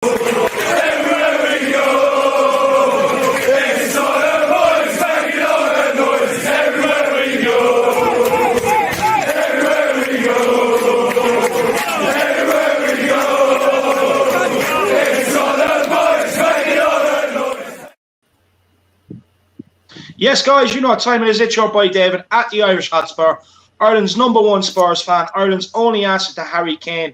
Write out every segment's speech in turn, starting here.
Yes, guys, you know what time it is. It's your boy David at the Irish Hotspur, Ireland's #1 Spurs fan, Ireland's only answer to Harry Kane,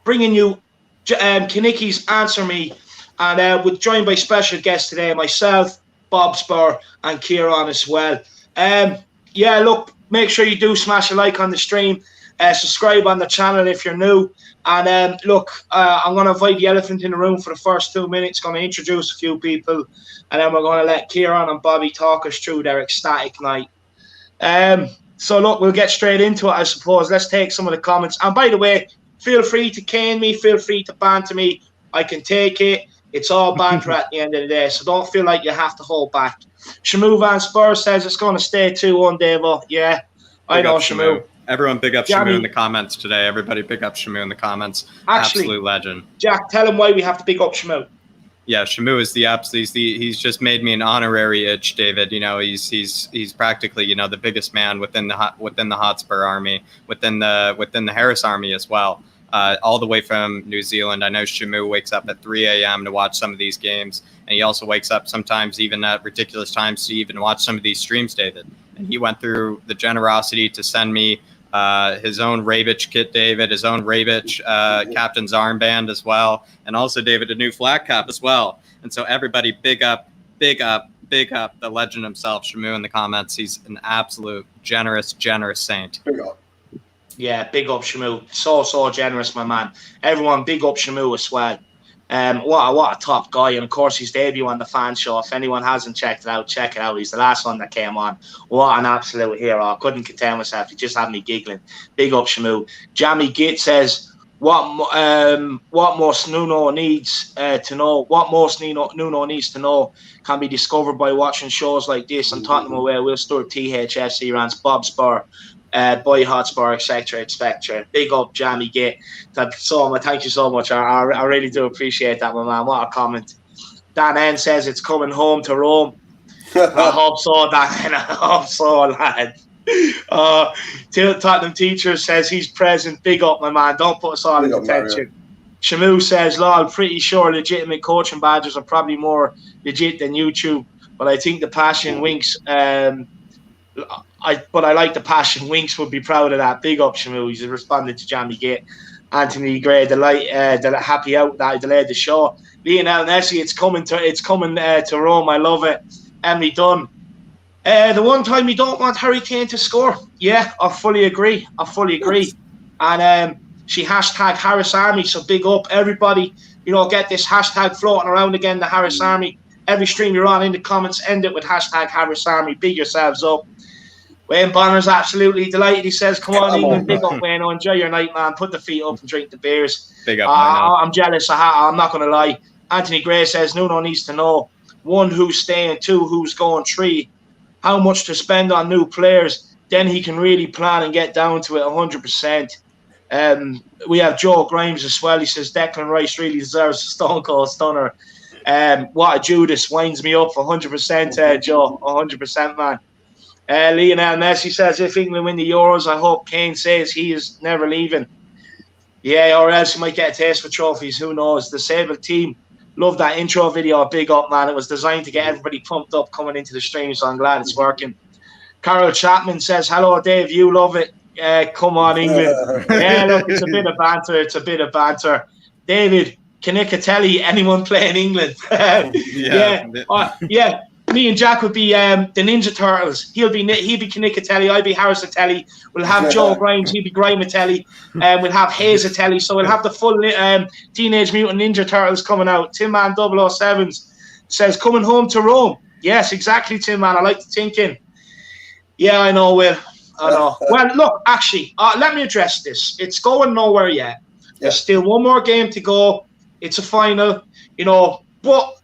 bringing you Kinekes Answer Me, and we're joined by special guests today, myself, Bobspur, and Kieran as well. Yeah, look, make sure you do smash a like on the stream, subscribe on the channel if you're new, and look, I'm going to invite the elephant in the room for the first 2 minutes, going to introduce a few people, and then we're going to let Kieran and Bobby talk us through their ecstatic night. So look, we'll get straight into it, I suppose. Let's take some of the comments. And by the way, feel free to cane me, feel free to banter me. I can take it. It's all banter at the end of the day, so don't feel like you have to hold back. Shamu Van Spurs says it's going to stay 2-1, Davo. Yeah, I know, Shamu. Everyone big up Shamu in the comments today. Everybody big up Shamu in the comments. Actually, absolute legend. Jack, tell him why we have to big up Shamu. Yeah, Shamu is the absolute. He's just made me an honorary itch, David. You know, he's practically, you know, the biggest man within the Hotspur army, within the Harris army as well. All the way from New Zealand. I know Shamu wakes up at 3 a.m. to watch some of these games, and he also wakes up sometimes even at ridiculous times to even watch some of these streams, David. And he went through the generosity to send me his own Ravitch kit, David, his own Ravitch captain's armband as well, and also, David, a new flat cap as well. And so everybody big up the legend himself, Shamu, in the comments. He's an absolute generous saint. Big up. Yeah, big up Shamu. So generous, my man. Everyone, big up Shamu as well. What a top guy. And of course, his debut on the fan show. If anyone hasn't checked it out, check it out. He's the last one that came on. What an absolute hero. I couldn't contain myself. He just had me giggling. Big up Shamu. Jamie Git says, what most Nuno needs to know, what most Nuno needs to know can be discovered by watching shows like this. And Tottenham away, Will Stewart, THFC rants, Bobspur, Boy Hotspur, etc. Big up Jamie Gate. Thank you so much. I really do appreciate that, my man. What a comment. Dan N says it's coming home to Rome. I hope so, Dan. I hope so, lad. Tottenham Teacher says he's present. Big up, my man. Don't put us all in detention. Shamu says, lol, pretty sure legitimate coaching badges are probably more legit than YouTube, but I think the passion winks I like the passion. Winks would be proud of that. Big up Shamu. He's responded to Jamie Gate. Anthony Gray, happy out that I delayed the show. Lionel Messi, it's coming to Rome. I love it. Emily Dunn. The one time you don't want Harry Kane to score. Yeah, I fully agree. And she hashtag Harris Army. So big up everybody. You know, get this hashtag floating around again. The Harris Army. Every stream you're on in the comments, end it with hashtag Harris Army. Big yourselves up. Wayne Bonner's absolutely delighted. He says, come on, England, big up, Wayne. Enjoy your night, man. Put the feet up and drink the beers. Big up, I'm jealous. I'm not going to lie. Anthony Gray says, Nuno needs to know, 1, who's staying, 2, who's going, 3, how much to spend on new players. Then he can really plan and get down to it 100%. We have Joe Grimes as well. He says, Declan Rice really deserves a Stone Cold Stunner. What a Judas winds me up 100%, Joe. 100%, man. Lionel Messi says, if England win the Euros, I hope Kane says he is never leaving. Yeah, or else he might get a taste for trophies. Who knows? The Sable team, love that intro video. Big up, man. It was designed to get everybody pumped up coming into the stream, so I'm glad it's working. Carol Chapman says, hello, Dave. You love it. Come on, England. Yeah, look, it's a bit of banter. David, Kinekes, anyone playing England? Yeah. Me and Jack would be the Ninja Turtles. He'd be Kinekes, I'd be Harrisatelli. We'll have Joe Grimes, he'd be Grimatelli. We'll have Hazatelli. So we'll have the full Teenage Mutant Ninja Turtles coming out. Tim Man 007s says, coming home to Rome. Yes, exactly, Tim Man. I like the thinking. Yeah, I know, Will. I know. Well, look, actually, let me address this. It's going nowhere yet. There's still one more game to go. It's a final, you know, but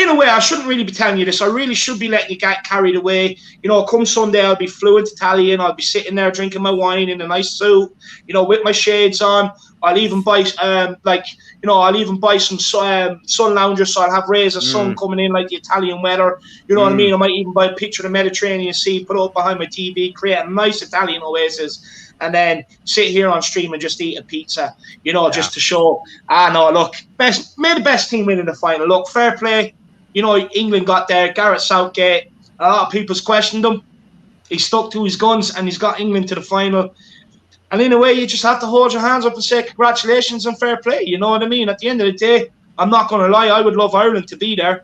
in a way, I shouldn't really be telling you this. I really should be letting you get carried away. You know, come Sunday, I'll be fluent Italian. I'll be sitting there drinking my wine in a nice suit, you know, with my shades on. I'll even buy, I'll even buy some sun loungers, so I'll have rays of sun coming in like the Italian weather. You know what I mean? I might even buy a picture of the Mediterranean Sea, put it up behind my TV, create a nice Italian oasis, and then sit here on stream and just eat a pizza, you know, just to show, look, may the best team win in the final. Look, fair play. You know, England got there. Gareth Southgate, a lot of people's questioned him. He stuck to his guns and he's got England to the final. And in a way, you just have to hold your hands up and say congratulations and fair play. You know what I mean? At the end of the day, I'm not going to lie. I would love Ireland to be there.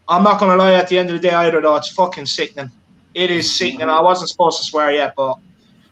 I'm not going to lie at the end of the day either, though. It's fucking sickening. It is sickening. I wasn't supposed to swear yet, but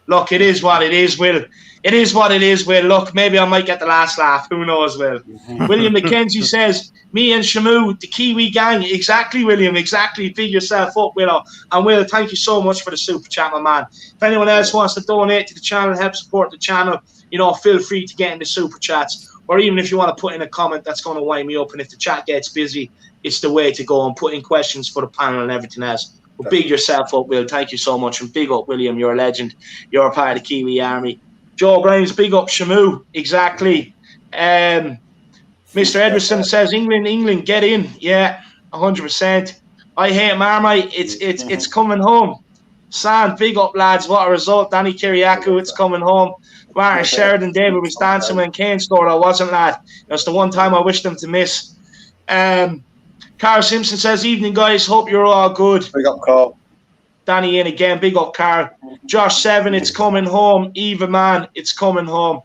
look, it is what it is, Will. It is what it is, Will. Look, maybe I might get the last laugh. Who knows, Will? William McKenzie says, me and Shamu, the Kiwi gang. Exactly, William. Exactly. Big yourself up, Willow. And Will, thank you so much for the super chat, my man. If anyone else wants to donate to the channel, help support the channel, you know, feel free to get in the super chats. Or even if you want to put in a comment, that's going to wind me up. And if the chat gets busy, it's the way to go. And put in questions for the panel and everything else. But big yourself up, Will. Thank you so much. And big up, William. You're a legend. You're a part of the Kiwi Army. Joe Grimes, big up Shamu. Exactly. Mr. Edwardson says, England, get in. Yeah, 100%. I hate Marmite. It's coming home. San, big up, lads. What a result. Danny Kiriakou, it's coming home. Martin Sheridan, David was dancing when Kane scored. I wasn't, lad. That's the one time I wished them to miss. Carl Simpson says, evening, guys. Hope you're all good. Big up, Carl. Danny in again. Big up, Carl. Josh 7, it's coming home. Eva, man, it's coming home.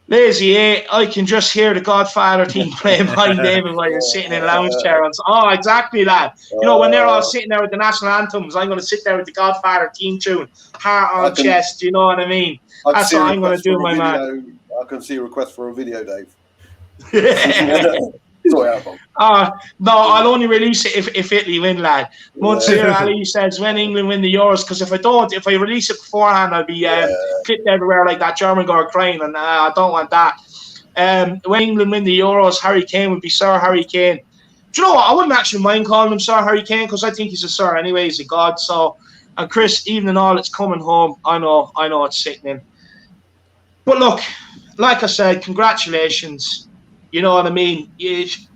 Lazy 8, I can just hear the Godfather team playing behind David while you're sitting in a lounge chair. Oh, exactly, lad. You know, when they're all sitting there with the national anthems, I'm going to sit there with the Godfather team tune, heart on chest, you know what I mean? That's what I'm going to do, my man. I can see a request for a video, Dave. No, I'll only release it if Italy win, lad. Monsieur Ali says, when England win the Euros, because if I release it beforehand, I'll be clipped everywhere like that German girl crying, and I don't want that. When England win the Euros, Harry Kane would be Sir Harry Kane. Do you know what? I wouldn't actually mind calling him Sir Harry Kane, because I think he's a sir anyway, he's a god. So, and Chris, even and all, it's coming home. I know it's sickening. But look, like I said, congratulations. You know what I mean? It's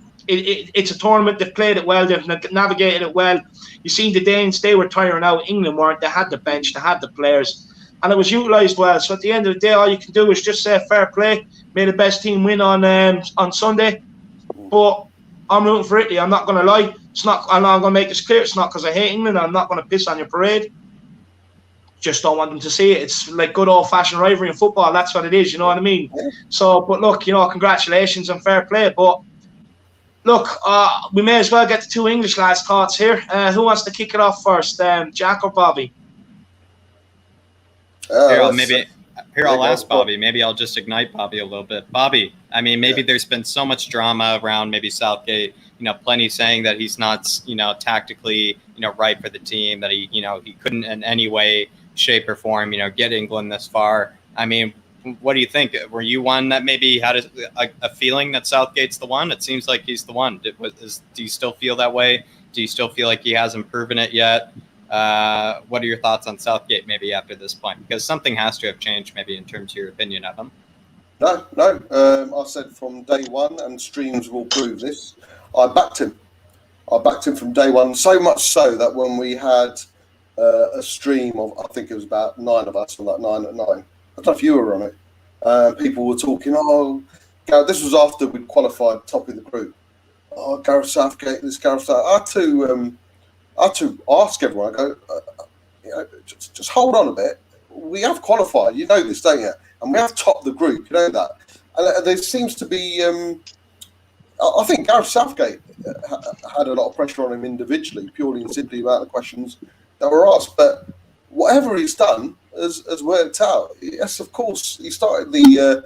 a tournament. They've played it well. They've navigated it well. You seen the Danes, they were tiring out. England weren't. They had the bench. They had the players. And it was utilised well. So at the end of the day, all you can do is just say fair play. May the best team win on Sunday. But I'm rooting for Italy. I'm not going to lie. I'm going to make this clear. It's not because I hate England. I'm not going to piss on your parade. Just don't want them to see it. It's like good old-fashioned rivalry in football. That's what it is, you know what I mean? So, but look, you know, congratulations and fair play. But look, we may as well get the two English lads' thoughts here. Who wants to kick it off first, Jack or Bobby? I'll ask Bobby. Maybe I'll just ignite Bobby a little bit. Bobby, I mean, maybe there's been so much drama around maybe Southgate, you know, plenty saying that he's not, you know, tactically, you know, right for the team, that he, you know, he couldn't in any way, shape or form, you know, get England this far. I mean, what do you think? Were you one that maybe had a feeling that Southgate's the one? It seems like he's the one. Do you still feel that way? Do you still feel like he hasn't proven it yet? What are your thoughts on Southgate maybe after this point? Because something has to have changed maybe in terms of your opinion of him. No. I said from day one, and streams will prove this, I backed him. I backed him from day one, so much so that when we had a stream of, I think it was about 9 of us, or like 9 at 9. I don't know if you were on it. People were talking, this was after we'd qualified top of the group. Oh, Gareth Southgate, this Gareth Southgate. I had to ask everyone, I go, just hold on a bit. We have qualified, you know this, don't you? And we have topped the group, you know that. And there seems to be, I think Gareth Southgate had a lot of pressure on him individually, purely and simply about the questions that were asked. But whatever he's done has worked out. Yes, of course, he started the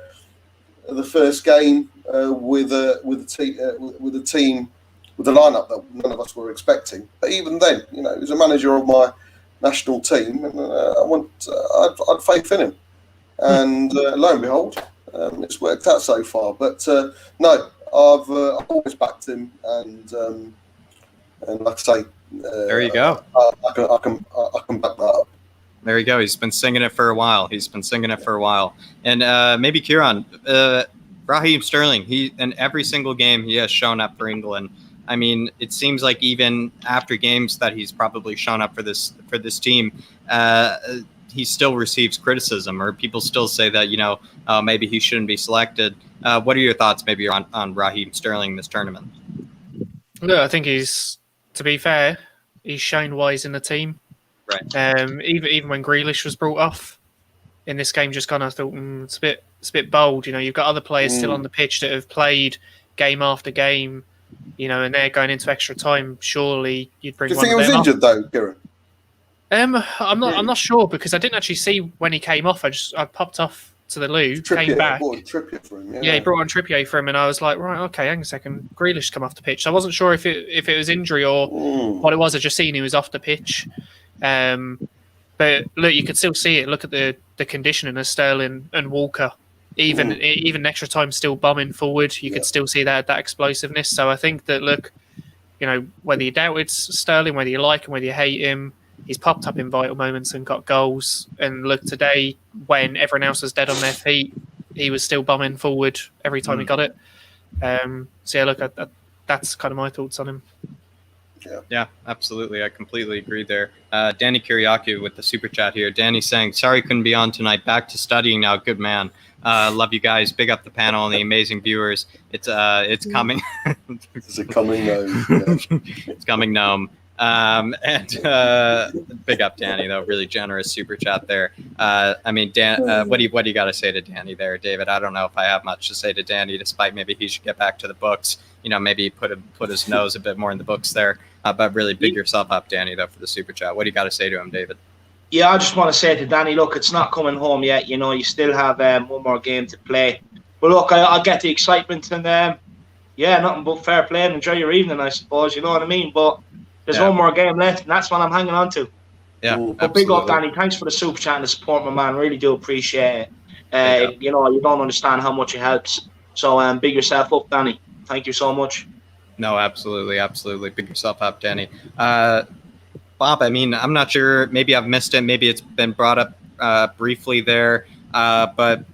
first game with a team with a lineup that none of us were expecting. But even then, you know, he was a manager of my national team, and I'd faith in him. And lo and behold, it's worked out so far. But no, I've always backed him, and like I say, there you go. I can back that up. There you go. He's been singing it for a while. And maybe Kieran, Raheem Sterling. He in every single game he has shown up for England. I mean, it seems like even after games that he's probably shown up for this team, he still receives criticism, or people still say that maybe he shouldn't be selected. What are your thoughts maybe on Raheem Sterling this tournament? Look, I think to be fair, he's shown why he's in the team. Right. Even when Grealish was brought off in this game, just gone, I thought it's a bit bold. You've got other players still on the pitch that have played game after game, and they're going into extra time. Surely you'd bring. Do you think he was injured though, Kieran? I'm not sure, because I didn't actually see when he came off. I popped off to the loo, came back. Trippier for him, he brought on Trippier for him, and I was like, right, okay, hang a second. Grealish come off the pitch. So I wasn't sure if it was injury or what it was. I just seen he was off the pitch. But look, you could still see it. Look at the conditioning of Sterling and Walker. Even extra time still bombing forward. You could still see that explosiveness. So I think that, look, whether you doubted Sterling, whether you like him, whether you hate him, he's popped up in vital moments and got goals. And look, today, when everyone else was dead on their feet, he was still bombing forward every time he got it. So yeah, look, that's kind of my thoughts on him. Yeah, absolutely. I completely agree there. Danny Kiriakou with the super chat here. Danny saying, sorry couldn't be on tonight. Back to studying now. Good man. Love you guys. Big up the panel and the amazing viewers. It's coming. It's a coming gnome. Yeah. It's coming gnome. And big up Danny though. Really generous super chat there. I mean, Dan, what do you got to say to Danny there, David? I don't know if I have much to say to Danny, despite maybe he should get back to the books. Maybe put his nose a bit more in the books there. But really big yourself up, Danny, though, for the super chat. What do you got to say to him, David? Yeah, I just want to say to Danny, look, it's not coming home yet. You still have one more game to play. But look, I get the excitement, and nothing but fair play and enjoy your evening, I suppose. You know what I mean? But there's one more game left, and that's what I'm hanging on to. Yeah, but big up, Danny. Thanks for the super chat and the support, my man. Really do appreciate it. You don't understand how much it helps. So big yourself up, Danny. Thank you so much. No, absolutely. Big yourself up, Danny. Bob, I mean, I'm not sure. Maybe I've missed it. Maybe it's been brought up briefly there. But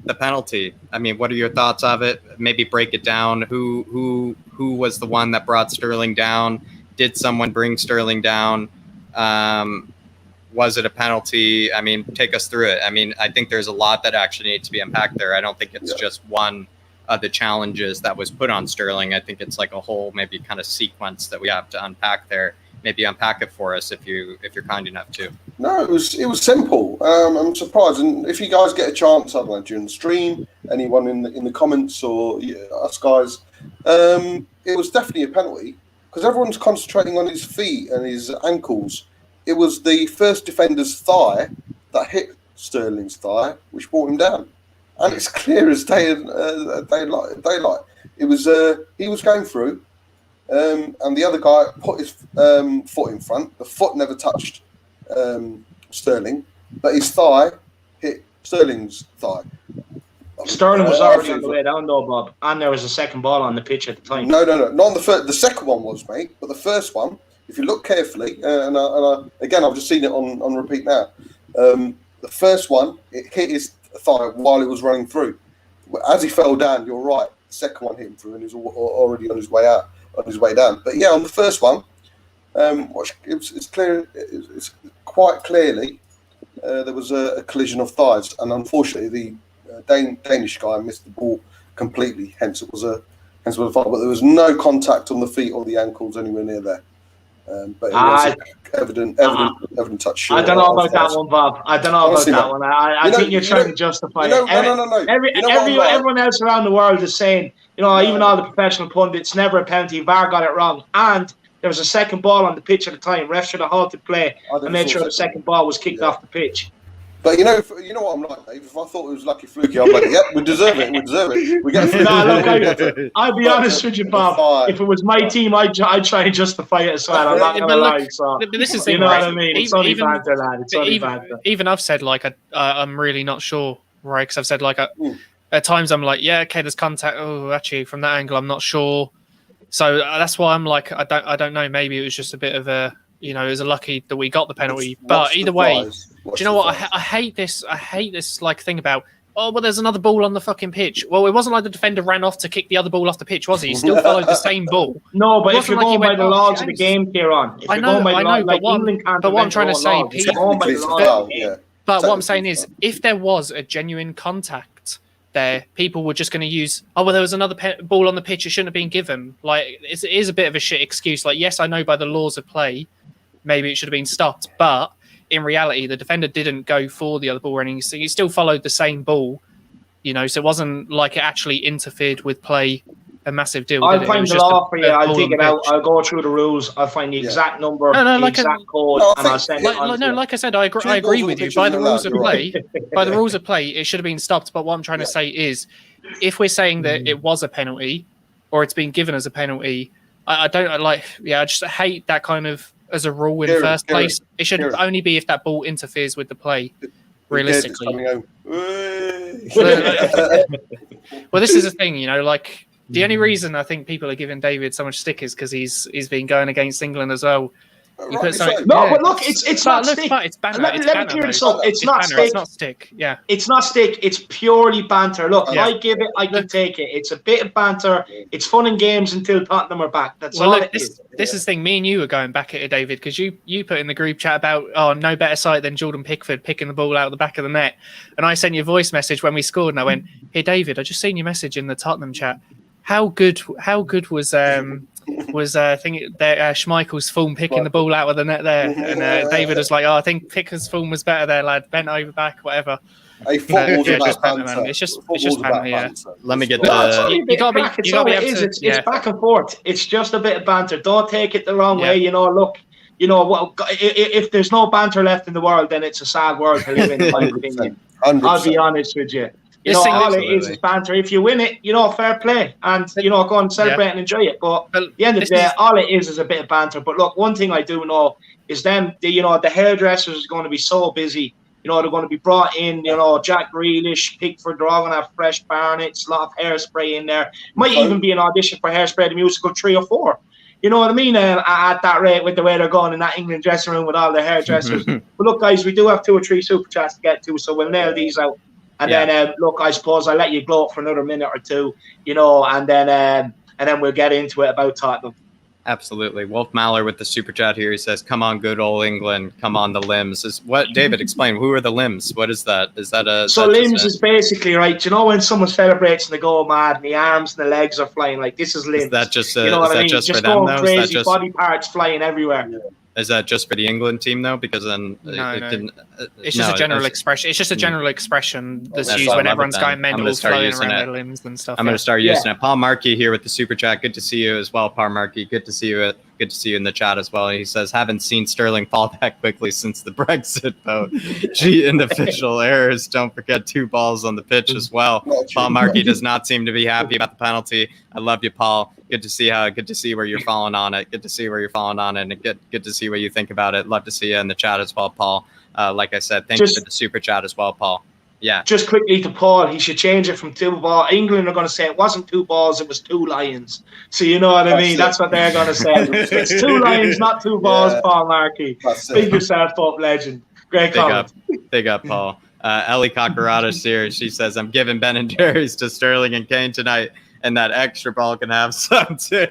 the penalty, I mean, what are your thoughts of it? Maybe break it down. Who was the one that brought Sterling down? Did someone bring Sterling down? Was it a penalty? I mean, take us through it. I mean, I think there's a lot that actually needs to be unpacked there. I don't think it's just one of the challenges that was put on Sterling. I think it's like a whole maybe kind of sequence that we have to unpack there. Maybe unpack it for us if you're kind enough to. No, it was simple. I'm surprised, and if you guys get a chance, I don't know, during the stream, anyone in the comments or us guys, it was definitely a penalty because everyone's concentrating on his feet and his ankles. It was the first defender's thigh that hit Sterling's thigh, which brought him down. And it's clear as daylight. It was he was going through, and the other guy put his foot in front. The foot never touched Sterling, but his thigh hit Sterling's thigh. Sterling was already on the way down, though, Bob, and there was a second ball on the pitch at the time. No, not on the first. The second one was, mate, but the first one, if you look carefully, again, I've just seen it on repeat now. The first one, it hit his thigh while he was running through. As he fell down, you're right. The second one hit him through, and he was already on his way out, on his way down. But yeah, on the first one, it's clear. It's quite clearly there was a collision of thighs, and unfortunately, the Danish guy missed the ball completely. Hence, it was a foul. But there was no contact on the feet or the ankles anywhere near there. But it was evident touch. I don't know about that one, Bob. I don't know about that one. I think you're trying to justify it. No. Everyone else around the world is saying, even all the professional pundits, never a penalty. VAR got it wrong. And there was a second ball on the pitch at the time. Ref should have halted play and made sure the second ball was kicked off the pitch. But you know what I'm like, Dave. If I thought it was lucky fluky, I'm like, yep, we deserve it. We get a I'll be honest with you, Bob. If it was my team, I'd try and justify it as well. I'm not going to lie. So, but this is you know what I mean? It's only banter, lad. It's only banter. Even I've said, like, I'm really not sure, right? Because I've said, like, at times I'm like, yeah, okay, there's contact. Oh, actually, from that angle, I'm not sure. So that's why I'm like, I don't know. Maybe it was just a bit of a, it was a lucky that we got the penalty. But either way, do you know what? I hate this. I hate this like thing about, oh, well, there's another ball on the fucking pitch. Well, it wasn't like the defender ran off to kick the other ball off the pitch, was he? He still followed the same ball. No, but if you're going by the laws of the game, Kieran, if you're going by the laws, like England can't. But what I'm trying to say, But what I'm saying is, if there was a genuine contact there, people were just going to use, oh, well, there was another ball on the pitch, it shouldn't have been given. Like, it is a bit of a shit excuse. Like, yes, I know by the laws of play, maybe it should have been stopped, but in reality, the defender didn't go for the other ball or anything, so he still followed the same ball, so it wasn't like it actually interfered with play a massive deal. I'll find the law for you. I'll dig it out. I'll go through the rules. I'll find the exact number, the exact code, and I'll send it on. Like I said, I agree with you. By the rules of play, it should have been stopped. But what I'm trying to say is, if we're saying that it was a penalty, or it's been given as a penalty, I just hate that kind of as a rule in first place. It should only be if that ball interferes with the play. Realistically. Well, this is the thing, the only reason I think people are giving David so much stick is because he's been going against England as well. But look, it's not stick. It's banter. Let me clear this up. It's not stick. It's not stick. Yeah. It's not stick. It's purely banter. Look, I give it. I can take it. It's a bit of banter. It's fun and games until Tottenham are back. That's all it is. This is the thing. Me and you are going back at it, David, because you put in the group chat about no better sight than Jordan Pickford picking the ball out of the back of the net, and I sent you a voice message when we scored, and I went, "Hey, David, I just seen your message in the Tottenham chat. How good was Schmeichel's form picking the ball out of the net there?" And David was like, "Oh, I think Picker's form was better there, lad. Bent over back, whatever." It's banter. It's just banter. Yeah. Let me get you gotta be it's back and forth. It's just a bit of banter. Don't take it the wrong way. Look, if there's no banter left in the world, then it's a sad world to live in. In my opinion, I'll be honest with you. All it is banter. If you win it, fair play, and go and celebrate and enjoy it. But at the end of the day, all it is a bit of banter. But look, one thing I do know is the hairdressers is going to be so busy. They're going to be brought in. Jack Grealish, Pickford, they're all going to have fresh barnets, a lot of hairspray in there. Might even be an audition for Hairspray the Musical 3 or 4. You know what I mean? At that rate, with the way they're going in that England dressing room with all the hairdressers. But look, guys, we do have 2 or 3 super chats to get to, so we'll nail these out. And then, look, I suppose I'll let you gloat for another minute or two, and then we'll get into it about Tottenham. Absolutely. Wolf Maller with the super chat here. He says, "Come on, good old England. Come on, the limbs." David, explain. Who are the limbs? What is that? Is that a... So limbs is basically, right, when someone celebrates and they go mad and the arms and the legs are flying, like, this is limbs. Is that just, just for them, though? Crazy, is that just body parts flying everywhere. Yeah. Is that just for the England team though? Because then it's just a general expression. It's just a general expression that's used when everyone's going mental, flowing around their limbs and stuff. I'm going to start using it. Paul Markey here with the super chat. Good to see you as well, Paul Markey. Good to see you. Good to see you in the chat as well. He says, "Haven't seen Sterling fall that quickly since the Brexit vote. Gee, individual errors. Don't forget 2 balls on the pitch as well." Paul Markey does not seem to be happy about the penalty. I love you, Paul. Good to see where you're falling on it. Good to see where you're falling on it, and good to see what you think about it. Love to see you in the chat as well, Paul. Like I said, thank you for the super chat as well, Paul. Yeah. Just quickly to Paul, he should change it from 2 balls. England are going to say it wasn't 2 balls, it was 2 lions. So you know what I mean? That's what they're going to say. It's 2 lions, not 2 balls, Paul Markey. Big yourself up, legend. Great comment. Big up, Paul. Ellie Cockeratus here. She says, "I'm giving Ben and Jerry's to Sterling and Kane tonight. And that extra ball can have some too."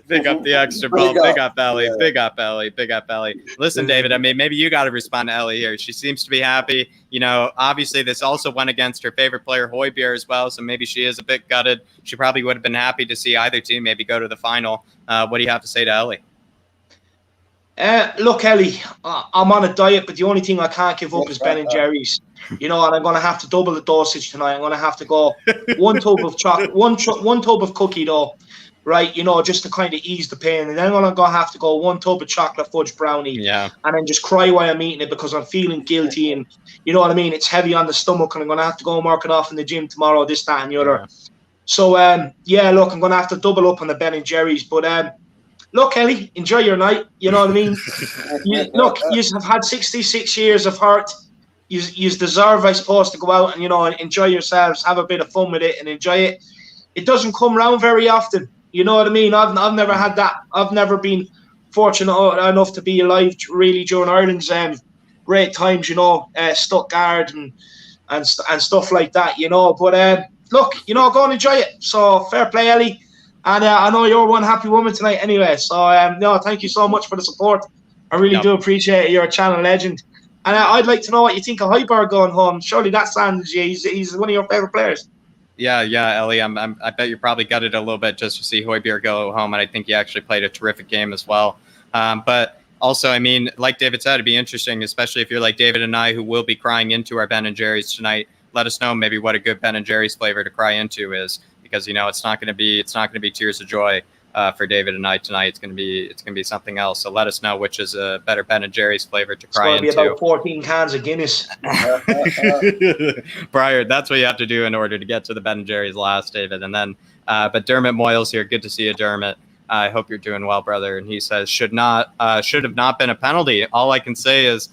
Big up the extra ball. Big up Ellie. Yeah. Big up Ellie. Big up Ellie. Listen, David, I mean, maybe you got to respond to Ellie here. She seems to be happy. Obviously this also went against her favorite player, Højbjerg, as well. So maybe she is a bit gutted. She probably would have been happy to see either team maybe go to the final. What do you have to say to Ellie? Look, Ellie, I'm on a diet, but the only thing I can't give up is Ben and Jerry's. And I'm going to have to double the dosage tonight. I'm going to have to go 1 tub of chocolate, one tub of cookie dough, right? Just to kind of ease the pain. And then I'm going to have to go 1 tub of chocolate fudge brownie, and then just cry while I'm eating it because I'm feeling guilty, and you know what I mean. It's heavy on the stomach, and I'm going to have to go and work it off in the gym tomorrow. This, that, and the other. So look, I'm going to have to double up on the Ben and Jerry's, but look, Ellie, enjoy your night. You know what I mean? Look, you have had 66 years of hurt. you deserve, I suppose, to go out and, you know, enjoy yourselves, have a bit of fun with it and enjoy it. It doesn't come around very often. You know what I mean? I've never had that. I've never been fortunate enough to be alive really during Ireland's great times, you know, Stuttgart and stuff like that, you know. But look, you know, go and enjoy it. So fair play, Ellie. And I know you're one happy woman tonight anyway. So no, thank you so much for the support. I really do appreciate it. You're a channel legend. And I'd like to know what you think of Højbjerg going home. Surely that sounds, he's one of your favourite players. Yeah, Ellie. I bet you probably gutted a little bit just to see Højbjerg go home, and I think he actually played a terrific game as well. But also, I mean, like David said, it'd be interesting, especially if you're like David and I, who will be crying into our Ben and Jerry's tonight. Let us know maybe what a good Ben and Jerry's flavor to cry into is, because you know it's not going to be tears of joy for David and I tonight. It's going to be something else. So let us know which is a better Ben and Jerry's flavor to cry into. It's going to be about 14 cans of Guinness. Prior, that's what you have to do in order to get to the Ben and Jerry's last, David. And then, but Dermot Moyles here. Good to see you, Dermot. I hope you're doing well, brother. And he says, should have not been a penalty. All I can say is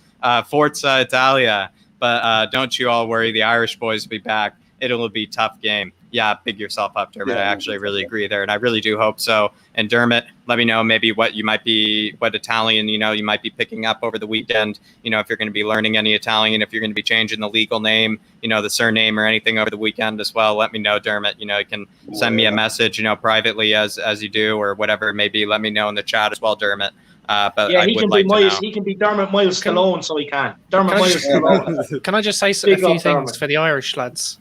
Forza Italia. But don't you all worry. The Irish boys will be back. It'll be a tough game. Yeah, big yourself up, Dermot. I actually really agree there, and I really do hope so. And Dermot, let me know maybe what Italian, you might be picking up over the weekend. You know, if you're going to be learning any Italian, if you're going to be changing the legal name, the surname or anything over the weekend as well. Let me know, Dermot. You can send me a message, privately as you do or whatever it may be. Let me know in the chat as well, Dermot. But yeah, he can be Dermot Moyles Stallone, so he can. Dermot Moyles Stallone. Can I just say a few things for the Irish lads,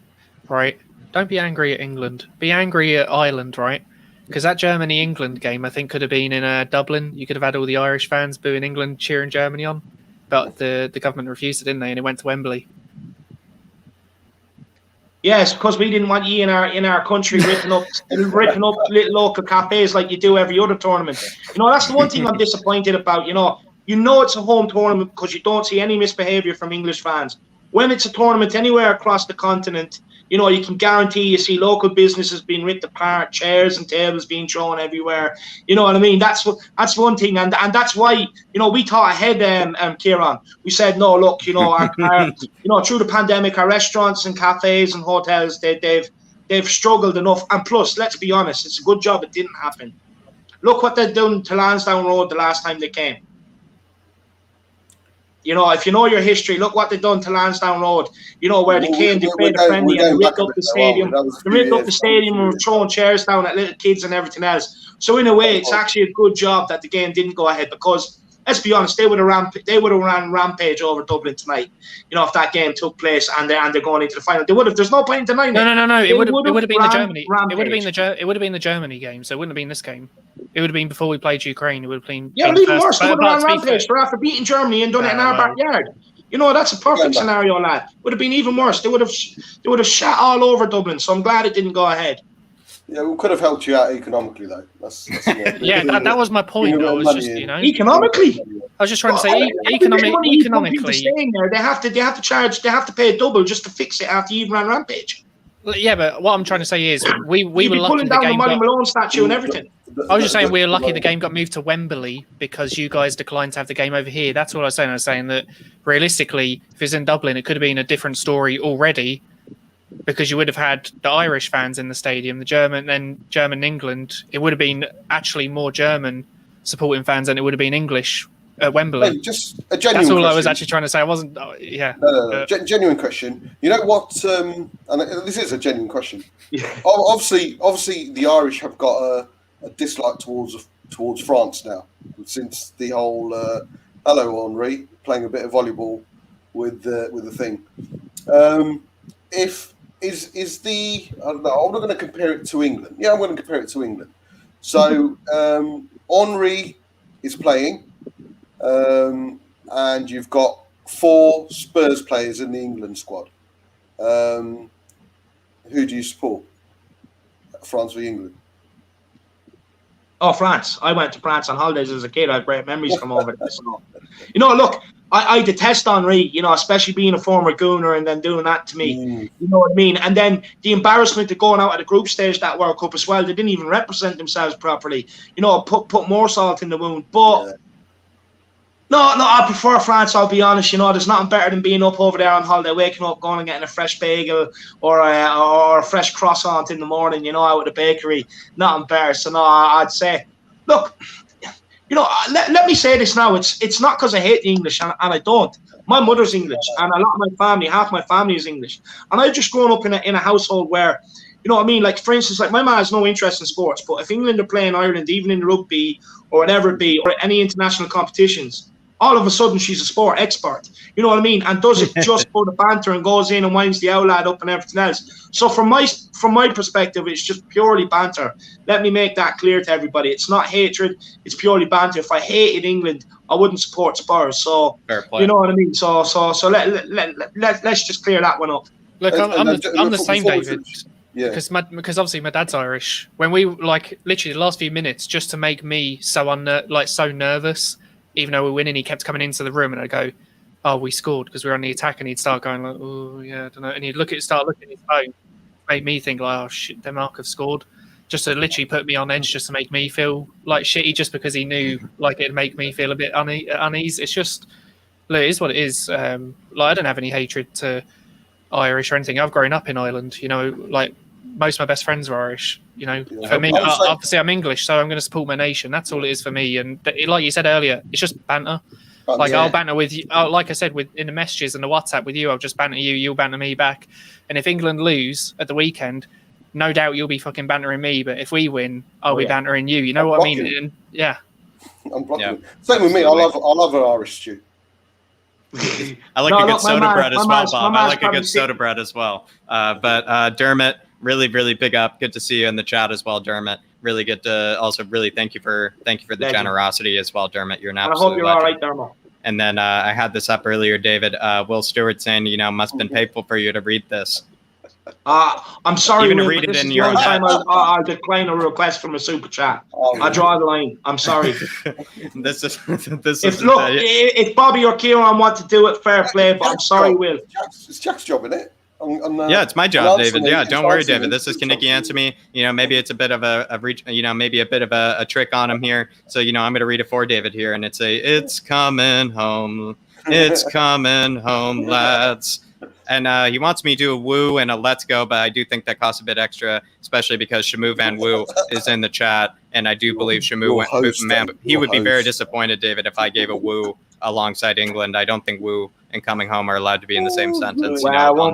right? Don't be angry at England. Be angry at Ireland, right? Because that Germany-England game, I think, could have been in Dublin. You could have had all the Irish fans booing England, cheering Germany on. But the government refused it, didn't they? And it went to Wembley. Yes, because we didn't want you in our country ripping up little local cafes like you do every other tournament. That's the one thing I'm disappointed about. It's a home tournament because you don't see any misbehaviour from English fans. When it's a tournament anywhere across the continent, you can guarantee you see local businesses being ripped apart, chairs and tables being thrown everywhere. You know what I mean? That's one thing, and that's why we thought ahead, Kieran. We said no, look, through the pandemic, our restaurants and cafes and hotels they've struggled enough. And plus, let's be honest, it's a good job it didn't happen. Look what they've done to Lansdowne Road the last time they came. If you know your history, look what they've done to Lansdowne Road. Where they came, they played a friendly and ripped up the stadium. They ripped up the stadium and were throwing chairs down at little kids and everything else. So in a way, it's actually a good job that the game didn't go ahead because, let's be honest, they would have ran rampage over Dublin tonight. If that game took place and they're going into the final, they would have. There's no point in denying it. No. It would have been the Germany. It would have been the Germany game. So it wouldn't have been this game. It would have been before we played Ukraine. It would have been. Yeah, but even worse, they would have ran rampage after beating Germany and done it in our backyard. That's a perfect scenario, lad. Would have been even worse. They would have shot all over Dublin. So I'm glad it didn't go ahead. Yeah, we could have helped you out economically, though. That's yeah, that was my point. I was just, economically. I was just trying to say, economically, they have to pay double just to fix it after you've ran rampage. Yeah, but what I'm trying to say is, we were lucky pulling down the Molly Malone statue and everything. I was just saying we were lucky the game got moved to Wembley because you guys declined to have the game over here. That's all I was saying. I was saying that realistically, if it's in Dublin, it could have been a different story already because you would have had the Irish fans in the stadium, the German England. It would have been actually more German supporting fans than it would have been English at Wembley. Hey, just a genuine That's all question. I was actually trying to say. I wasn't. Genuine question. You know what? And this is a genuine question. Yeah. Obviously, the Irish have got a dislike towards France now since the whole hello Henri playing a bit of volleyball with the thing. I'm not going to compare it to England. Yeah, I'm going to compare it to England. So Henri is playing, and you've got 4 Spurs players in the England squad. Who do you support? France v England. Oh, France. I went to France on holidays as a kid. I have great memories from over there. So. Look, I detest Henri, especially being a former Gooner and then doing that to me. You know what I mean? And then the embarrassment of going out at the group stage that World Cup as well. They didn't even represent themselves properly. Put more salt in the wound. But No, I prefer France, I'll be honest. There's nothing better than being up over there on holiday, waking up, going and getting a fresh bagel or a fresh croissant in the morning, out of the bakery. Nothing better. So, no, I'd say, look, let me say this now. It's not because I hate the English, and I don't. My mother's English, and a lot of my family, half my family is English. And I've just grown up in a household where, you know what I mean? Like, for instance, like my mum has no interest in sports, but if England are playing Ireland, even in rugby or whatever it be, or any international competitions, all of a sudden she's a sport expert. You know what I mean? And does it just for the banter and goes in and winds the owl lad up and everything else. So from my perspective, it's just purely banter. Let me make that clear to everybody. It's not hatred. It's purely banter. If I hated England, I wouldn't support Spurs. So you know what I mean? So let's just clear that one up. Look, I'm the same, David. Yeah. Because obviously my dad's Irish. When we literally the last few minutes, just to make me so nervous, even though we're winning, he kept coming into the room and I'd go, "Oh, we scored," because we're on the attack, and he'd start going like, "Oh yeah, I don't know," and he'd start looking at his phone, make me think like, "Oh shit, Denmark have scored," just to literally put me on edge, just to make me feel like shitty, just because he knew like it'd make me feel a bit uneasy. It's just, look, it is what it is. I don't have any hatred to Irish or anything. I've grown up in Ireland, like most of my best friends are Irish. For me, obviously I'm English, so I'm going to support my nation. That's all it is for me. And like you said earlier, it's just banter. I'll banter with you. Like I said, in the messages and the WhatsApp with you, I'll just banter you. You'll banter me back. And if England lose at the weekend, no doubt you'll be fucking bantering me. But if we win, I'll be bantering you. You know what I mean? And, yeah. I'm blocking. Same with me. I love an Irish stew. I like a good soda bread as well, Bob. I like a good soda bread as well. But Dermot, really, really big up. Good to see you in the chat as well, Dermot. Really good to also really thank you for the generosity as well, Dermot. You're an absolute I hope you're legend. all right, Dermot. And then I had this up earlier, David. Will Stewart saying, must have been painful for you to read this. I'm sorry, You're gonna Will, read but it this in is your the only time I'll decline a request from a super chat. I draw the line. I'm sorry. If Bobby or Kieran want to do it, fair play, but I'm sorry, Will. It's Jack's job, isn't it? Yeah, it's my job, David. Yeah, don't worry, David. This is Kinekes answer me. Maybe it's a bit of a reach. Maybe a bit of a trick on him here. So I'm going to read it for David here, and it's coming home. It's coming home, lads. And he wants me to do a woo and a let's go, but I do think that costs a bit extra, especially because Shamu Van Woo is in the chat, and I do believe Shamu would be very disappointed, David, if I gave a woo alongside England. I don't think woo and coming home are allowed to be in the same sentence. Well, one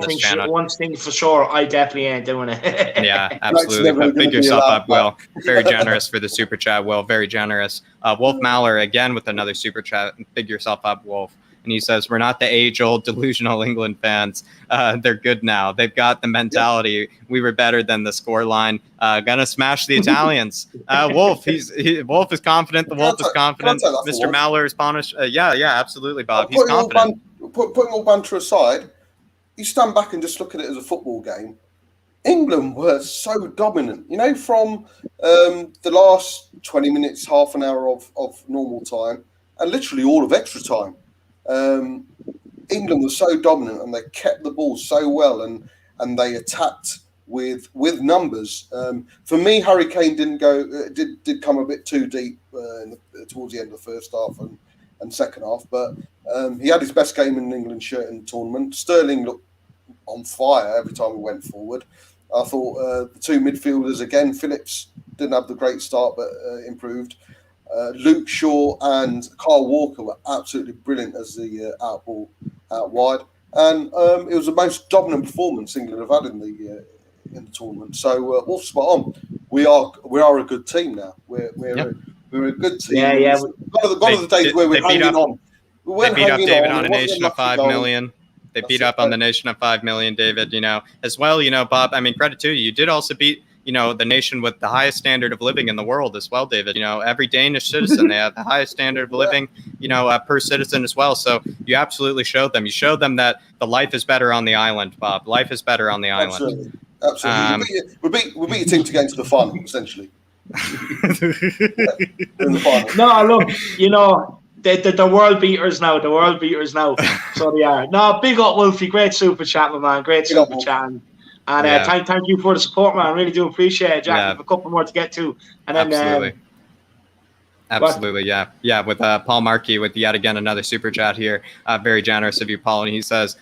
thing for sure, I definitely ain't doing it. Yeah, absolutely. But big yourself up, Will. Very generous for the super chat, Will. Very generous. Wolf Maller again with another super chat. Big yourself up, Wolf. And he says, we're not the age-old delusional England fans. They're good now. They've got the mentality. We were better than the scoreline. Gonna smash the Italians. Wolf, Wolf is confident. The Wolf is confident. Mr. Maller is punished. Yeah, absolutely, Bob. He's confident. Putting all banter aside, you stand back and just look at it as a football game. England were so dominant. From the last 20 minutes, half an hour of normal time, and literally all of extra time. England was so dominant, and they kept the ball so well, and they attacked with numbers. For me, Harry Kane did come a bit too deep towards the end of the first half and second half, but he had his best game in an England shirt in the tournament. Sterling looked on fire every time we went forward. I thought the two midfielders again, Phillips didn't have the great start, but improved. Luke Shaw and Kyle Walker were absolutely brilliant as the out wide, and it was the most dominant performance England have had in the tournament. So Wolf, spot on. We are a good team now. We're a good team. Yeah. One of the days where we're hanging on. They beat up David on a nation of 5 million. They beat up on the nation of 5 million, David. As well. Bob. I mean, credit to you. You did also beat. The nation with the highest standard of living in the world as well, David. Every Danish citizen, they have the highest standard of living, per citizen as well. So you absolutely showed them. You showed them that the life is better on the island, Bob. Life is better on the island. Absolutely. We beat your team to get into the final, essentially. In the final. No, look, the world beaters now. The world beaters now. So they are. No, big up, Wolfie. Great super chat, my man. Great super chat. And thank you for the support, man. I really do appreciate it, Jack. I have a couple more to get to. And then, absolutely. Absolutely, yeah. With Paul Markey with yet again another super chat here. Very generous of you, Paul. And he says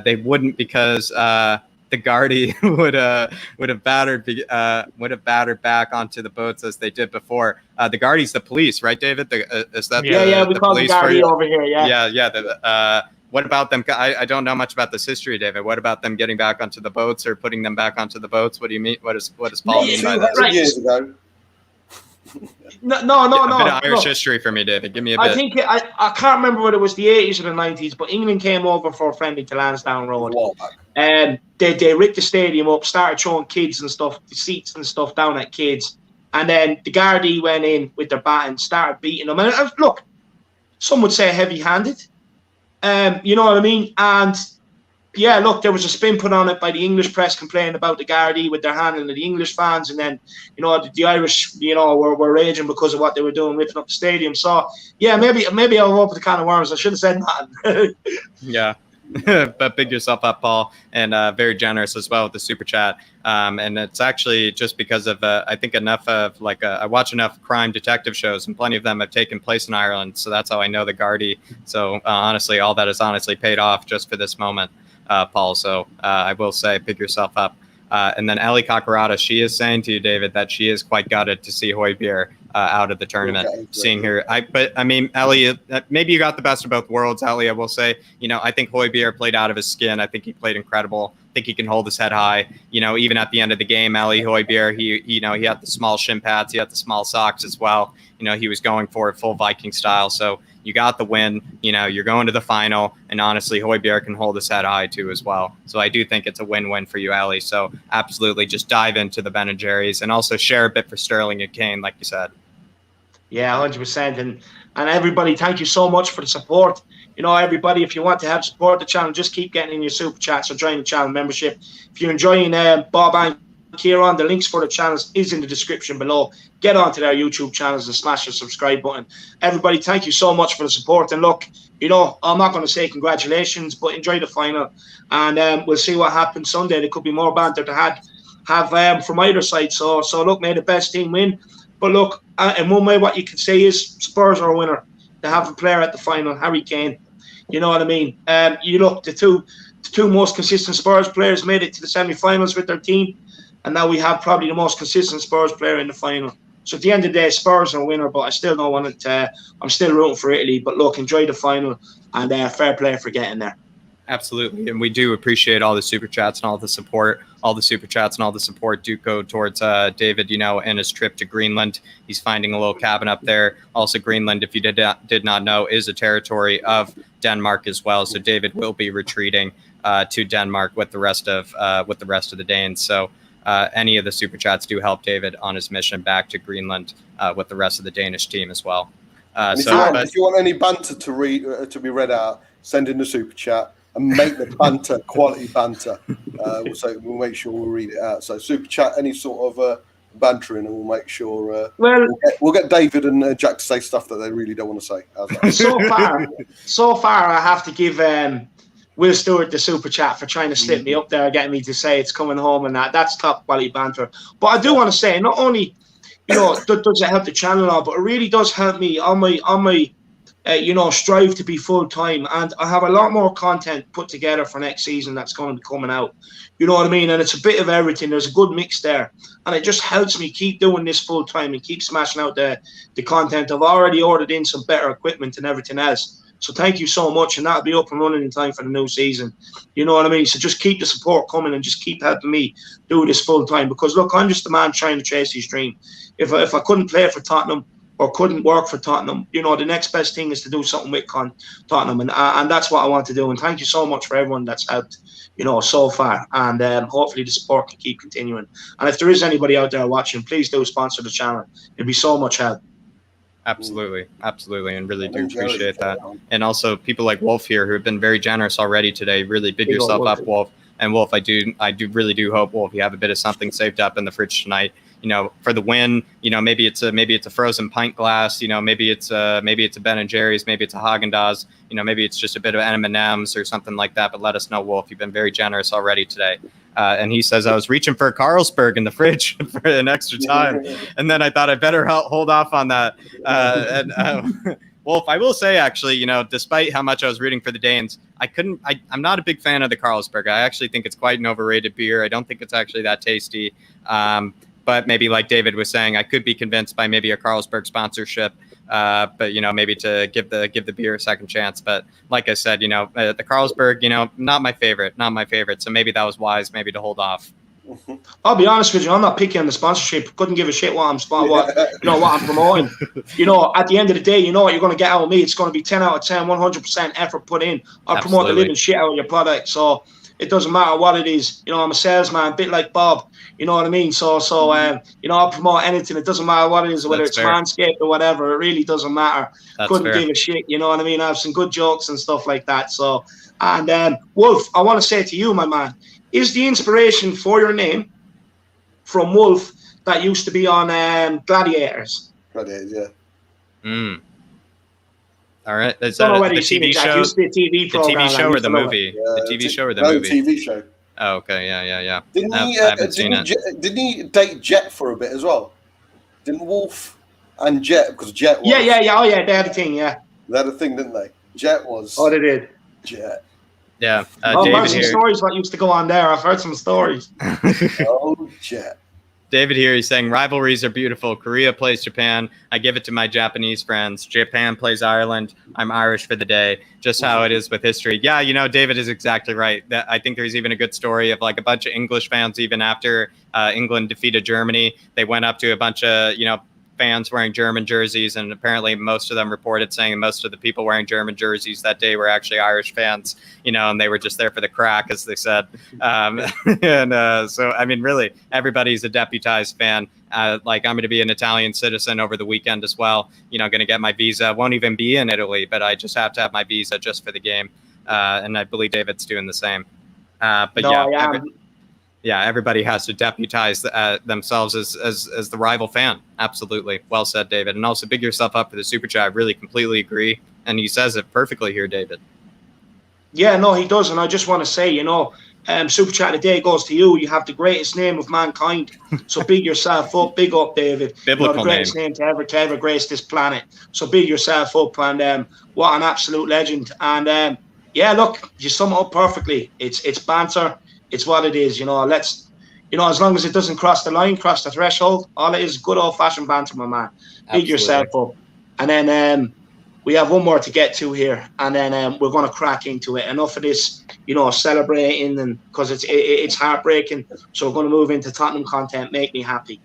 they wouldn't because the Gardaí would have battered back onto the boats as they did before. The Gardaí's the police, right, David? Is that we call the Gardaí over here. Yeah. What about them? I don't know much about this history, David. What about them getting back onto the boats or putting them back onto the boats? What do you mean? What does Paul mean by that? 200 years ago. No. A bit of Irish history for me, David. Give me a bit. I think I can't remember whether it was the 80s or the 90s, but England came over for a friendly to Lansdowne Road. And they ripped the stadium up, started showing kids and stuff, the seats and stuff down at kids. And then the Gardaí went in with their bat and started beating them. And look, some would say heavy-handed. You know what I mean? And yeah, look, there was a spin put on it by the English press complaining about the Gardaí with their handling of the English fans, and then the Irish, were raging because of what they were doing, ripping up the stadium. So yeah, maybe I'll open the can of worms. I should have said that. Yeah. But big yourself up, Paul, and very generous as well with the super chat. And it's actually just because of I think enough of I watch enough crime detective shows, and plenty of them have taken place in Ireland. So that's how I know the Gardaí. So honestly, all that is honestly paid off just for this moment, Paul. So I will say, pick yourself up. And then Ellie Kakarada, she is saying to you, David, that she is quite gutted to see Højbjerg out of the tournament. Okay, seeing her, but I mean, Ellie, maybe you got the best of both worlds, Ellie. I will say, I think Højbjerg played out of his skin. I think he played incredible. I think he can hold his head high. Even at the end of the game, Ellie Højbjerg, he had the small shin pads, he had the small socks as well. He was going for it full Viking style. So you got the win. You're going to the final, and honestly, Højbjerg can hold his head high too as well. So I do think it's a win-win for you, Ellie. So absolutely, just dive into the Ben and Jerry's, and also share a bit for Sterling and Kane, like you said. Yeah, 100%. And everybody, thank you so much for the support. Everybody, if you want to help support the channel, just keep getting in your super chats or join the channel membership. If you're enjoying Bob and Kieran, the links for the channels is in the description below. Get onto their YouTube channels and smash the subscribe button. Everybody, thank you so much for the support. And look, I'm not going to say congratulations, but enjoy the final. And we'll see what happens Sunday. There could be more banter to have from either side. So look, may the best team win. But look, in one way, what you can say is Spurs are a winner. They have a player at the final, Harry Kane. You know what I mean? You look, the two most consistent Spurs players made it to the semi-finals with their team, and now we have probably the most consistent Spurs player in the final. So at the end of the day, Spurs are a winner, but I still don't want it. I'm still rooting for Italy. But look, enjoy the final, and fair play for getting there. Absolutely, and we do appreciate all the super chats and all the support. All the super chats and all the support do go towards David, and his trip to Greenland. He's finding a little cabin up there. Also, Greenland, if you did not know, is a territory of Denmark as well. So David will be retreating to Denmark with the rest of the Danes. So any of the super chats do help David on his mission back to Greenland with the rest of the Danish team as well. If you want any banter to be read out, send in the super chat. And make the banter quality banter. So we'll make sure we'll read it out. So super chat, any sort of bantering, and we'll make sure we'll get David and Jack to say stuff that they really don't want to say. So far, I have to give Will Stewart the super chat for trying to slip me up there, getting me to say it's coming home, and that's top quality banter. But I do want to say, not only does it help the channel, but it really does help me on my strive to be full time, and I have a lot more content put together for next season that's going to be coming out. You know what I mean? And it's a bit of everything. There's a good mix there, and it just helps me keep doing this full time and keep smashing out the content. I've already ordered in some better equipment and everything else. So thank you so much, and that'll be up and running in time for the new season. You know what I mean? So just keep the support coming and just keep helping me do this full time, because look, I'm just a man trying to chase his dream. If I couldn't play for Tottenham or couldn't work for Tottenham, the next best thing is to do something with Tottenham, and that's what I want to do. And thank you so much for everyone that's helped, so far, and hopefully the support can keep continuing. And if there is anybody out there watching, please do sponsor the channel. It'd be so much help. Absolutely, and really do appreciate that. And also people like Wolf here who have been very generous already today. Really big yourself up, Wolf. And Wolf, I do really do hope, Wolf, you have a bit of something saved up in the fridge tonight. for the win. Maybe it's a frozen pint glass. Maybe it's a Ben and Jerry's. Maybe it's a Haagen-Dazs. Maybe it's just a bit of M&Ms or something like that. But let us know, Wolf. You've been very generous already today. And he says, I was reaching for a Carlsberg in the fridge for an extra time. And then I thought I better hold off on that. Wolf, I will say, actually, despite how much I was rooting for the Danes, I'm not a big fan of the Carlsberg. I actually think it's quite an overrated beer. I don't think it's actually that tasty. But maybe like David was saying, I could be convinced by maybe a Carlsberg sponsorship. But maybe to give the beer a second chance. But like I said, the Carlsberg, not my favorite. So maybe that was wise, maybe to hold off. I'll be honest with you, I'm not picky on the sponsorship. Couldn't give a shit what I'm promoting. At the end of the day, you know what you're going to get out of me. It's going to be 10 out of 10, 100% effort put in. I'll promote the living shit out of your product. So it doesn't matter what it is. I'm a salesman, a bit like Bob. You know what I mean? So I'll promote anything. It doesn't matter what it is, whether it's Manscaped or whatever. It really doesn't matter. Couldn't give a shit. You know what I mean? I have some good jokes and stuff like that. So, and Wolf, I want to say to you, my man, is the inspiration for your name from Wolf that used to be on Gladiators? Gladiators, yeah. All right. Is that the TV show? The TV show or the movie? The TV show or the movie? No, TV show. Oh, okay. Yeah. Didn't he date Jet for a bit as well? Didn't Wolf and Jet, because Jet was... Yeah. Oh, yeah, they had a thing, yeah. They had a thing, didn't they? Jet was... Oh, they did. Jet. Yeah. David some stories what used to go on there. I've heard some stories. Oh, Jet. David here, he's saying rivalries are beautiful. Korea plays Japan. I give it to my Japanese friends. Japan plays Ireland. I'm Irish for the day. Just how it is with history. Yeah, David is exactly right. I think there's even a good story of like a bunch of English fans, even after England defeated Germany. They went up to a bunch of, fans wearing German jerseys, and apparently most of them reported saying most of the people wearing German jerseys that day were actually Irish fans, and they were just there for the crack, as they said. So, I mean, really, everybody's a deputized fan. Like, I'm going to be an Italian citizen over the weekend as well. Going to get my visa. Won't even be in Italy, but I just have to have my visa just for the game. And I believe David's doing the same. Everybody has to deputize themselves as the rival fan. Absolutely. Well said, David. And also big yourself up for the super chat. I really completely agree. And he says it perfectly here, David. Yeah, no, he does. And I just want to say, super chat today goes to you. You have the greatest name of mankind. So big yourself up. Big up, David. Biblical the greatest name to ever grace this planet. So big yourself up. And what an absolute legend. And look, you sum it up perfectly. It's banter. It's what it is, let's, as long as it doesn't cross the line, cross the threshold, all it is good old-fashioned banter, my man. Big yourself up. And then we have one more to get to here, and then we're going to crack into it. Enough of this, celebrating, and because it's heartbreaking, so we're going to move into Tottenham content. Make me happy.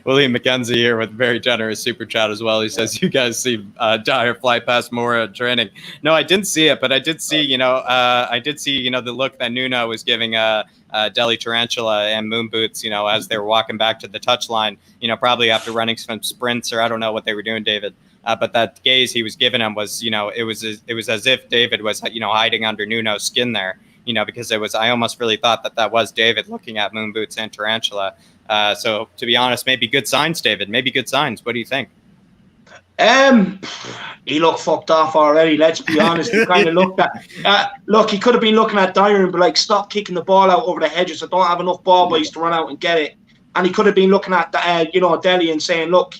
William McKenzie here with very generous super chat as well. He says, you guys see Dyer fly past Mora training. No, I didn't see it, but I did see, the look that Nuno was giving Delhi Tarantula and Moon Boots, as they were walking back to the touchline, probably after running some sprints, or I don't know what they were doing, David. But that gaze he was giving him was, it was as if David was, hiding under Nuno's skin there, because I almost really thought that was David looking at Moon Boots and Tarantula. So to be honest, maybe good signs, David. Maybe good signs. What do you think? He looked fucked off already. Let's be honest. He kind of looked at. Look, he could have been looking at Dyer and be like, "Stop kicking the ball out over the hedges. I don't have enough ball boys to run out and get it." And he could have been looking at Delhi and saying, "Look,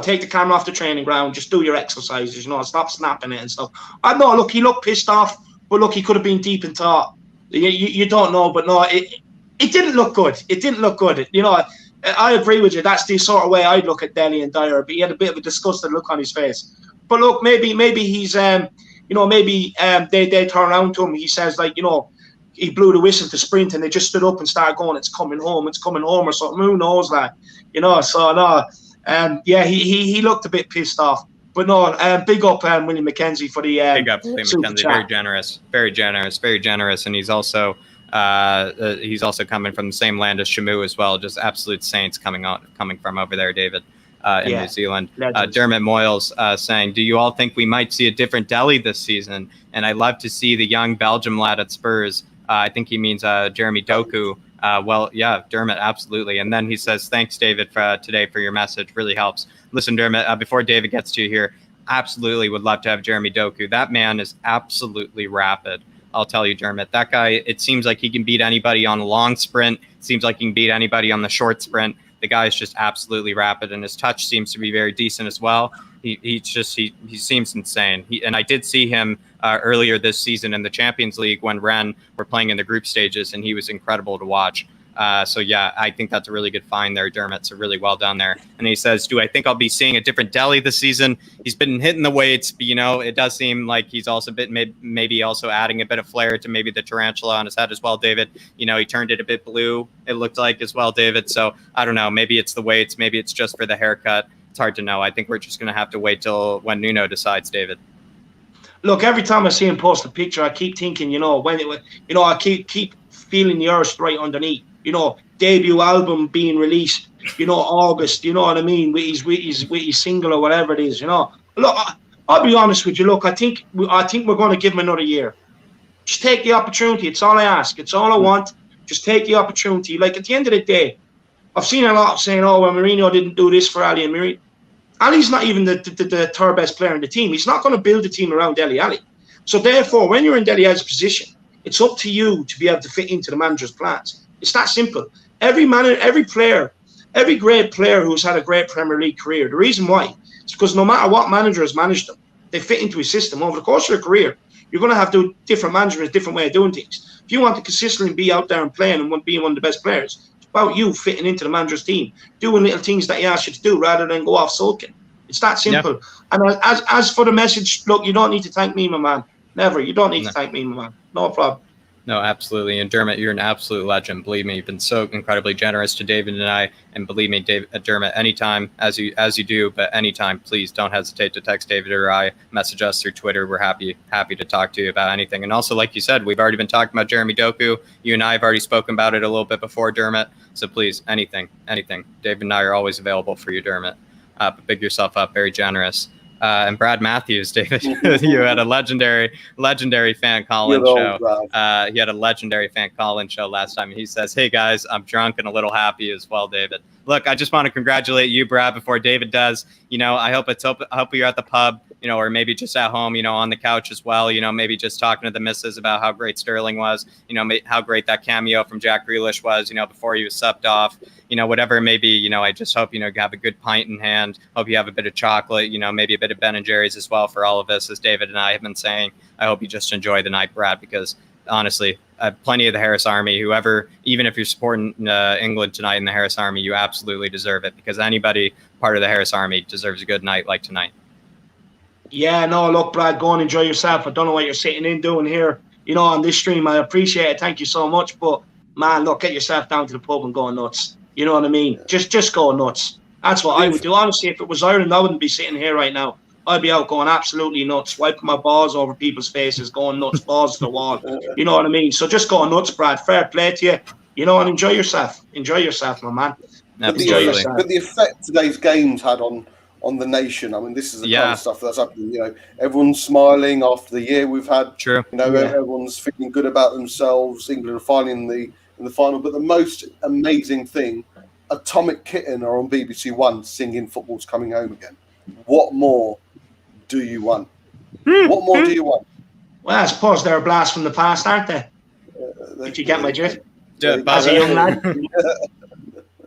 take the camera off the training ground. Just do your exercises. Stop snapping it and stuff." I know. Look, he looked pissed off, but look, he could have been deep in thought. You don't know, but no, it didn't look good. It didn't look good. I agree with you. That's the sort of way I'd look at Delhi and Dyer. But he had a bit of a disgusted look on his face. But look, maybe he's, maybe they turn around to him. He says, he blew the whistle to sprint, and they just stood up and started going, "It's coming home, or something." Who knows that? So no, he looked a bit pissed off. But no, big up William McKenzie for the big up William McKenzie. Very generous, and he's also coming from the same land as Shamu as well. Just absolute saints coming from over there, David, in New Zealand. Dermot Moyles saying, "Do you all think we might see a different Delhi this season? And I love to see the young Belgium lad at Spurs." I think he means Jeremy Doku. Well, yeah, Dermot, absolutely. And then he says, thanks, David, today for your message. Really helps. Listen, Dermot, before David gets to you here, absolutely would love to have Jeremy Doku. That man is absolutely rapid. I'll tell you, Dermot, that guy, it seems like he can beat anybody on a long sprint. It seems like he can beat anybody on the short sprint. The guy is just absolutely rapid, and his touch seems to be very decent as well. He seems insane. And I did see him earlier this season in the Champions League when Rennes were playing in the group stages, and he was incredible to watch. So yeah, I think that's a really good find there, Dermot. So really well done there. And he says, do I think I'll be seeing a different Delhi this season? He's been hitting the weights, but it does seem like he's also maybe also adding a bit of flair to maybe the tarantula on his head as well, David. He turned it a bit blue, it looked like as well, David. So I don't know, maybe it's the weights, maybe it's just for the haircut. It's hard to know. I think we're just going to have to wait till when Nuno decides, David. Look, every time I see him post a picture, I keep thinking, I keep feeling the earth right underneath. Debut album being released, August, you know what I mean, with his single or whatever it is, Look, I'll be honest with you. Look, I think we're going to give him another year. Just take the opportunity. It's all I ask. It's all I want. Just take the opportunity. Like, at the end of the day, I've seen a lot saying, well, Mourinho didn't do this for Ali, and Mourinho. Ali's not even the third best player in the team. He's not going to build a team around Dele Alli. So therefore, when you're in Dele Alli's position, it's up to you to be able to fit into the manager's plans. It's that simple. Every player, every great player who's had a great Premier League career, the reason why is because no matter what manager has managed them, they fit into his system. Over the course of your career, you're going to have to different managers, different way of doing things. If you want to consistently be out there and playing and being one of the best players, it's about you fitting into the manager's team, doing little things that he asks you to do rather than go off sulking. It's that simple. Yep. And as for the message, look, you don't need to thank me, my man. Never. You don't need to thank me, my man. No problem. No, absolutely. And Dermot, you're an absolute legend. Believe me, you've been so incredibly generous to David and I. And believe me, Dermot, anytime, as you do, but anytime, please don't hesitate to text David or I, message us through Twitter. We're happy to talk to you about anything. And also, like you said, we've already been talking about Jeremy Doku. You and I have already spoken about it a little bit before, Dermot. So please, anything. David and I are always available for you, Dermot. But big yourself up, very generous. And Brad Matthews, David, you had a legendary fan call-in show. He had a legendary fan call-in show last time. And he says, hey, guys, I'm drunk and a little happy as well, David. Look, I just want to congratulate you, Brad, before David does. I hope you're at the pub, or maybe just at home, on the couch as well, maybe just talking to the missus about how great Sterling was, how great that cameo from Jack Grealish was, before he was subbed off, whatever it may be, I just hope, you have a good pint in hand. Hope you have a bit of chocolate, maybe a bit of Ben & Jerry's as well for all of us, as David and I have been saying. I hope you just enjoy the night, Brad, because honestly, plenty of the Harris Army, whoever, even if you're supporting England tonight in the Harris Army, you absolutely deserve it, because anybody part of the Harris Army deserves a good night like tonight. Yeah, no, look, Brad, go and enjoy yourself. I don't know what you're sitting in doing here, on this stream. I appreciate it. Thank you so much. But, man, look, get yourself down to the pub and go nuts. You know what I mean? Just go nuts. That's what I would do. Honestly, if it was Ireland, I wouldn't be sitting here right now. I'd be out going absolutely nuts, wiping my balls over people's faces, going nuts, balls to the wall. You know what I mean? So just go nuts, Brad. Fair play to you. And enjoy yourself. Enjoy yourself, my man. Absolutely. But the effect today's games had on the nation. I mean, this is the kind of stuff that's happening. Everyone's smiling after the year we've had. True. Everyone's feeling good about themselves. England are finally in the final. But the most amazing thing, Atomic Kitten are on BBC One singing "Football's Coming Home Again." What more do you want? What more do you want? Well, I suppose they're a blast from the past, aren't they? Did you get my drift? As a young lad.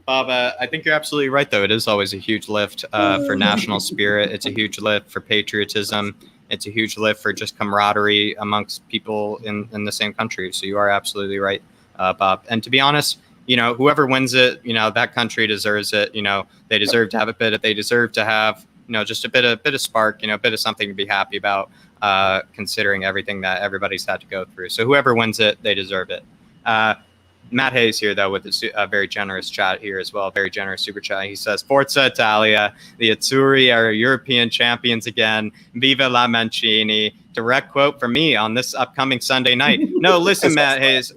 Bob, I think you're absolutely right, though. It is always a huge lift for national spirit. It's a huge lift for patriotism. It's a huge lift for just camaraderie amongst people in the same country. So you are absolutely right, Bob. And to be honest, whoever wins it, that country deserves it. They deserve to have a bit. They deserve to have, just a bit of spark, a bit of something to be happy about, considering everything that everybody's had to go through. So whoever wins it, they deserve it. Matt Hayes here, though, with a very generous chat here as well, very generous super chat. He says, Forza Italia, the Azzurri are European champions again. Viva la Mancini. Direct quote from me on this upcoming Sunday night. No, listen, Matt Hayes,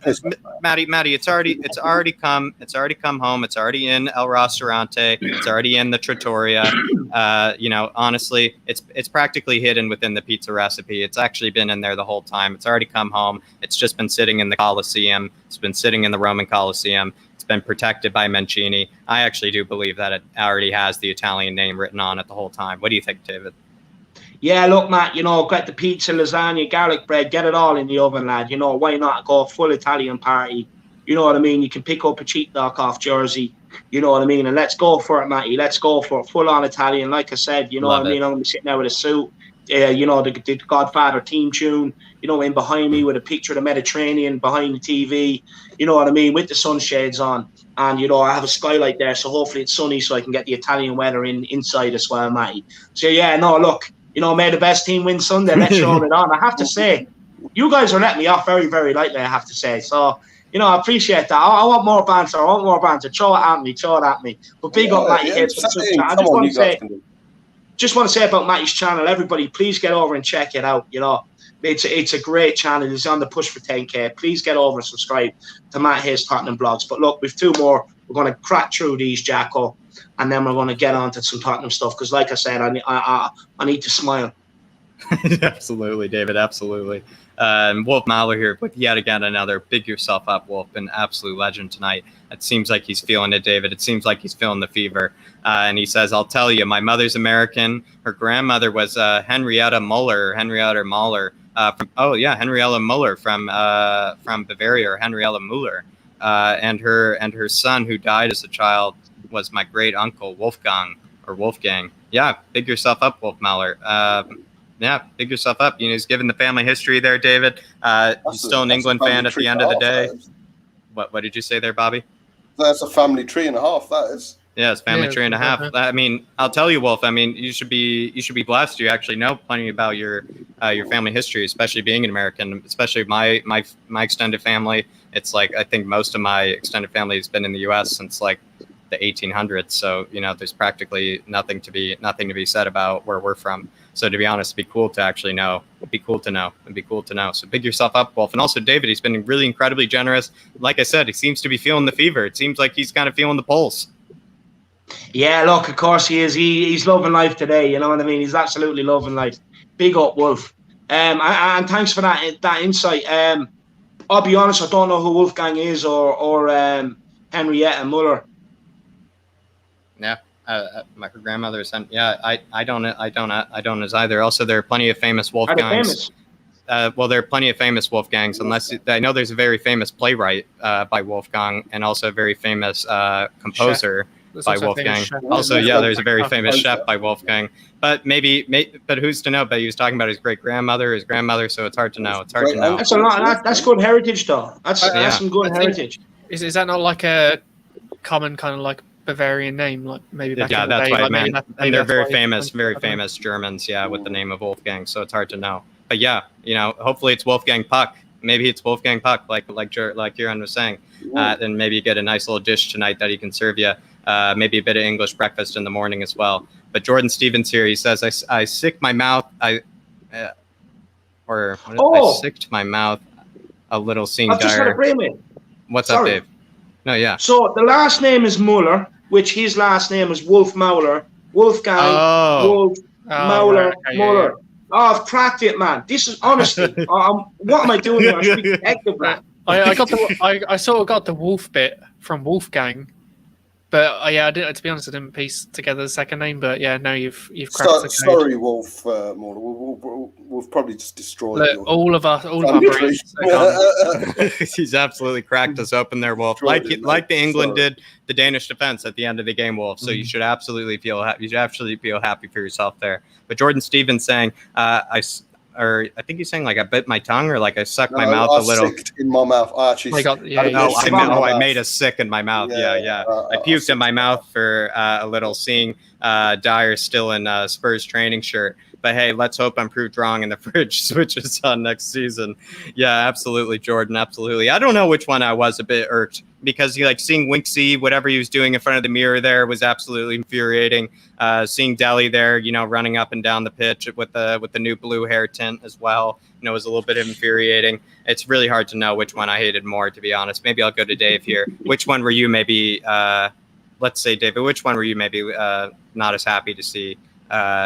Matty, it's already come home. It's already in El Ristorante. It's already in the Trattoria. Honestly, it's practically hidden within the pizza recipe. It's actually been in there the whole time. It's already come home. It's just been sitting in the Colosseum. It's been sitting in the Roman Colosseum. It's been protected by Mancini. I actually do believe that it already has the Italian name written on it the whole time. What do you think, David? Yeah, look, Matt, get the pizza, lasagna, garlic bread, get it all in the oven, lad. Why not go full Italian party? You know what I mean? You can pick up a cheap knockoff jersey. You know what I mean? And let's go for it, Matty. Let's go for it. Full on Italian. Like I said, you know what I mean? I'm going to be sitting there with a suit. The Godfather theme tune, in behind me with a picture of the Mediterranean behind the TV. You know what I mean? With the sunshades on. And, I have a skylight there, so hopefully it's sunny so I can get the Italian weather inside as well, Matty. So, yeah, no, look. May the best team win Sunday. Let's show it on. I have to say, you guys are letting me off very, very lightly, I have to say. So, I appreciate that. I want more banter. Throw it at me. But big up Matty here. I just want to say about Matty's channel, everybody, please get over and check it out. It's a great channel. It's on the push for 10K. Please get over and subscribe to Matt Hayes Tottenham Blogs. But look, we've two more. We're going to crack through these, Jacko. And then we're going to get on to some Tottenham stuff because, like I said, I need to smile. Absolutely, David. Absolutely. Wolf Mahler here with yet again another big yourself up, Wolf. An absolute legend tonight. It seems like he's feeling it, David. It seems like he's feeling the fever. And he says, I'll tell you, my mother's American. Her grandmother was Henrietta Muller. Henrietta Muller from Bavaria, or Henrietta Muller. And her son, who died as a child, was my great uncle Wolfgang. Yeah, big yourself up, Wolf Mahler. Big yourself up. He's given the family history there, David. He's still an England fan at the end of the day. What did you say there, Bobby? That's a family tree and a half. That is. Yeah, it's family tree and a half. I mean, I'll tell you, Wolf. I mean, you should be blessed. You actually know plenty about your family history, especially being an American. Especially my extended family. It's like I think most of my extended family has been in the U.S. since like the 1800s. So there's practically nothing to be said about where we're from. So to be honest, it'd be cool to actually know. It'd be cool to know. So big yourself up, Wolf. And also David, he's been really incredibly generous. Like I said, he seems to be feeling the fever. It seems like he's kind of feeling the pulse. Yeah, look, of course he is. He's loving life today. You know what I mean? He's absolutely loving life. Big up, Wolf. And thanks for that insight. I'll be honest, I don't know who Wolfgang is or Henrietta Muller. Yeah. My grandmother's son. Yeah, I don't as either. Also, there are plenty of famous Wolfgangs. Well, there are plenty of famous Wolfgangs. Unless I know there's a very famous playwright by Wolfgang, and also a very famous composer by Wolfgang. Also, there's a very famous chef by Wolfgang. But but who's to know? But he was talking about his grandmother, so it's hard to know. That's a lot. That's good heritage, though. That's some good heritage. Is that not like a common kind of like Bavarian name, like maybe back in the that's day, what I like meant. And they're very famous Germans, with the name of Wolfgang. So it's hard to know. But hopefully it's Wolfgang Puck. Maybe it's Wolfgang Puck, like Kieran was saying. Then maybe you get a nice little dish tonight that he can serve you. Maybe a bit of English breakfast in the morning as well. But Jordan Stevens here, he says, I sicked my mouth. I sicked my mouth a little seeing I've just had a brain wave. What's up, Dave? No, yeah. So the last name is Muller, which his last name is Wolf Mahler. Wolfgang Wolf Mahler Muller. Yeah. Oh, I've cracked it, man. This is honestly, what am I doing here? I should be detective, man. I sort of got the Wolf bit from Wolfgang, but I didn't, to be honest, I didn't piece together the second name. But now you've cracked the code. Sorry, Wolf Mahler. We've probably just destroyed all of our brains. He's absolutely cracked us open there, Wolf. Like the England did the Danish defense at the end of the game, Wolf. So you should absolutely feel happy for yourself there. But Jordan Stevens saying, I think he's saying like I bit my tongue or like I sucked my mouth a little. In my mouth. I actually. I made a sick in my mouth. I puked in my mouth for a little seeing Dyer still in Spurs training shirt. But hey, let's hope I'm proved wrong and the fridge switches on next season. Yeah, absolutely, Jordan, absolutely. I don't know which one I was a bit irked, because seeing Winksy, whatever he was doing in front of the mirror there was absolutely infuriating. Seeing Deli there, running up and down the pitch with the new blue hair tint as well, was a little bit infuriating. It's really hard to know which one I hated more, to be honest. Maybe I'll go to Dave here. Which one were you maybe, let's say, David, which one were you maybe not as happy to see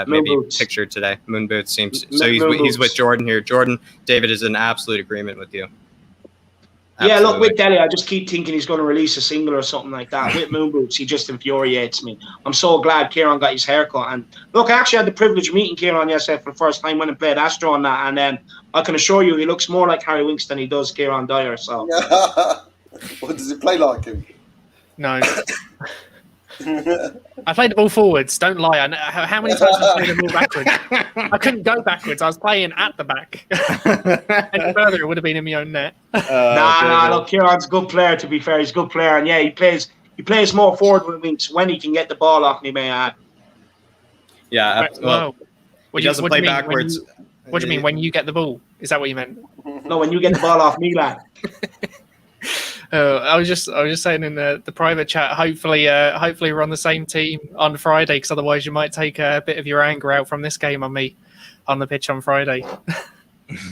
maybe pictured today? Moon Boots seems so. He's with Jordan here. Jordan, David is in absolute agreement with you. Absolutely. Yeah, look, with Deli, I just keep thinking he's going to release a single or something like that. With Moon Boots, he just infuriates me. I'm so glad Kieran got his haircut. And look, I actually had the privilege of meeting Kieran yesterday for the first time when I played Astro on that. And I can assure you, he looks more like Harry Winks than he does Kieran Dyer. So, what does it play like him? No. I played the ball forwards. Don't lie. How many times did I play the ball backwards? I couldn't go backwards. I was playing at the back. Any further, it would have been in my own net. Nah. Look, Kieran's a good player. To be fair, he's a good player, and yeah, he plays more forward with Winks when he can get the ball off me, may I add. Yeah. Well, he doesn't play backwards. What do you mean when you get the ball? Is that what you meant? No, when you get the ball off me, lad. I was just saying in the private chat. Hopefully we're on the same team on Friday, because otherwise you might take a bit of your anger out from this game on me on the pitch on Friday.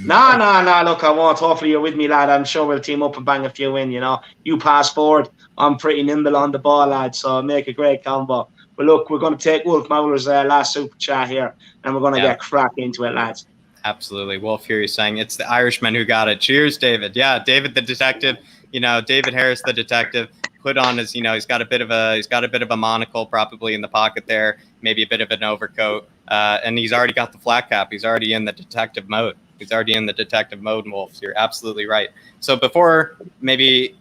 Nah. Look, I won't. Hopefully you're with me, lad. I'm sure we'll team up and bang a few in. You pass forward. I'm pretty nimble on the ball, lad. So make a great combo. But look, we're going to take Wolf Mowler's last super chat here, and we're going to get crack into it, lads. Absolutely. Wolf here is saying it's the Irishman who got it. Cheers, David. Yeah, David the detective. David Harris, the detective, put on his, he's got a bit of a monocle probably in the pocket there, maybe a bit of an overcoat, and he's already got the flat cap. He's already in the detective mode. Wolf. You're absolutely right. So before maybe,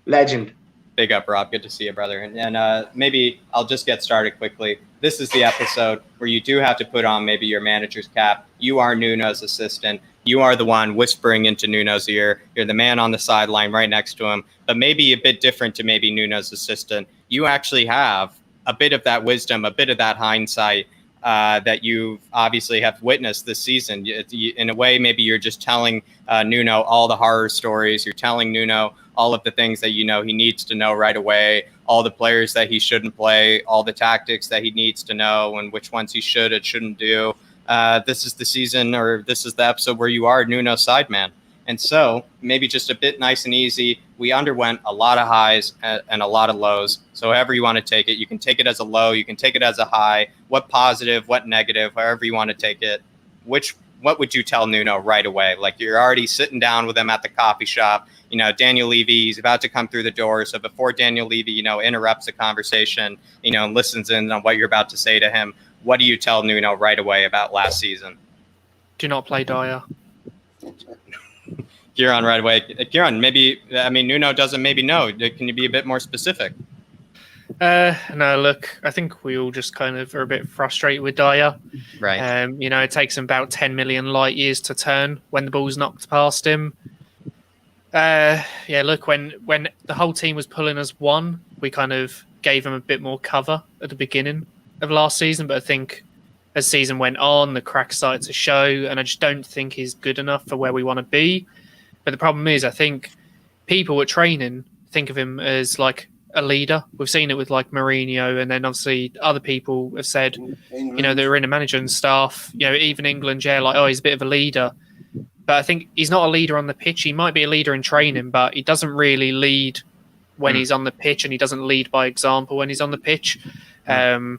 legend. Big up, Rob. Good to see you, brother. And maybe I'll just get started quickly. This is the episode where you do have to put on maybe your manager's cap. You are Nuno's assistant. You are the one whispering into Nuno's ear. You're the man on the sideline right next to him, but maybe a bit different to maybe Nuno's assistant. You actually have a bit of that wisdom, a bit of that hindsight that you obviously have witnessed this season. In a way, maybe you're just telling Nuno all the horror stories. You're telling Nuno all of the things that he needs to know right away, all the players that he shouldn't play, all the tactics that he needs to know, and which ones he should and shouldn't do. This is the season, or this is the episode where you are Nuno's sideman. And so maybe just a bit nice and easy. We underwent a lot of highs and a lot of lows. So however you want to take it, you can take it as a low, you can take it as a high, what positive, what negative, however you want to take it. What would you tell Nuno right away? Like, you're already sitting down with him at the coffee shop. Daniel Levy, he's about to come through the door. So before Daniel Levy, interrupts the conversation, and listens in on what you're about to say to him, what do you tell Nuno right away about last season? Do not play Dyer. Kieran right away. Kieran, Nuno doesn't maybe know. Can you be a bit more specific? No, look, I think we all just kind of are a bit frustrated with Dyer. Right. It takes him about 10 million light years to turn when the ball's knocked past him. Look, when the whole team was pulling us one, we kind of gave him a bit more cover at the beginning of last season. But I think as season went on, the cracks started to show, and I just don't think he's good enough for where we want to be. But the problem is, I think people at training think of him as like a leader. We've seen it with like Mourinho, and then obviously other people have said, they're in a manager and staff, even England, he's a bit of a leader. But I think he's not a leader on the pitch. He might be a leader in training, but he doesn't really lead when he's on the pitch, and he doesn't lead by example when he's on the pitch. I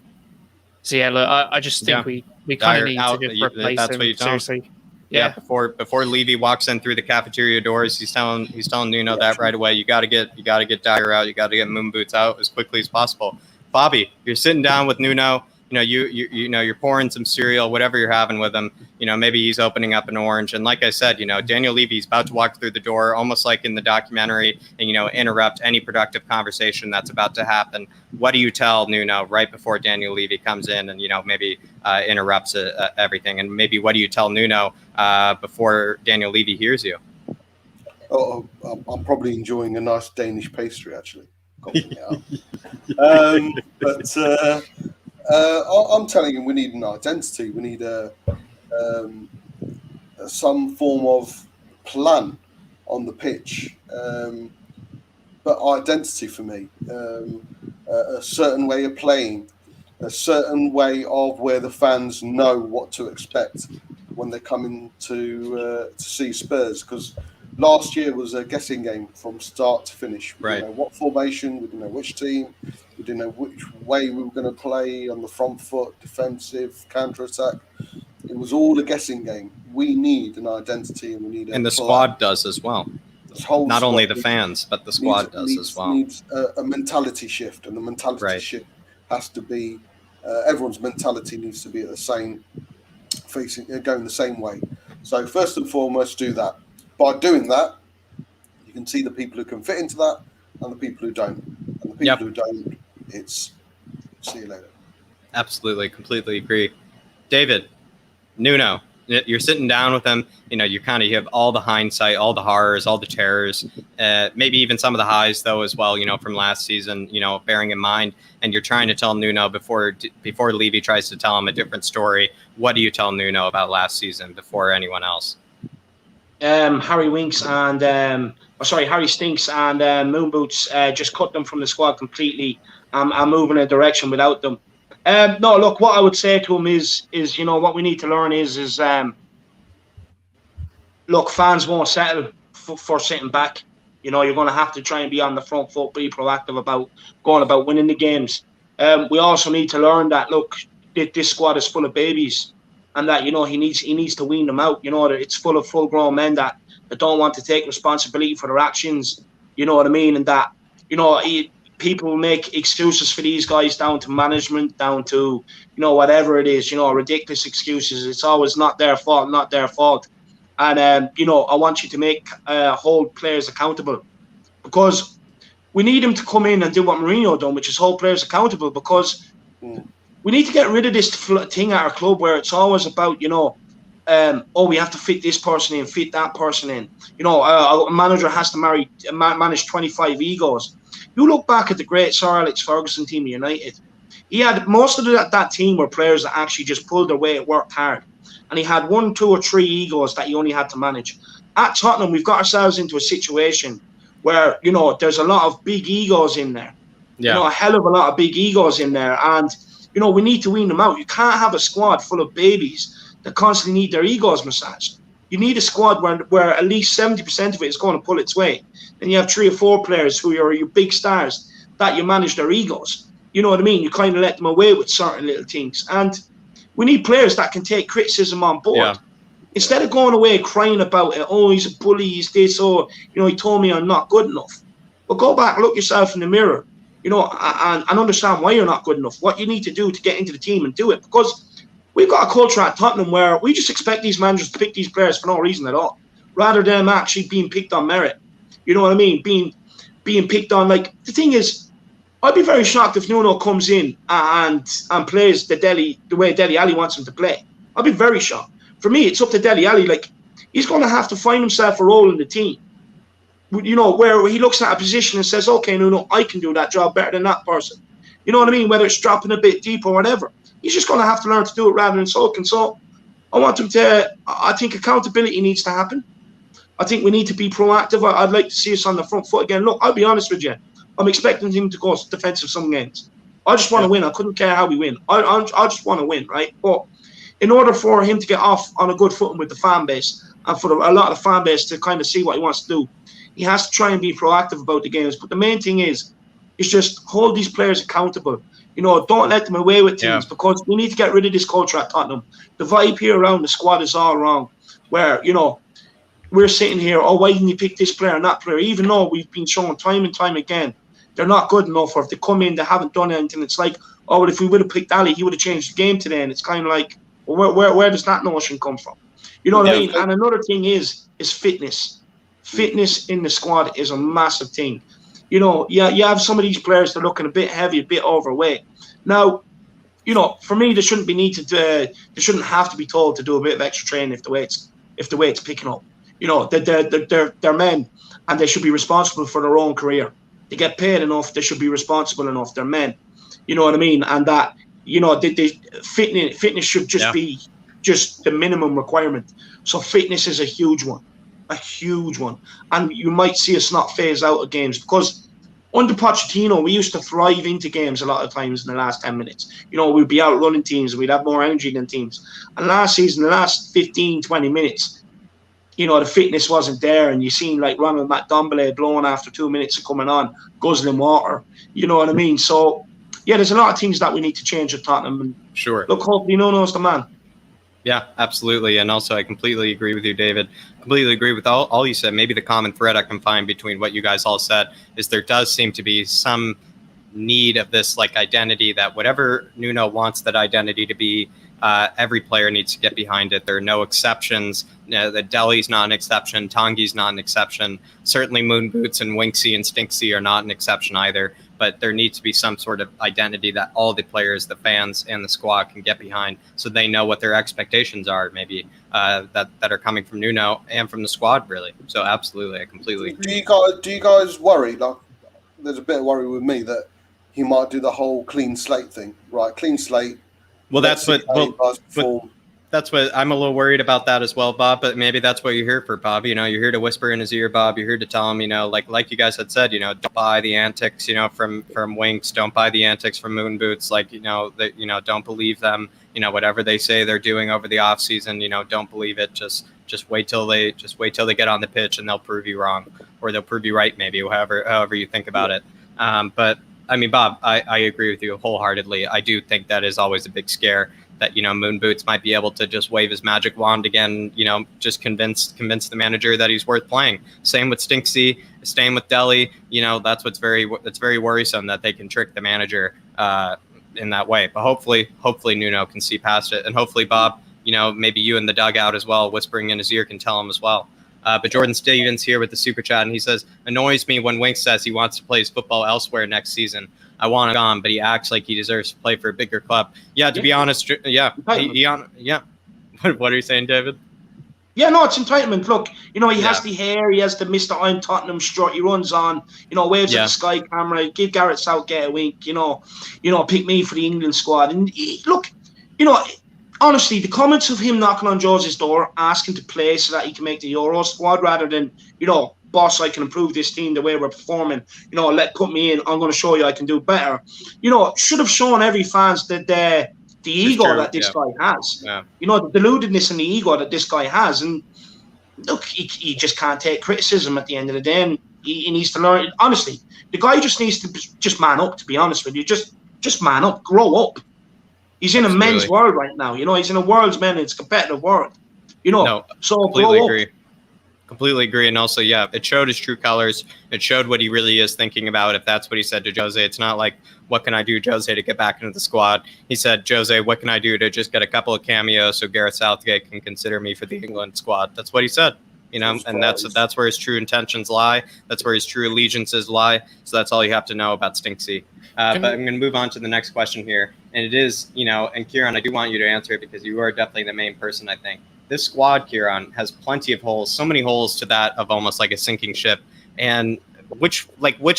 just think we kind of need to just replace him. Seriously. Yeah. Before Levy walks in through the cafeteria doors, he's telling Nuno that right away. You got to get Dyer out. You got to get Moon Boots out as quickly as possible. Bobby, you're sitting down with Nuno. You're pouring some cereal, whatever you're having with him. Maybe he's opening up an orange. And like I said, Daniel Levy's about to walk through the door, almost like in the documentary, and, interrupt any productive conversation that's about to happen. What do you tell Nuno right before Daniel Levy comes in and, maybe interrupts everything? And maybe what do you tell Nuno before Daniel Levy hears you? Oh, I'm probably enjoying a nice Danish pastry, actually. I'm telling you, we need an identity. We need some form of plan on the pitch. But identity for me, a certain way of playing, a certain way of where the fans know what to expect when they come in to see Spurs. Because last year was a guessing game from start to finish. We didn't know what formation, we didn't know which team, we didn't know which way we were going to play on the front foot, defensive, counter-attack. It was all a guessing game. We need an identity, and we need and the squad does as well. Not only the fans, but the squad does as well. Needs a mentality shift, and the mentality shift has to be everyone's mentality needs to be at the same going the same way. So first and foremost, do that. By doing that, you can see the people who can fit into that and the people who don't. And the people who don't, it's see you later. Absolutely, completely agree. David, Nuno, you're sitting down with them. You have all the hindsight, all the horrors, all the terrors, maybe even some of the highs though as well. From last season. Bearing in mind, and you're trying to tell Nuno before Levy tries to tell him a different story. What do you tell Nuno about last season before anyone else? Harry Stinks and Moon Boots just cut them from the squad completely. I'm moving a direction without them. No, look, what I would say to him is what we need to learn is look, fans won't settle for sitting back. You're going to have to try and be on the front foot, be proactive about going about winning the games. We also need to learn that, look, this squad is full of babies, and that, he needs to wean them out. That it's full of full-grown men that don't want to take responsibility for their actions. You know what I mean? And that, people make excuses for these guys down to management, down to, whatever it is, ridiculous excuses. It's always not their fault. And, I want you to hold players accountable, because we need them to come in and do what Mourinho done, which is hold players accountable, because we need to get rid of this thing at our club where it's always about, we have to fit this person in, fit that person in. A manager has to manage 25 egos. You look back at the great Sir Alex Ferguson team of United. He had most of that team were players that actually just pulled their weight, worked hard. And he had 1, 2 or 3 egos that he only had to manage. At Tottenham, we've got ourselves into a situation where, there's a lot of big egos in there. A hell of a lot of big egos in there. And, we need to wean them out. You can't have a squad full of babies that constantly need their egos massaged. You need a squad where at least 70% of it is going to pull its weight. Then you have 3 or 4 players who are your big stars that you manage their egos. You know what I mean? You kind of let them away with certain little things. And we need players that can take criticism on board. Yeah. Instead of going away crying about it, he's a bully, he's this, he told me I'm not good enough. But go back, look yourself in the mirror, and understand why you're not good enough, what you need to do to get into the team and do it. Because we've got a culture at Tottenham where we just expect these managers to pick these players for no reason at all, rather than them actually being picked on merit. You know what I mean? Being picked on. Like, the thing is, I'd be very shocked if Nuno comes in and plays the way Dele Alli wants him to play. I'd be very shocked. For me, it's up to Dele Alli. Like, he's going to have to find himself a role in the team. Where he looks at a position and says, okay, Nuno, I can do that job better than that person. You know what I mean? Whether it's dropping a bit deep or whatever. He's just going to have to learn to do it rather than sulking. So I want him to, I think accountability needs to happen. I think we need to be proactive. I'd like to see us on the front foot again. Look, I'll be honest with you. I'm expecting him to go defensive some games. I just want to win. I couldn't care how we win. I just want to win, right? But in order for him to get off on a good footing with the fan base, and for a lot of the fan base to kind of see what he wants to do, he has to try and be proactive about the games. But the main thing is just hold these players accountable. Don't let them away with things, because we need to get rid of this culture at Tottenham. The vibe here around the squad is all wrong, where, we're sitting here, why didn't you pick this player and that player? Even though we've been shown time and time again, they're not good enough, or if they come in, they haven't done anything. It's like, well, if we would have picked Ali, he would have changed the game today. And it's kind of like, well, where does that notion come from? You know what I mean? And another thing is fitness. Fitness in the squad is a massive thing. You have some of these players that are looking a bit heavy, a bit overweight. Now, for me, they shouldn't have to be told to do a bit of extra training if the weight's picking up. They're men, and they should be responsible for their own career. they get paid enough, they should be responsible enough. They're men, you know what I mean, and that fitness should just be just the minimum requirement. So fitness is a huge one, and you might see us not phase out of games because. Under Pochettino, we used to thrive into games a lot of times in the last 10 minutes. We'd be out running teams and we'd have more energy than teams. And last season, the last 15, 20 minutes, the fitness wasn't there. And you seen like Ronald McDombele blowing after 2 minutes of coming on, guzzling water. You know what I mean? So, yeah, there's a lot of things that we need to change at Tottenham. And sure. Look, hopefully Nuno's the man. Yeah, absolutely. And also, I completely agree with you, David. Completely agree with all you said. Maybe the common thread I can find between what you guys all said is there does seem to be some need of this like identity that whatever Nuno wants that identity to be, every player needs to get behind it. There are no exceptions. The Deli's not an exception. Tanguy's not an exception. Certainly Moon Boots and Winksy and Stinksy are not an exception either. But there needs to be some sort of identity that all the players, the fans, and the squad can get behind, so they know what their expectations are. Maybe that are coming from Nuno and from the squad, really. So absolutely, I completely agree. Do you guys worry? Like, there's a bit of worry with me that he might do the whole clean slate thing, right? Clean slate. Well, that's what I'm a little worried about that as well, Bob. But maybe that's what you're here for, Bob. You're here to whisper in his ear, Bob. You're here to tell him, like you guys had said, don't buy the antics, from Winks. Don't buy the antics from Moon Boots. Like, don't believe them. Whatever they say they're doing over the off season, don't believe it. Just wait till they get on the pitch and they'll prove you wrong, or they'll prove you right. Maybe however you think about it. But I mean, Bob, I agree with you wholeheartedly. I do think that is always a big scare. That Moon Boots might be able to just wave his magic wand again, just convince the manager that he's worth playing. Same with Stinksy, same with Deli. That's very worrisome that they can trick the manager in that way. But hopefully Nuno can see past it, and hopefully Bob, maybe you in the dugout as well, whispering in his ear, can tell him as well. But Jordan Stevens here with the super chat, and he says, annoys me when Winks says he wants to play his football elsewhere next season. I want him gone, but he acts like he deserves to play for a bigger club. Yeah, to be honest, yeah. What are you saying, David? Yeah, no, it's entitlement. Look, he has the hair, he has the Mr. I'm Tottenham strut, he runs on, waves at the Sky camera, give Gareth Southgate a wink, pick me for the England squad. And look, honestly, the comments of him knocking on Jose's door, asking to play so that he can make the Euro squad rather than, boss, I can improve this team the way we're performing, put me in, I'm going to show you I can do better. Should have shown every fans that the ego that this guy has. Yeah. The deludedness and the ego that this guy has. And look, he just can't take criticism at the end of the day. And he needs to learn. Honestly, the guy just needs to just man up, to be honest with you. Just man up, grow up. He's in a men's world right now. He's in a world's men. It's a competitive world. So completely agree. Completely agree. And also, yeah, it showed his true colors. It showed what he really is thinking about. If that's what he said to Jose, it's not like, what can I do, Jose, to get back into the squad? He said, Jose, what can I do to just get a couple of cameos so Gareth Southgate can consider me for the England squad? That's what he said. And that's where his true intentions lie. That's where his true allegiances lie. So that's all you have to know about Stinksy. But I'm going to move on to the next question here. And it is, and Kieran, I do want you to answer it because you are definitely the main person, I think. This squad, Kieran, has plenty of holes, so many holes to that of almost like a sinking ship. And which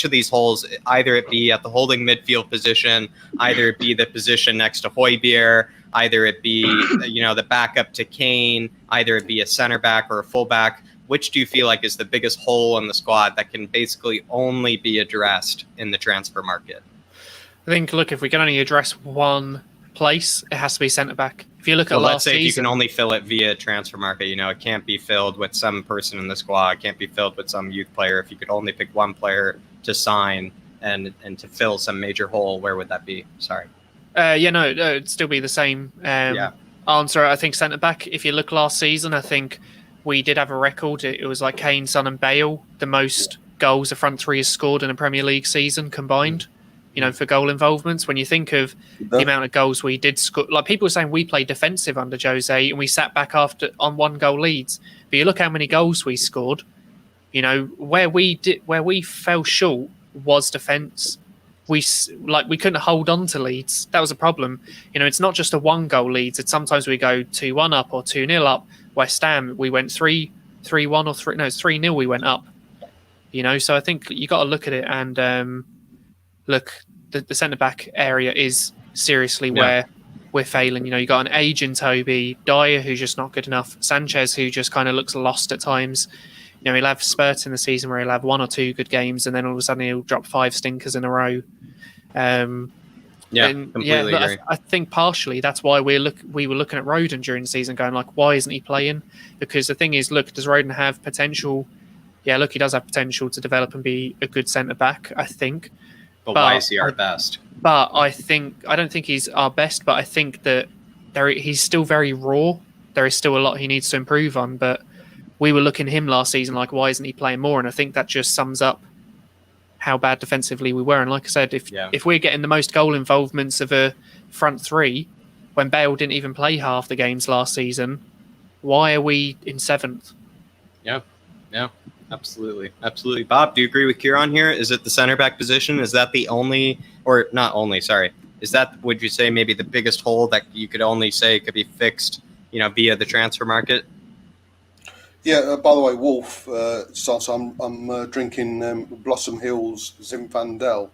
of these holes, either it be at the holding midfield position, either it be the position next to Højbjerg, either it be, the backup to Kane, either it be a center back or a full back, which do you feel like is the biggest hole in the squad that can basically only be addressed in the transfer market? I think, look, if we can only address one place, it has to be centre back. If you look at let's say if you can only fill it via transfer market, it can't be filled with some person in the squad, it can't be filled with some youth player. If you could only pick one player to sign and to fill some major hole, where would that be? Sorry. It'd still be the same answer. I think centre back. If you look last season, I think we did have a record. It was like Kane, Son, and Bale, the most goals the front three has scored in a Premier League season combined. For goal involvements. When you think of the amount of goals we did score, like people were saying, we played defensive under Jose and we sat back on 1-goal leads. But you look how many goals we scored. Where we fell short was defence. We couldn't hold on to leads. That was a problem. It's not just a 1-goal leads. It's sometimes we go 2-1 up or 2-0 up. West Ham, we went 3-1 or 3-0 we went up. You know, so I think you got to look at it and look. The centre back area is seriously where we're failing. You know, you got an aging Toby, Dyer who's just not good enough, Sanchez who just kind of looks lost at times. You know, he'll have spurts in the season where he'll have 1 or 2 good games, and then all of a sudden he'll drop 5 stinkers in a row. Completely agree. I think partially that's why we were looking at Rodon during the season, going like, why isn't he playing? Because the thing is, look, does Rodon have potential? Yeah, look, he does have potential to develop and be a good centre back, I think. But why is he our best? But I don't think he's our best, but I think that he's still very raw. There is still a lot he needs to improve on, but we were looking at him last season like, why isn't he playing more? And I think that just sums up how bad defensively we were. And like I said, if we're getting the most goal involvements of a front three when Bale didn't even play half the games last season, why are we in 7th? Yeah, absolutely. Bob, do you agree with Kieran here? Is it the center back position? Is that the only, or not only, sorry, is that, would you say, maybe the biggest hole that you could only say could be fixed, you know, via the transfer market? Yeah, by the way, Wolf, so I'm drinking Blossom Hill's Zinfandel,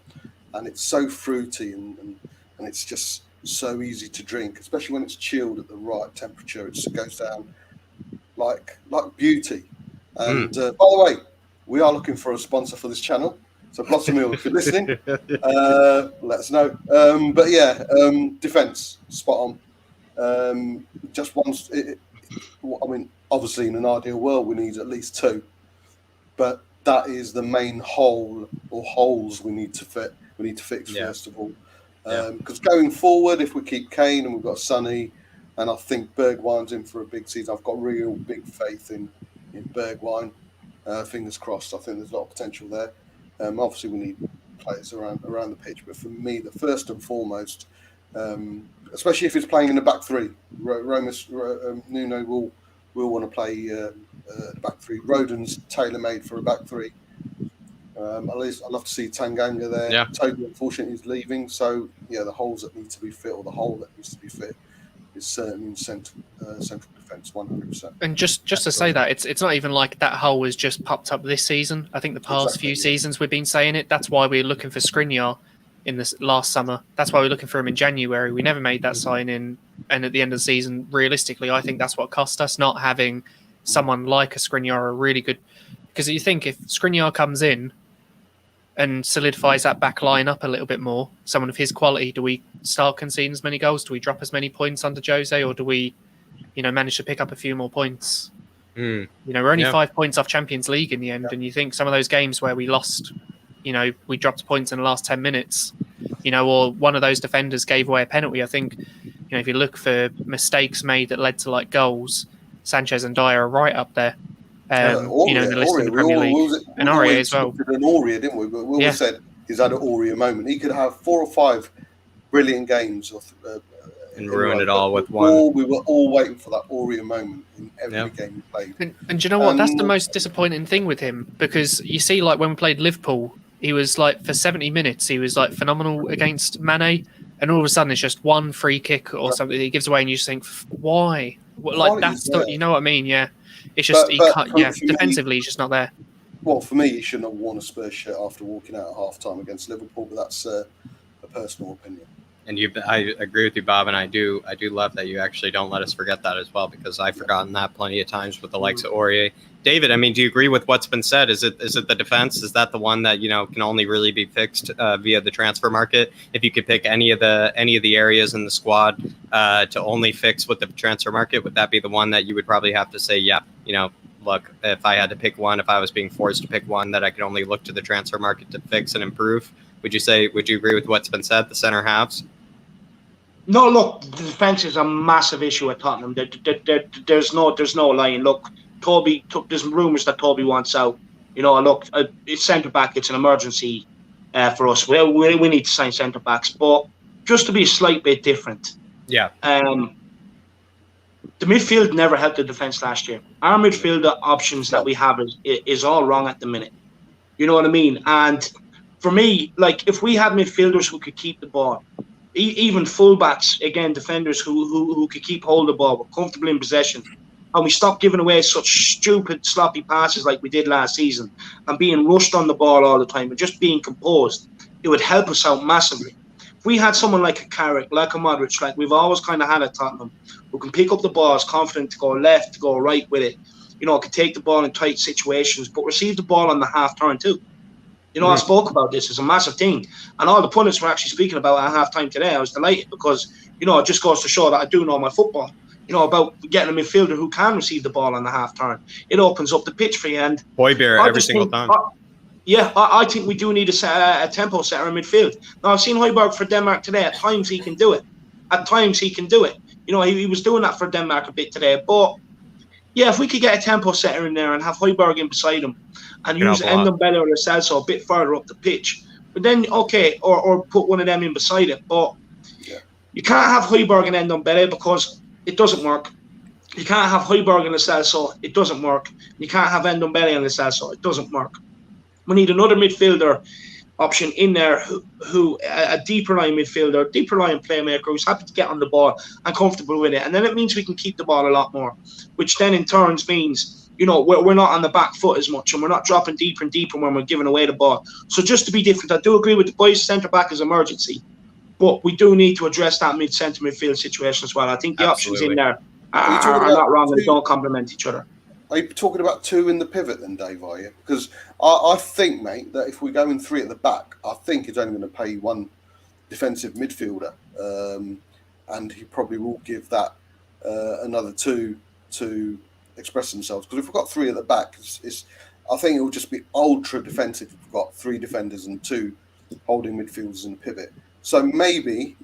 and it's so fruity and it's just so easy to drink, especially when it's chilled at the right temperature. It just goes down like beauty. And by the way, we are looking for a sponsor for this channel. So Blossom Hill, if you're listening, let us know. But yeah, defence, spot on. Just once. I mean, obviously, in an ideal world, we need at least 2. But that is the main hole or holes we need to fit. We need to fix first of all. Because going forward, if we keep Kane and we've got Sonny, and I think Bergwijn's in for a big season, I've got real big faith in Bergwijn. Fingers crossed. I think there's a lot of potential there. Obviously, we need players around the pitch, but for me, the first and foremost, especially if he's playing in the back 3, Nuno will want to play the back 3. Rodon's tailor-made for a back 3. At least I'd love to see Tanganga there. Yeah. Toby, unfortunately, is leaving. So, yeah, the holes that need to be fit, or the hole that needs to be fit, is certainly in central defence, 100%. And just to say that, it's not even like that hole has just popped up this season. I think the past few seasons we've been saying it. That's why we're looking for Skriniar in this last summer. That's why we're looking for him in January. We never made that sign-in, and at the end of the season, realistically, I think that's what cost us, not having someone like a Skriniar, a really good... Because you think if Skriniar comes in and solidifies that back line up a little bit more, someone of his quality, do we start conceding as many goals? Do we drop as many points under Jose, or do we, manage to pick up a few more points? We're only 5 points off Champions League in the end, and you think some of those games where we lost, we dropped points in the last 10 minutes, or one of those defenders gave away a penalty. I think, if you look for mistakes made that led to like goals, Sanchez and Dyer are right up there. In the list in the Premier League. And Aurier as well. An Aurier, didn't we? But we all said he's had an Aurier moment. He could have 4 or 5 brilliant games. And ruin it all with one. We were all waiting for that Aurier moment in every game he played. And do you know what? That's the most disappointing thing with him, because you see, like when we played Liverpool, he was like for 70 minutes, he was like phenomenal against Mane, and all of a sudden it's just one free kick or something that he gives away, and you just think, why? Like that's you know what I mean? Yeah. It's just defensively he's just not there. Well, for me, he shouldn't have worn a Spurs shirt after walking out at half-time against Liverpool, but that's a personal opinion. And I agree with you, Bob, and I do love that you actually don't let us forget that as well, because I've forgotten that plenty of times with the likes of Aurier. David, I mean, do you agree with what's been said? Is it the defense? Is that the one that can only really be fixed via the transfer market? If you could pick any of the areas in the squad to only fix with the transfer market, would that be the one that you would probably have to say, look, if I had to pick one, if I was being forced to pick one that I could only look to the transfer market to fix and improve? Would you agree with what's been said, the center halves? No, look, the defence is a massive issue at Tottenham. There's no lying. Look, there's rumours that Toby wants out. Look, it's centre back. It's an emergency for us. We need to sign centre backs, but just to be a slight bit different. Yeah. The midfield never helped the defence last year. Our midfielder options that we have is all wrong at the minute. You know what I mean? And for me, like, if we had midfielders who could keep the ball, even fullbacks, again, defenders who could keep hold of the ball, were comfortable in possession, and we stop giving away such stupid, sloppy passes like we did last season, and being rushed on the ball all the time, and just being composed, it would help us out massively. If we had someone like a Carrick, like a Modric, like we've always kind of had at Tottenham, who can pick up the ball, is confident to go left, to go right with it, can take the ball in tight situations, but receive the ball on the half turn too. I spoke about this as a massive thing, and all the pundits were actually speaking about it at half time today. I was delighted because, it just goes to show that I do know my football, about getting a midfielder who can receive the ball on the half turn. It opens up the pitch for you. And Højbjerg every single time. I think we do need a tempo setter in midfield. Now, I've seen Højbjerg for Denmark today. At times he can do it. He was doing that for Denmark a bit today. But, yeah, if we could get a tempo setter in there and have Højbjerg in beside him and use Ndombele or Lo Celso a bit further up the pitch, but then, okay, or put one of them in beside it. But you can't have Højbjerg and Ndombele because it doesn't work. You can't have Højbjerg and Lo Celso. It doesn't work. You can't have Ndombele and Lo Celso. It doesn't work. We need another midfielder option in there who a deeper line midfielder, deeper line playmaker who's happy to get on the ball and comfortable with it. And then it means we can keep the ball a lot more, which then in turns means, we're not on the back foot as much and we're not dropping deeper and deeper when we're giving away the ball. So just to be different, I do agree with the boys, centre-back is emergency, but we do need to address that mid-centre midfield situation as well. I think the options in there are not wrong and don't complement each other. Are you talking about two in the pivot then, Dave, are you? Because I think, mate, that if we're going three at the back, I think it's only going to pay one defensive midfielder. And he probably will give that another two to express themselves. Because if we've got three at the back, I think it will just be ultra defensive if we've got three defenders and two holding midfielders in the pivot. So maybe,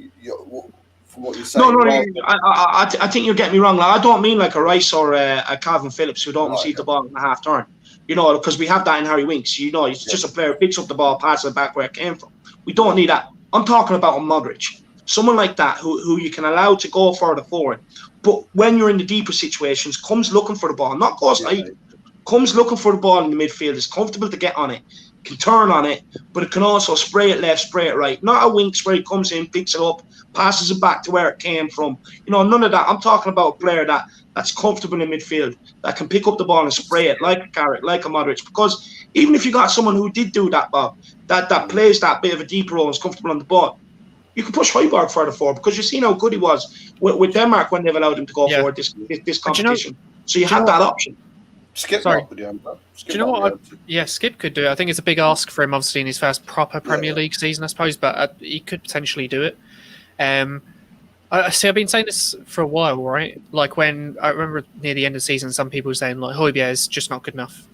from what you're saying... No, I think you're getting me wrong. I don't mean like a Rice or a Calvin Phillips who don't receive the ball in the half turn. Because we have that in Harry Winks. He's just a player who picks up the ball, passes it back where it came from. We don't need that. I'm talking about a Modric. Someone like that who you can allow to go further forward. But when you're in the deeper situations, comes looking for the ball, not goes like, comes looking for the ball in the midfield, is comfortable to get on it, can turn on it, but it can also spray it left, spray it right. Not a Winks where he comes in, picks it up, passes it back to where it came from. None of that. I'm talking about a player that's comfortable in midfield, that can pick up the ball and spray it like a Carrick, like a Modric. Because even if you got someone who did do that, Bob, that plays that bit of a deeper role and is comfortable on the ball, you can push Højbjerg further forward because you've seen how good he was with Denmark when they've allowed him to go forward this competition. So you have that option. Skip. Sorry. Do you know what? Skip could do it. I think it's a big ask for him, obviously, in his first proper Premier League season, I suppose, but he could potentially do it. I've been saying this for a while, right? Like when I remember near the end of the season, some people were saying like Højbjerg is just not good enough,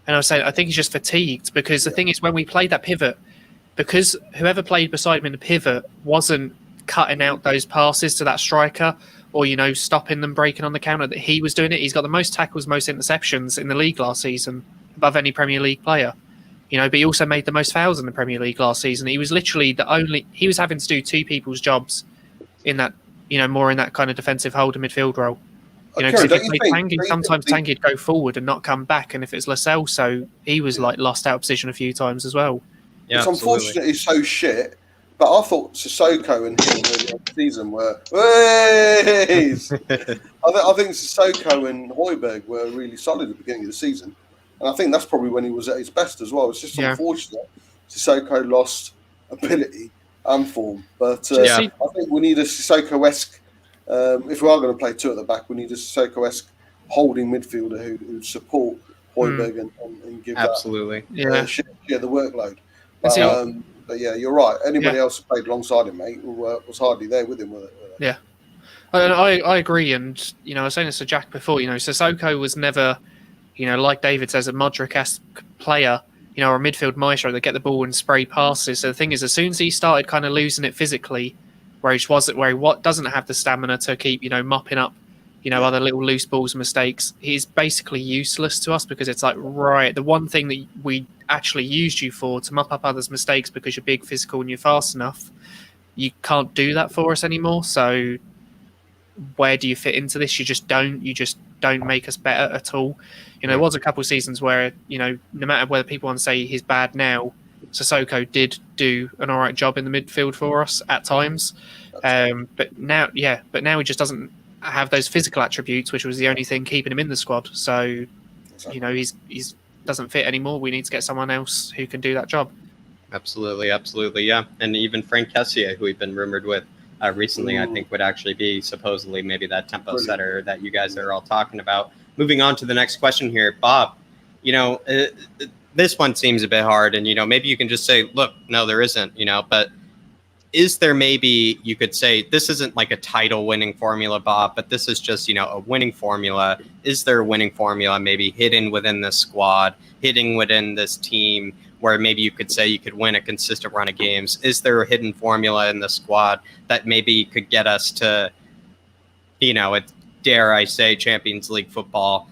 and I was saying I think he's just fatigued because the thing is when we played that pivot, because whoever played beside him in the pivot wasn't cutting out those passes to that striker or stopping them breaking on the counter, that he was doing it. He's got the most tackles, most interceptions in the league last season above any Premier League player. But he also made the most fouls in the Premier League last season. He was literally he was having to do two people's jobs in that, more in that kind of defensive holder midfield role. Because if you played Tanguy, sometimes Tanguy would go forward and not come back. And if it's Lo Celso, he was lost out of position a few times as well. Yeah, it's unfortunate he's so shit, but I thought Sissoko and him early on the season were. I think Sissoko and Højbjerg were really solid at the beginning of the season. And I think that's probably when he was at his best as well. It's just unfortunate Sissoko lost ability and form. But I think we need a Sissoko-esque, if we are going to play two at the back, we need a Sissoko-esque holding midfielder who would support Højbjerg and give share the workload. But yeah, you're right. Anybody else who played alongside him, mate, was hardly there with him. Yeah. I agree. And, I was saying this to Jack before, Sissoko was never... like David says, a Modric-esque player, or a midfield maestro that get the ball and spray passes. So the thing is, as soon as he started kind of losing it physically, where he doesn't have the stamina to keep, mopping up, other little loose balls and mistakes, he's basically useless to us because it's like, right, the one thing that we actually used you for to mop up others' mistakes because you're big, physical, and you're fast enough, you can't do that for us anymore. So where do you fit into this? You just don't make us better at all. There was a couple of seasons where, no matter whether people want to say he's bad now, Sissoko did do an all right job in the midfield for us at times. But now he just doesn't have those physical attributes, which was the only thing keeping him in the squad. So, Exactly. you know, he's doesn't fit anymore. We need to get someone else who can do that job. Absolutely, yeah. And even Frank Kessié, who we've been rumored with recently, I think would actually be supposedly maybe that tempo setter that you guys are all talking about. Moving on to the next question here, Bob. You know, this one seems a bit hard, and, you know, maybe you can just say, look, no, there isn't, you know, but is there, maybe you could say, this isn't like a title winning formula, Bob, but this is just, you know, a winning formula. Is there a winning formula maybe hidden within this squad, hidden within this team, where maybe you could say you could win a consistent run of games? Is there a hidden formula in the squad that maybe could get us to, you know, dare I say, Champions League football?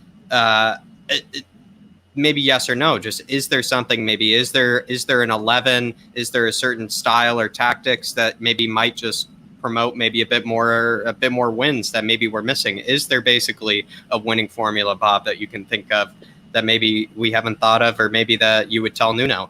Maybe yes or no. Just, is there something? Maybe is there an 11? Is there a certain style or tactics that maybe might just promote maybe a bit more wins that maybe we're missing? Is there basically a winning formula, Bob, that you can think of that maybe we haven't thought of, or maybe that you would tell Nuno?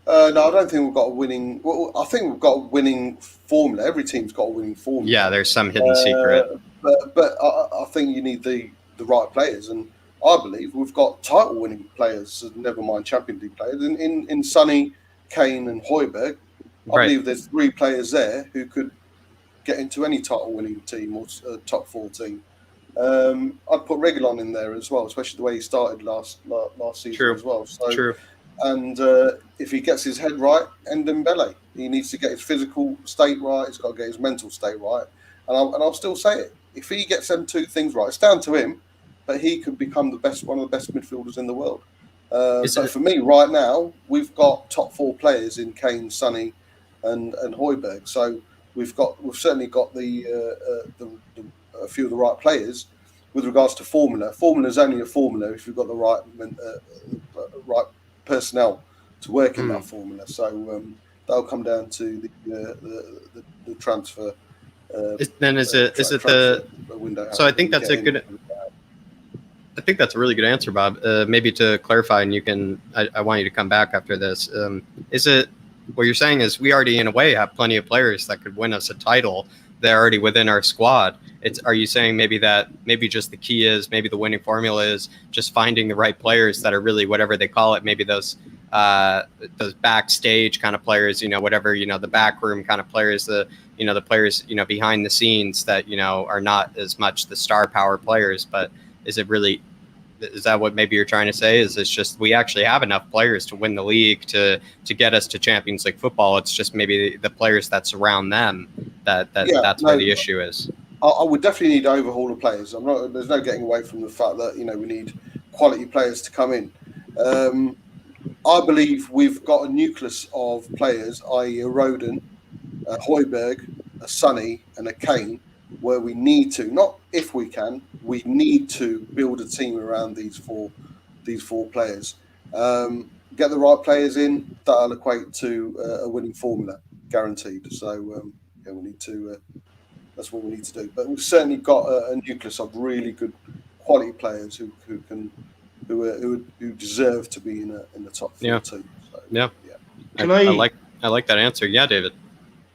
No, I don't think we've got a winning. Well, I think we've got a winning formula. Every team's got a winning formula. Yeah, there's some hidden secret. But I think you need the right players, and I believe we've got title-winning players, never mind Champions League players. In Sonny, Kane and Højbjerg, I believe there's 3 players there who could get into any title-winning team or top 4 team. I'd put Reguilon in there as well, especially the way he started last season as well. So, True. And if he gets his head right, Ndombele, he needs to get his physical state right. He's got to get his mental state right. And I'll still say it. If he gets them 2 things right, it's down to him. But he could become one of the best midfielders in the world. So for me, right now, we've got top 4 players in Kane, Sonny, and Højbjerg. So we've certainly got a few of the right players. With regards to formula is only a formula if you've got the right personnel to work in that formula. So that'll come down to the transfer. Window. So I think that's a good. I think that's a really good answer, Bob. Maybe to clarify, and I want you to come back after this. Is it what you're saying is we already, in a way, have plenty of players that could win us a title? They're already within our squad. Are you saying maybe just the key is, maybe the winning formula is just finding the right players that are really, whatever they call it, maybe those backstage kind of players, you know, whatever, you know, the backroom kind of players, the players, you know, behind the scenes that, you know, are not as much the star power players, but is that what maybe you're trying to say? Is it's just we actually have enough players to win the league to get us to Champions League football? It's just maybe the players that surround them that's where the issue is. I would definitely need to overhaul the players. There's no getting away from the fact that, you know, we need quality players to come in. I believe we've got a nucleus of players, i.e. a Rodon, a Højbjerg, a Sonny, and a Kane, where we need to, not if we can, we need to build a team around these four players. Get the right players in, that'll equate to a winning formula, guaranteed. So we need to. That's what we need to do. But we've certainly got a nucleus of really good quality players who deserve to be in the top 4 team. So, yeah. I like that answer. Yeah, David.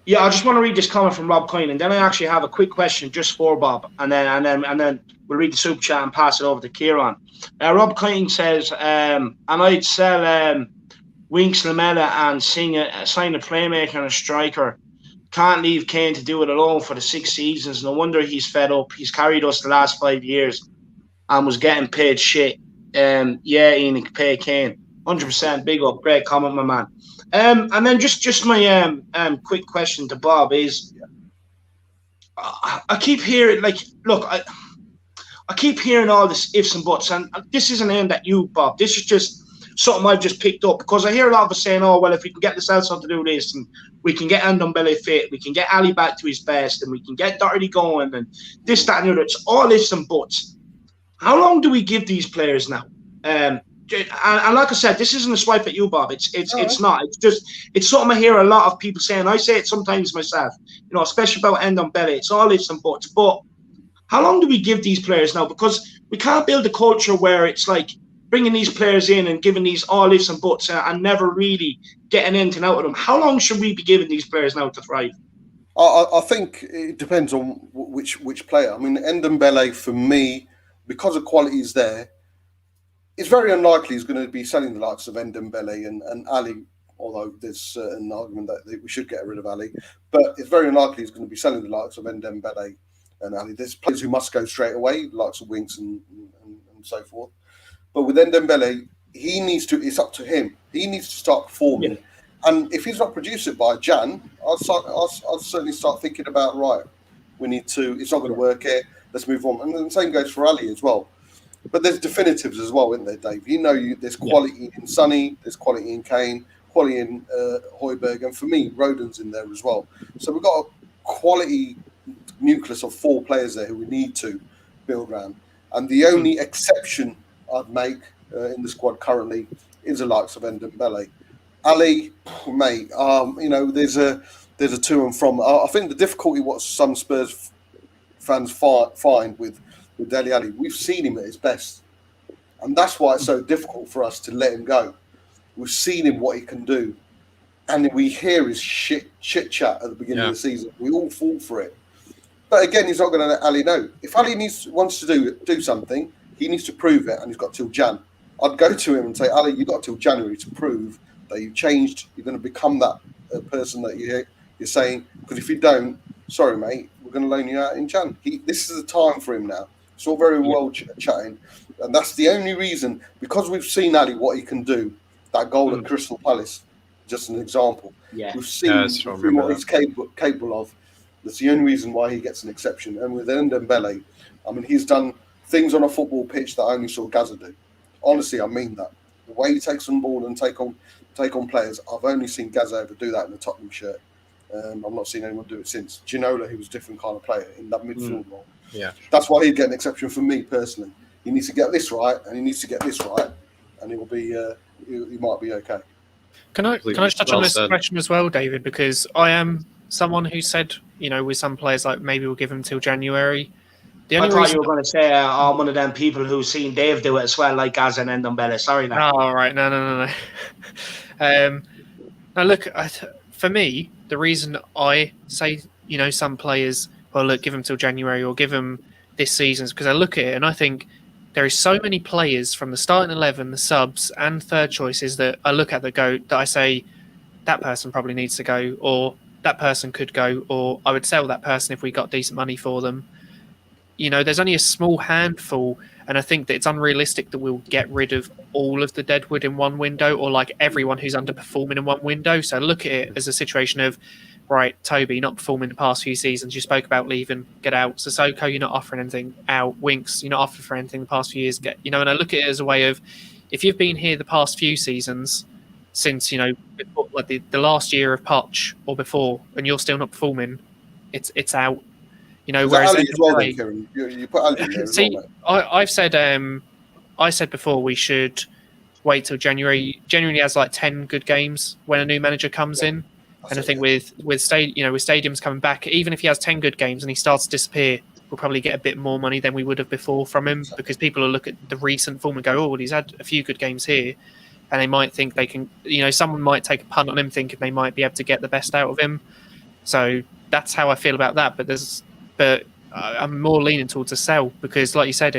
Yeah, I just want to read this comment from Rob Coyne, and then I actually have a quick question just for Bob, and then we'll read the super chat and pass it over to Kieran. Rob Coyne says, and I'd sell Winks, Lamela, and sign a playmaker and a striker. Can't leave Kane to do it alone for the 6 seasons. No wonder he's fed up. He's carried us the last 5 years and was getting paid shit. Ian, pay Kane. 100%. Big up. Great comment, my man. And then just my quick question to Bob is, I keep hearing, like, look, I keep hearing all this ifs and buts, and this isn't aimed at you, Bob. This is just something I've just picked up, because I hear a lot of us saying, oh, well, if we can get the Celso to do this, and we can get Ndombele fit, we can get Ali back to his best, and we can get Doherty going, and this, that, and the other. It's all ifs and buts. How long do we give these players now? And like I said, this isn't a swipe at you, Bob. It's not. It's something I hear a lot of people saying. I say it sometimes myself, you know, especially about Ndombele. It's all ifs and buts. But how long do we give these players now? Because we can't build a culture where it's like bringing these players in and giving these all ifs and buts and never really getting anything out of them. How long should we be giving these players now to thrive? I think it depends on which player. I mean, Ndombele, for me, because the quality is there, it's very unlikely he's going to be selling the likes of Ndombele and Ali, although there's an argument that we should get rid of Ali. But it's very unlikely he's going to be selling the likes of Ndombele and Ali. There's players who must go straight away, likes of Winks and so forth. But with Ndombele, he needs to. It's up to him. He needs to start performing. Yeah. And if he's not produced it by Jan, I'll certainly start thinking about, right, we need to, it's not going to work here, let's move on. And the same goes for Ali as well. But there's definitives as well, isn't there, Dave? There's quality in Sonny, there's quality in Kane, quality in Højbjerg, and for me, Rodon's in there as well. So we've got a quality nucleus of 4 players there who we need to build around. And the only exception I'd make in the squad currently is the likes of Ndombele. Ali, mate, there's a to and from. I think the difficulty what some Spurs fans find with Dele Alli, we've seen him at his best, and that's why it's so difficult for us to let him go. We've seen him what he can do, and we hear his shit chat at the beginning of the season. We all fall for it, but again, he's not going to let Ali know. If Ali wants to do something, he needs to prove it, and he's got till Jan. I'd go to him and say, Ali, you've got till January to prove that you've changed, you're going to become that person that you're saying. Because if you don't, sorry, mate, we're going to loan you out in Jan. This is the time for him now. It's all very well chatting. And that's the only reason, because we've seen Ali, what he can do. That goal at Crystal Palace, just an example. Yeah. We've seen what he's capable of. That's the only reason why he gets an exception. And with Ndombele, I mean, he's done things on a football pitch that I only saw Gaza do. Honestly, I mean that. The way he takes on ball and take on players, I've only seen Gaza ever do that in the Tottenham shirt. I've not seen anyone do it since. Ginola, he was a different kind of player in that midfield role. Yeah, that's why he'd get an exception from me personally. He needs to get this right, and he needs to get this right, and it will be. He might be okay. Can I just touch on this question as well, David? Because I am someone who said, with some players like maybe we'll give them till January. I thought you were going to say I'm one of them people who've seen Dave do it as well, like Gaza and Ndombele. Sorry, now. Oh, right. No. Now, look, for me, the reason I say, some players, well, look, give them till January or give them this season is because I look at it and I think there is so many players from the starting 11, the subs and third choices that I look at that I say that person probably needs to go, or that person could go, or I would sell that person if we got decent money for them. There's only a small handful, and I think that it's unrealistic that we'll get rid of all of the deadwood in one window, or like everyone who's underperforming in one window. So look at it as a situation of, right, Toby, not performing the past few seasons. You spoke about leaving, get out. Sissoko, you're not offering anything, out. Winks, you're not offering for anything the past few years, get. And I look at it as a way of, if you've been here the past few seasons, since before, like the last year of Poch or before, and you're still not performing, it's out. Whereas Ali as well, then, Kieran? You put Ali in there as see, well, mate. I said before we should wait till January. January has like 10 good games when a new manager comes in, and I think with stadiums coming back, even if he has 10 good games and he starts to disappear, we'll probably get a bit more money than we would have before from him, because people will look at the recent form and go, oh, well, he's had a few good games here, and they might think they can. Someone might take a punt on him, thinking they might be able to get the best out of him. So that's how I feel about that. But I'm more leaning towards a sell, because, like you said,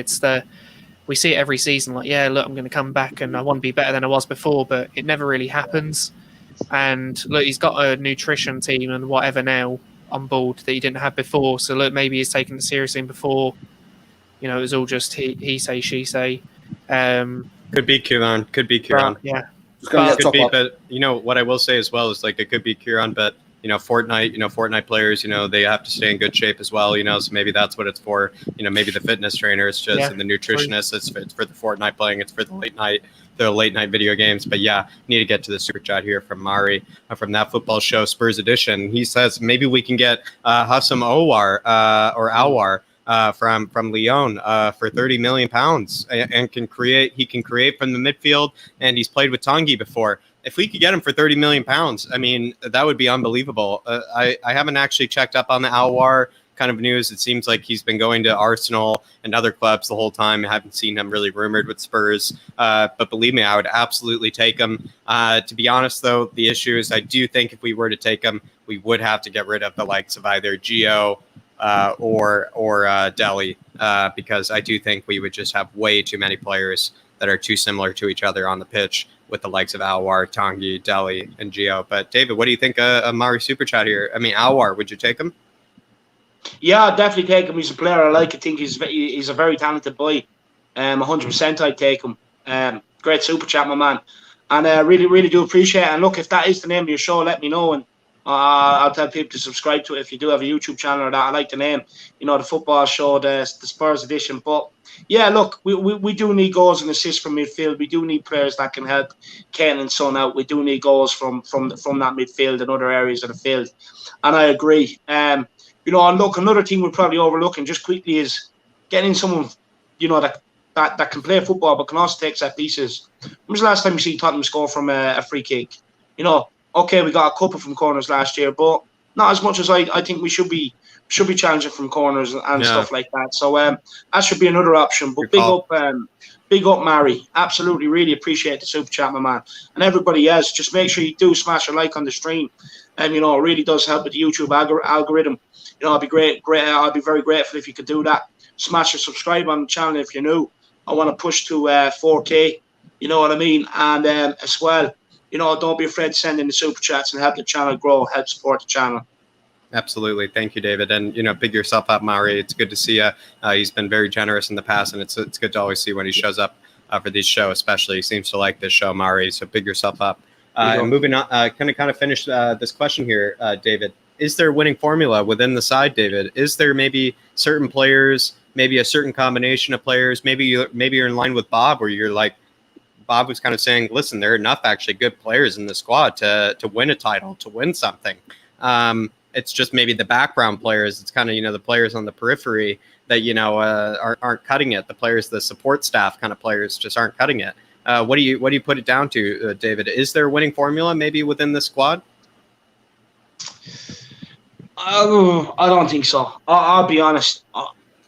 we see it every season. Like, yeah, look, I'm going to come back and I want to be better than I was before, but it never really happens. And look, he's got a nutrition team and whatever now on board that he didn't have before. So look, maybe he's taking it seriously. And before, it was all just he say, she say. Could be Kieran. Yeah. Could be, but what I will say as well is, like, it could be Kieran, but Fortnite players, they have to stay in good shape as well, so maybe that's what it's for. Maybe the fitness trainer is just, and the nutritionist, it's for the Fortnite playing, it's for the late night video games. But yeah, need to get to the super chat here from Mari from That Football Show Spurs Edition. He says maybe we can get Hassam Aouar from Lyon for £30 million and he can create from the midfield, and he's played with Tanguy before. If we could get him for £30 million, I mean, that would be unbelievable. I haven't actually checked up on the Aouar kind of news. It seems like he's been going to Arsenal and other clubs the whole time. I haven't seen him really rumored with Spurs. But believe me, I would absolutely take him. To be honest, though, the issue is I do think if we were to take him, we would have to get rid of the likes of either Gio or Delhi, because I do think we would just have way too many players that are too similar to each other on the pitch with the likes of Alwar, Tanguy, Delhi, and Gio. But David, what do you think of Mari Super Chat here? I mean, Alwar, would you take him? Yeah, I'd definitely take him. He's a player I like. I think he's a very talented boy. 100% I'd take him. Great Super Chat, my man. And I really do appreciate it. And look, if that is the name of your show, let me know. And I'll tell people to subscribe to it if you do have a YouTube channel or that. I like the name, the football show, the Spurs edition. But yeah, look, we do need goals and assists from midfield. We do need players that can help Kane and Son out. We do need goals from that midfield and other areas of the field. And I agree. And look, another thing we're probably overlooking just quickly is getting someone, that can play football but can also take set pieces. When was the last time you see Tottenham score from a free kick? Okay, we got a couple from corners last year, but not as much as I think we should be challenging from corners and stuff like that. So that should be another option. But big up, Mari. Absolutely, really appreciate the Super Chat, my man. And everybody else, just make sure you do smash a like on the stream. And it really does help with the YouTube algorithm. I'd be I'd be very grateful if you could do that. Smash a subscribe on the channel if you're new. I want to push to 4K. You know what I mean? And as well, don't be afraid to send in the Super Chats and help the channel grow, help support the channel. Absolutely. Thank you, David. And, big yourself up, Mari. It's good to see you. He's been very generous in the past, and it's good to always see when he shows up for these shows, especially. He seems to like this show, Mari. So big yourself up. Moving on, kind of finish this question here, David. Is there a winning formula within the side, David? Is there maybe certain players, maybe a certain combination of players? Maybe you're in line with Bob, where you're like, Bob was kind of saying, listen, there are enough actually good players in the squad to win a title, to win something. It's just maybe the background players. It's kind of, the players on the periphery that, aren't cutting it. The players, the support staff kind of players just aren't cutting it. What do you put it down to, David? Is there a winning formula maybe within the squad? I don't think so. I'll be honest.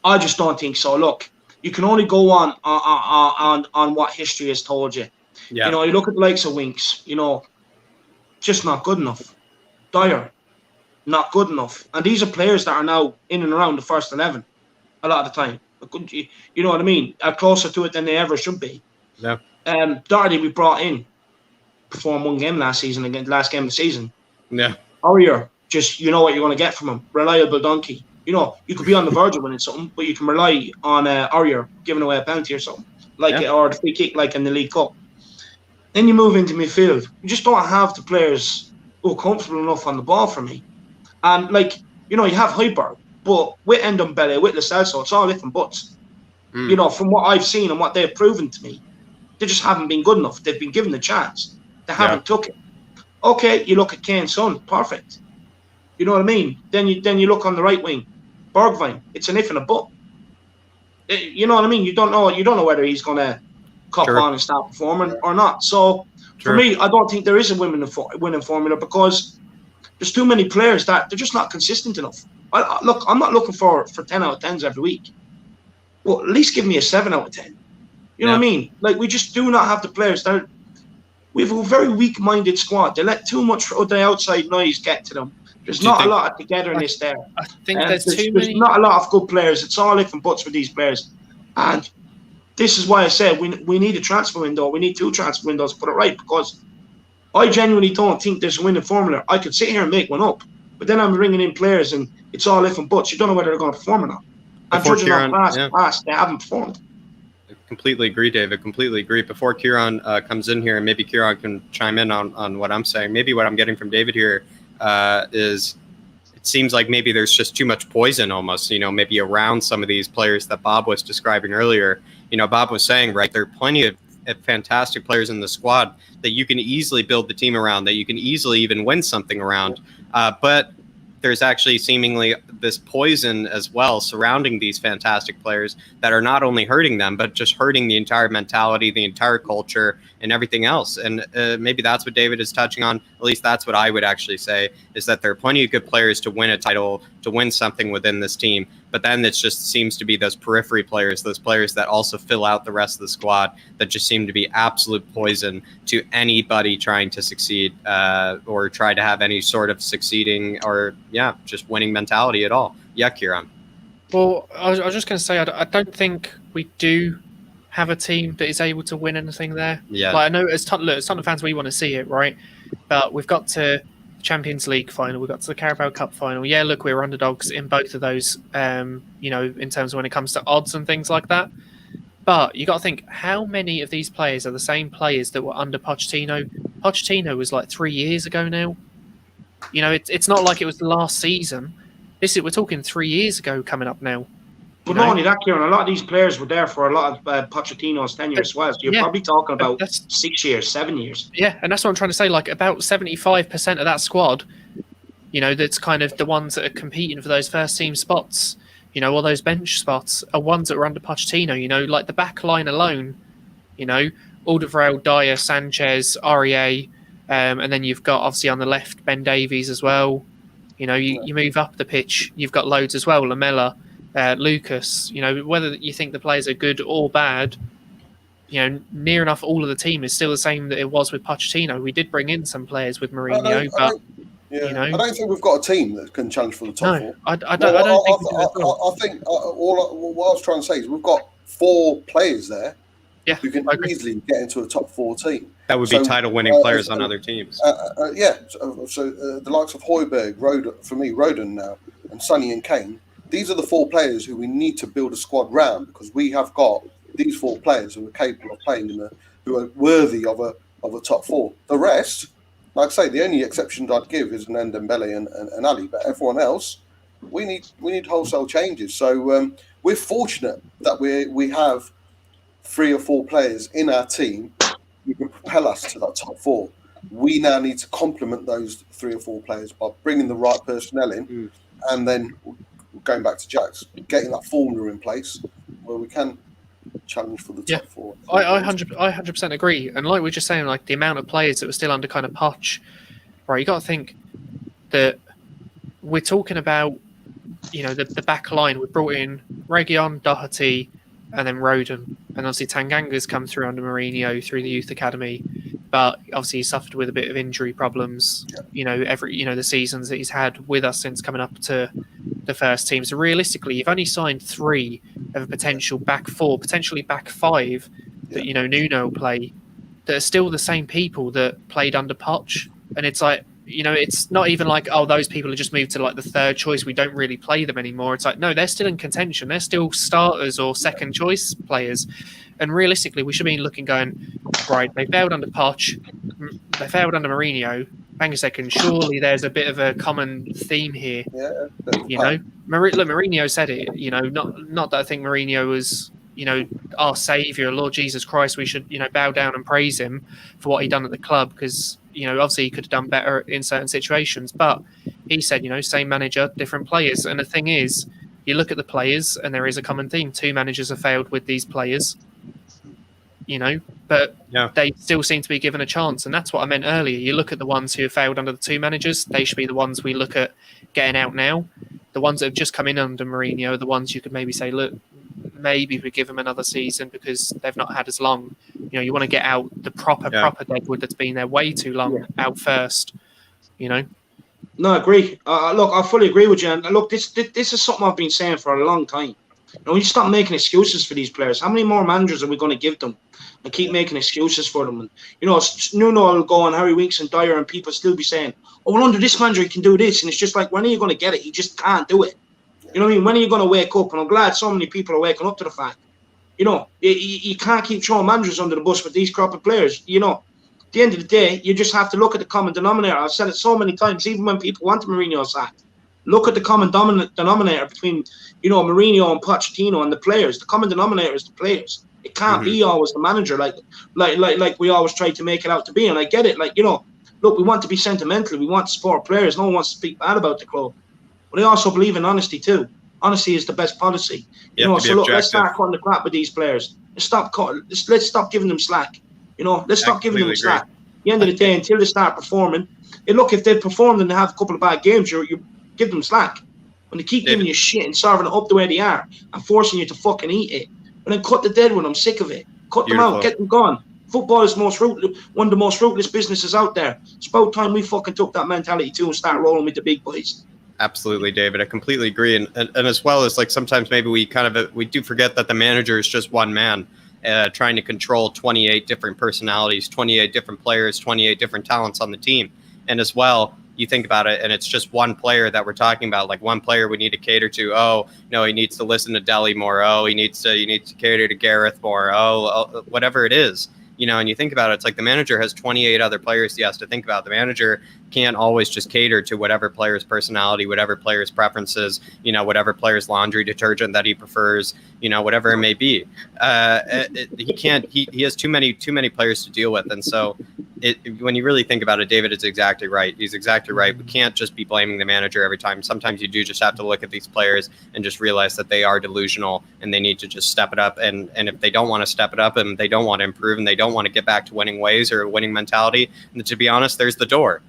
I just don't think so. Look, you can only go on what history has told you. Yeah. You look at the likes of Winks, just not good enough. Dyer, not good enough. And these are players that are now in and around the first 11 a lot of the time. You know what I mean? Are closer to it than they ever should be. Yeah. Doherty we brought in, performed one game last season, again, last game of the season. Yeah. Aurier, just what you're going to get from him. Reliable donkey. You could be on the verge of winning something, but you can rely on Aurier giving away a penalty or something, or the free kick like in the League Cup. Then you move into midfield. You just don't have the players who are comfortable enough on the ball for me. And you have Højbjerg, but with Ndombele, with Lo Celso, it's all if and buts. From what I've seen and what they've proven to me, they just haven't been good enough. They've been given the chance. They haven't took it. Okay, you look at Kane's son, perfect. You know what I mean? Then you look on the right wing, Bergwijn. It's an if and a but. You know what I mean? You don't know whether he's going to cop on and start performing or not. So for me, I don't think there is a winning formula because there's too many players that they're just not consistent enough. Look, I'm not looking for 10 out of 10s every week. Well, at least give me a 7 out of 10. You know what I mean? We just do not have the players. We have a very weak-minded squad. They let too much of the outside noise get to them. There's not a lot of togetherness there. I think there's not a lot of good players. It's all if and buts for these players. And this is why I said we need a transfer window. We need 2 transfer windows to put it right, because I genuinely don't think there's a winning formula. I could sit here and make one up, but then I'm bringing in players and it's all if and buts. You don't know whether they're going to perform or not. And judging on past, they haven't performed. Completely agree, David. Completely agree. Before Kieran comes in here, and maybe Kieran can chime in on what I'm saying. Maybe what I'm getting from David here is it seems like maybe there's just too much poison almost, maybe around some of these players that Bob was describing earlier. Bob was saying, right, there are plenty of fantastic players in the squad that you can easily build the team around, that you can easily even win something around. But there's actually seemingly this poison as well surrounding these fantastic players that are not only hurting them, but just hurting the entire mentality, the entire culture, and everything else. And maybe that's what David is touching on. At least that's what I would actually say, is that there are plenty of good players to win a title, to win something within this team. But then it just seems to be those periphery players, those players that also fill out the rest of the squad, that just seem to be absolute poison to anybody trying to succeed or try to have any sort of succeeding or, just winning mentality at all. Yeah, Kieran. Well, I was just going to say, I don't think we do have a team that is able to win anything there. Yeah. Like, I know as Tottenham fans, we want to see it, right? But we've got to Champions League final, we got to the Carabao Cup final. Yeah, look, we were underdogs in both of those, in terms of when it comes to odds and things like that. But you got to think, how many of these players are the same players that were under Pochettino? Pochettino was like 3 years ago now. It's not like it was the last season. We're talking 3 years ago coming up now. But not only that, Kieran, a lot of these players were there for a lot of Pochettino's tenure as well. So you're probably talking about 6 years, 7 years. Yeah, and that's what I'm trying to say. Like, about 75% of that squad, that's kind of the ones that are competing for those first team spots, all those bench spots are ones that were under Pochettino. Like the back line alone, Alderweireld, Dyer, Sanchez, Aurier, and then you've got, obviously, on the left, Ben Davies as well. You move up the pitch, you've got loads as well, Lamella, Lucas, whether you think the players are good or bad, near enough all of the team is still the same that it was with Pochettino. We did bring in some players with Mourinho, I don't think we've got a team that can challenge for the top four. I don't think we do as well. I think what I was trying to say is we've got 4 players there who can easily get into a top 4 team. That would be title-winning players on other teams. So the likes of Højbjerg, Rodon now, and Sonny and Kane, these are the 4 players who we need to build a squad round, because we have got these 4 players who are capable of playing who are worthy of a top 4. The rest, like I say, the only exceptions I'd give is Ndembele and Ali, but everyone else, we need wholesale changes. So we're fortunate that we have 3 or 4 players in our team who can propel us to that top 4. We now need to complement those 3 or 4 players by bringing the right personnel in, and then going back to Jack's, getting that formula in place where we can challenge for the top 4. I 100% agree. And like we were just saying, like the amount of players that were still under kind of Poch, right? You got to think that we're talking about, the back line. We brought in Reguilon, Doherty, and then Rodon, and obviously Tanganga's come through under Mourinho through the youth academy, but obviously he suffered with a bit of injury problems. The seasons that he's had with us since coming up to the first team. So realistically, you've only signed 3 of a potential back 4, potentially back 5 that Nuno will play, that are still the same people that played under Poch, and it's like, it's not even like, oh, those people have just moved to like the 3rd choice, we don't really play them anymore. It's like, no, they're still in contention. They're still starters or second choice players. And realistically, we should be looking going, right, they failed under Poch, they failed under Mourinho. Hang a second, surely there's a bit of a common theme here. Mourinho said it, not that I think Mourinho was, our saviour, Lord Jesus Christ, we should, bow down and praise him for what he done at the club, because, obviously he could have done better in certain situations, but he said, same manager, different players. And the thing is, you look at the players and there is a common theme. 2 managers have failed with these players, but they still seem to be given a chance. And that's what I meant earlier. You look at the ones who have failed under the 2 managers, they should be the ones we look at getting out now. The ones that have just come in under Mourinho are the ones you could maybe say, look, maybe we give them another season because they've not had as long. You want to get out the proper deadwood that's been there way too long out first. No, I agree. Look, I fully agree with you. And look, this is something I've been saying for a long time. We need to stop making excuses for these players. How many more managers are we going to give them and keep making excuses for them? And Nuno will go on Harry Winks and Dyer, and people still be saying, "Oh, well, under this manager he can do this," and it's just like, when are you going to get it? He just can't do it. You know what I mean? When are you going to wake up? And I'm glad so many people are waking up to the fact. You can't keep throwing managers under the bus with these crop of players. At the end of the day, you just have to look at the common denominator. I've said it so many times, even when people want Mourinho sacked. Look at the common denominator between, Mourinho and Pochettino and the players. The common denominator is the players. It can't be always the manager like we always try to make it out to be. And I get it. Look, we want to be sentimental. We want to support players. No one wants to speak bad about the club. But I also believe in honesty too. Honesty is the best policy. So look, let's start cutting the crap with these players. Let's stop giving them slack. Let's stop giving them slack. At the end of the day, until they start performing, Hey, look, if they performed and have a couple of bad games, you give them slack. When they keep giving you shit and serving it up the way they are and forcing you to fucking eat it, and then cut the dead one. I'm sick of it. Cut them out, get them gone. Football is one of the most ruthless businesses out there. It's about time we fucking took that mentality too and start rolling with the big boys. Absolutely, David. I completely agree. And as well as like sometimes maybe we do forget that the manager is just one man trying to control 28 different personalities, 28 different players, 28 different talents on the team. And as well, you think about it, and it's just one player that we're talking about, like one player we need to cater to. Oh, no, he needs to listen to Deli more. Oh, he needs to cater to Gareth more. Oh, whatever it is. And you think about it, it's like the manager has 28 other players he has to think about. The manager can't always just cater to whatever player's personality, whatever player's preferences, whatever player's laundry detergent that he prefers, whatever it may be. He can't. He has too many players to deal with, and so when you really think about it, David is exactly right. He's exactly right. We can't just be blaming the manager every time. Sometimes you do just have to look at these players and just realize that they are delusional and they need to just step it up. And if they don't want to step it up and they don't want to improve and they don't want to get back to winning ways or a winning mentality, and to be honest, there's the door.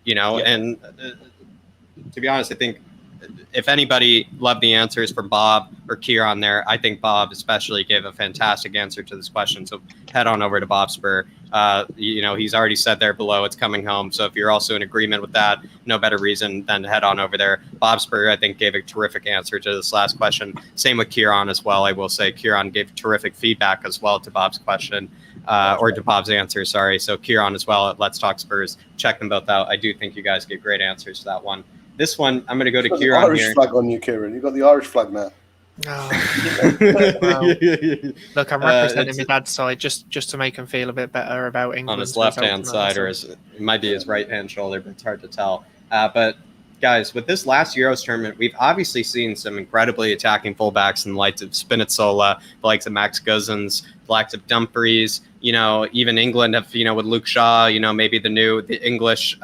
And to be honest, I think if anybody loved the answers from Bob or Kieran there, I think Bob especially gave a fantastic answer to this question. So head on over to Bobspur. He's already said there below, it's coming home. So if you're also in agreement with that, no better reason than to head on over there. Bobspur, I think, gave a terrific answer to this last question. Same with Kieran as well. I will say Kieran gave terrific feedback as well to Bob's question. Or to Bob's answer, sorry. So Kieran as well at Let's Talk Spurs. Check them both out. I do think you guys gave great answers to that one. This one, I'm going to go to Kieran Irish here. flag on you, Kieran. You've got the Irish flag now. Oh. Well, look, I'm representing my dad's side just to make him feel a bit better about England. On his left-hand side, or it might be his right-hand shoulder, but it's hard to tell. But guys, with this last Euros tournament, we've obviously seen some incredibly attacking fullbacks in the likes of Spinazzola, the likes of Max Guzans, the likes of Dumfries. Even England have, with Luke Shaw, maybe the English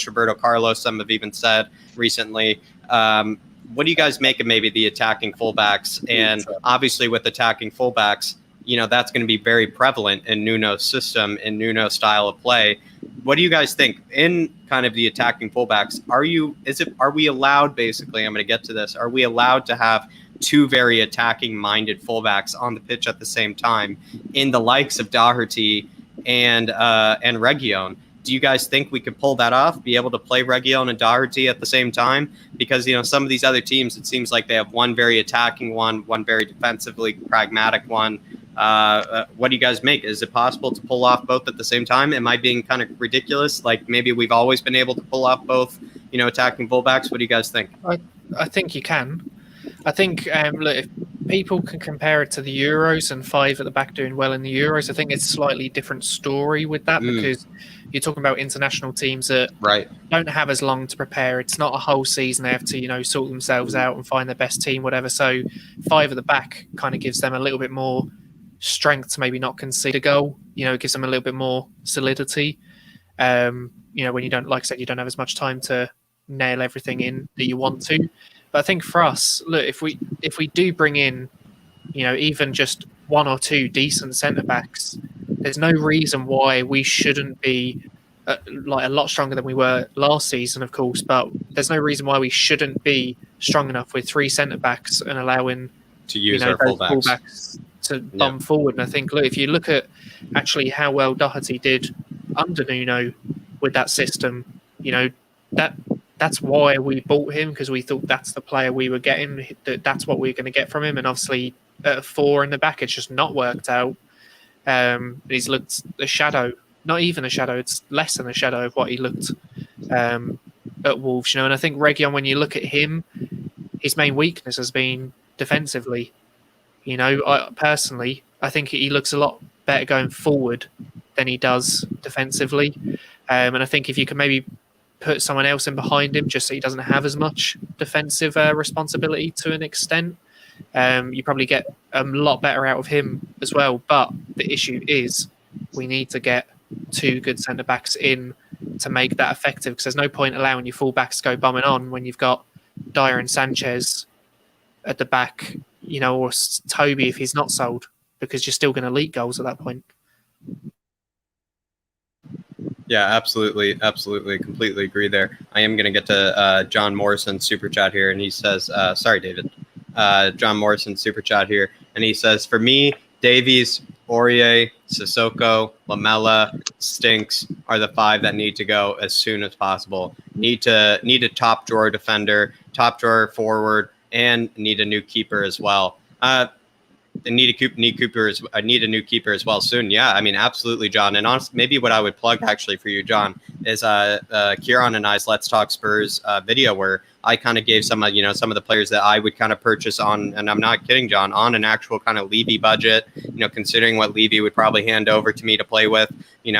Roberto Carlos, some have even said recently. What do you guys make of maybe the attacking fullbacks? And obviously with attacking fullbacks, that's going to be very prevalent in Nuno's system, in Nuno's style of play. What do you guys think in kind of the attacking fullbacks? Are we allowed, basically, I'm going to get to this, are we allowed to have two very attacking-minded fullbacks on the pitch at the same time in the likes of Doherty and Reguilón? Do you guys think we could pull that off, be able to play Reguilón and Doherty at the same time? Because, some of these other teams, it seems like they have one very attacking one very defensively pragmatic one. What do you guys make? Is it possible to pull off both at the same time? Am I being kind of ridiculous? Like maybe we've always been able to pull off both, attacking fullbacks? What do you guys think? I think you can. I think look, if people can compare it to the Euros and five at the back doing well in the Euros, I think it's a slightly different story with that because you're talking about international teams that don't have as long to prepare. It's not a whole season. They have to, sort themselves out and find their best team, whatever. So five at the back kind of gives them a little bit more strength to maybe not concede a goal. It gives them a little bit more solidity. When you don't, like I said, you don't have as much time to nail everything in that you want to. But I think for us, look, if we do bring in, even just one or two decent centre backs, there's no reason why we shouldn't be a lot stronger than we were last season, of course. But there's no reason why we shouldn't be strong enough with three centre backs and allowing to use our fullbacks to bomb forward. And I think, look, if you look at actually how well Doherty did under Nuno with that system, that's why we bought him, because we thought that's the player we were getting, that's what we were going to get from him. And obviously at four in the back, it's just not worked out. He's looked a shadow, not even a shadow, it's less than a shadow of what he looked at Wolves. And I think Reguilón, when you look at him, his main weakness has been defensively. Personally, I think he looks a lot better going forward than he does defensively. And I think if you can maybe put someone else in behind him just so he doesn't have as much defensive responsibility to an extent, you probably get a lot better out of him as well. But the issue is we need to get two good centre-backs in to make that effective, because there's no point allowing your full-backs to go bombing on when you've got Dyer and Sanchez at the back, or Toby if he's not sold, because you're still going to leak goals at that point. Yeah, absolutely, completely agree there. I am going to get to John Morrison's super chat here, and he says, sorry, David. John Morrison's super chat here, and he says, for me, Davies, Aurier, Sissoko, Lamella, Stinks are the 5 that need to go as soon as possible. Need a top drawer defender, top drawer forward, and need a new keeper as well. Need a new keeper as well soon. Yeah, I mean, absolutely, John. And honestly, maybe what I would plug actually for you, John, is Kieran and I's Let's Talk Spurs video where I kind of gave some of the players that I would kind of purchase on, and I'm not kidding, John, on an actual kind of Levy budget. Considering what Levy would probably hand over to me to play with.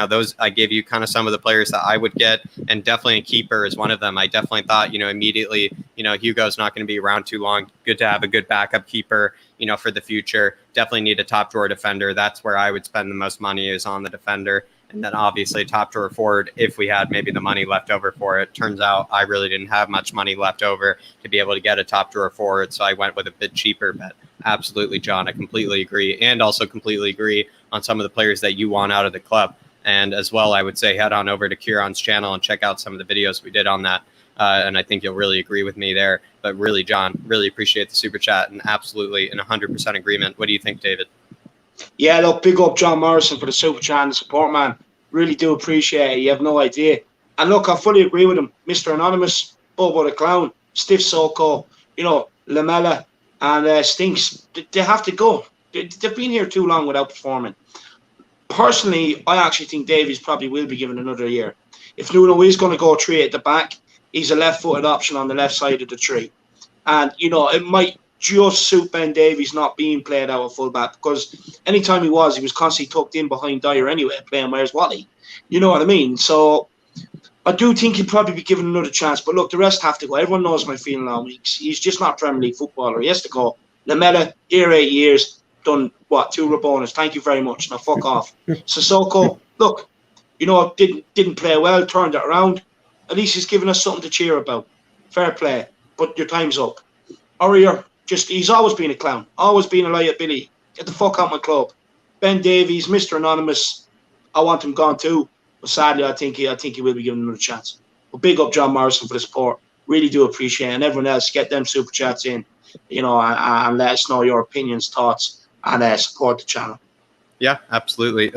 Those I gave you kind of some of the players that I would get, and definitely a keeper is one of them. I definitely thought, immediately, Hugo's not going to be around too long. Good to have a good backup keeper. For the future, definitely need a top drawer defender. That's where I would spend the most money, is on the defender. And then obviously top drawer forward, if we had maybe the money left over for it. Turns out I really didn't have much money left over to be able to get a top drawer forward. So I went with a bit cheaper, but absolutely, John, I completely agree. And also completely agree on some of the players that you want out of the club. And as well, I would say head on over to Kieran's channel and check out some of the videos we did on that. And I think you'll really agree with me there. But really, John, really appreciate the super chat, and absolutely in 100% agreement. What do you think, David? Yeah, look, big up John Morrison for the super chat and the support, man. Really do appreciate it. You have no idea. And look, I fully agree with him. Mr. Anonymous, Bobo the Clown, Stiff Soko, Lamella and Stinks, they have to go. They've been here too long without performing. Personally, I actually think Davies probably will be given another year. If Nuno is going to go 3 at the back, he's a left-footed option on the left side of the tree. And, it might just suit Ben Davies not being played out at full-back, because anytime he was constantly tucked in behind Dyer anyway, playing Where's Wally? You know what I mean? So I do think he'll probably be given another chance. But look, the rest have to go. Everyone knows my feeling on weeks. He's just not a Premier League footballer. He has to go. Lamella, here 8 years, done, 2 Rabonas. Thank you very much. Now fuck off. Sissoko, look, didn't play well, turned it around. At least he's given us something to cheer about. Fair play. But your time's up. Aurier, he's always been a clown. Always been a liability. Get the fuck out of my club. Ben Davies, Mr. Anonymous, I want him gone too. But sadly, I think he will be given another chance. But big up John Morrison for the support. Really do appreciate it. And everyone else, get them super chats in, and let us know your opinions, thoughts, and support the channel. Yeah, absolutely.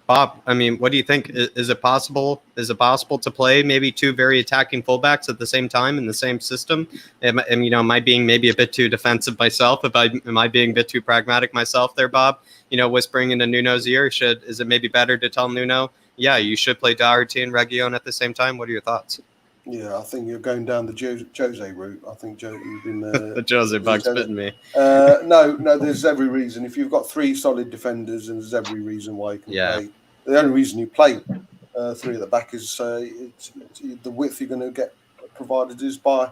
Bob, I mean, what do you think? Is it possible? To play maybe 2 very attacking fullbacks at the same time in the same system? Am I being maybe a bit too defensive myself? Am I being a bit too pragmatic myself there, Bob? Whispering into Nuno's ear. Is it maybe better to tell Nuno, yeah, you should play Doherty and Reguilón at the same time? What are your thoughts? Yeah, I think you're going down the Jose route. I think you've been the Jose bug's bitten me. No, there's every reason. If you've got 3 solid defenders, and there's every reason why you can play. The only reason you play 3 at the back is the width you're going to get provided is by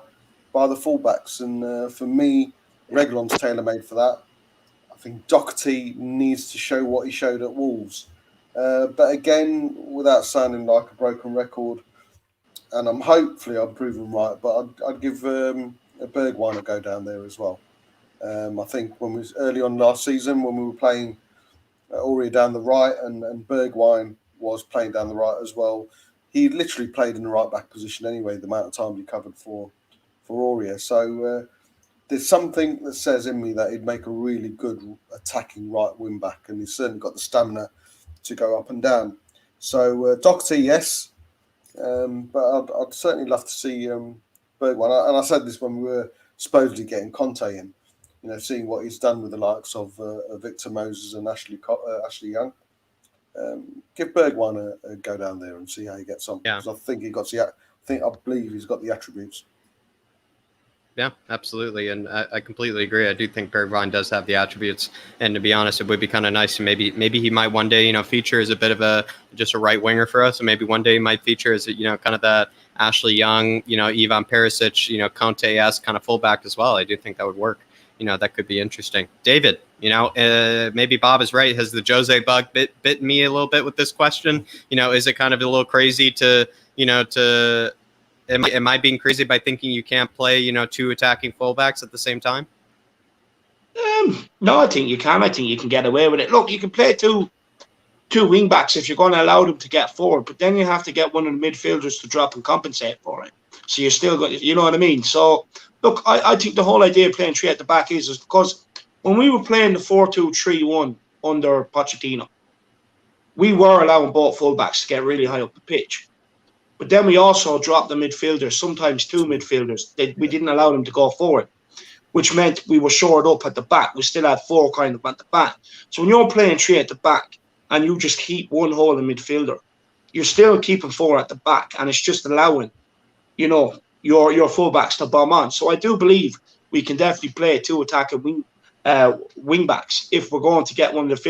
the fullbacks. And for me, Reguilón's tailor-made for that. I think Doherty needs to show what he showed at Wolves. But again, without sounding like a broken record, and I'm proven right, but I'd give Bergwijn a go down there as well. I think when we was early on last season, when we were playing Aurier down the right and Bergwijn was playing down the right as well, he literally played in the right back position anyway, the amount of time he covered for Aurier. So there's something that says in me that he'd make a really good attacking right wing back, and he's certainly got the stamina to go up and down. So Doherty, yes. But I'd certainly love to see Bergwijn. And I said this when we were supposedly getting Conte in, seeing what he's done with the likes of Victor Moses and Ashley Young. Give Bergwijn a go down there and see how he gets on. Yeah. Because I believe he's got the attributes. Yeah, absolutely, and I completely agree. I do think Bergwijn does have the attributes, and to be honest, it would be kind of nice to maybe he might one day, feature as a bit of just a right winger for us, and maybe one day he might feature as kind of that Ashley Young, Ivan Perisic, Conte-esque kind of fullback as well. I do think that would work. That could be interesting. David, maybe Bob is right. Has the Jose bug bit me a little bit with this question? Is it kind of a little crazy to Am I being crazy by thinking you can't play, 2 attacking fullbacks at the same time? No, I think you can. I think you can get away with it. Look, you can play two two wing backs if you're going to allow them to get forward, but then you have to get one of the midfielders to drop and compensate for it. So you're still going, you know what I mean? So look, I think the whole idea of playing three at the back is because when we were playing the 4-2-3-1 under Pochettino, we were allowing both fullbacks to get really high up the pitch. But then we also dropped the midfielders, sometimes two midfielders. We didn't allow them to go forward, which meant we were shored up at the back. We still had four kind of at the back. So when you're playing three at the back and you just keep one hole in midfielder, you're still keeping four at the back, and it's just allowing, you know, your fullbacks to bomb on. So I do believe we can definitely play two attacking wing backs if we're going to get one of the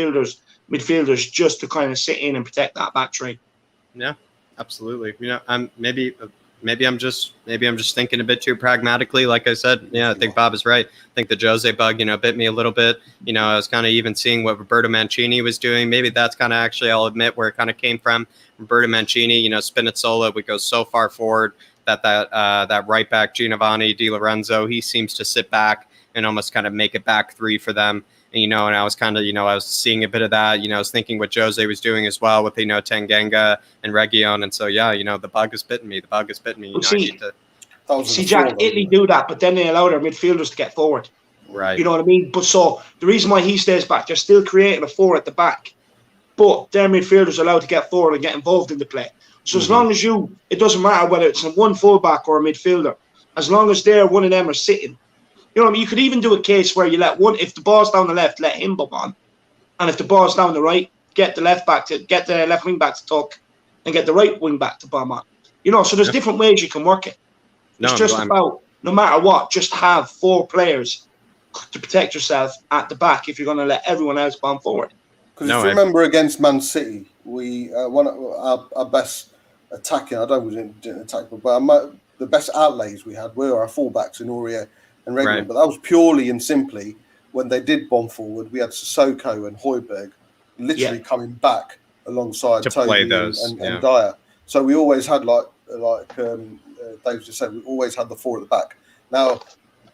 midfielders just to kind of sit in and protect that back three. Yeah, absolutely. You know, maybe I'm just thinking a bit too pragmatically. Like I said, yeah, I think Bob is right. I think the Jose bug, you know, bit me a little bit. You know, I was kind of even seeing what Roberto Mancini was doing. Maybe that's kind of actually, I'll admit, where it kind of came from. Roberto Mancini, you know, Spinazzola would go so far forward that right back Giovanni Di Lorenzo, he seems to sit back and almost kind of make it back three for them. And, you know, and I was kind of, you know, I was seeing a bit of that. You know, I was thinking what Jose was doing as well with, you know, Tanganga and Region. And so, yeah, you know, the bug has bitten me. You know, see, Jack, Italy do that, but then they allow their midfielders to get forward. Right. You know what I mean? But so the reason why he stays back, they're still creating a four at the back, but their midfielders are allowed to get forward and get involved in the play. So as long as it doesn't matter whether it's one fullback or a midfielder, as long as one of them are sitting. You know what I mean? You could even do a case where you let one, if the ball's down the left, let him bomb on. And if the ball's down the right, get the left wing back to tuck and get the right wing back to bomb on. You know, so there's different ways you can work it. It's just about, no matter what, just have four players to protect yourself at the back if you're going to let everyone else bomb forward. Because if you remember against Man City, we one of our best attacking, I don't know, we didn't attack, but the best outlays we had were our fullbacks in Aurier and Regular. Right. But that was purely and simply when they did bomb forward, we had Sissoko and Højbjerg literally coming back alongside Toby and Dyer. So we always had, like Dave just said, we always had the four at the back. Now,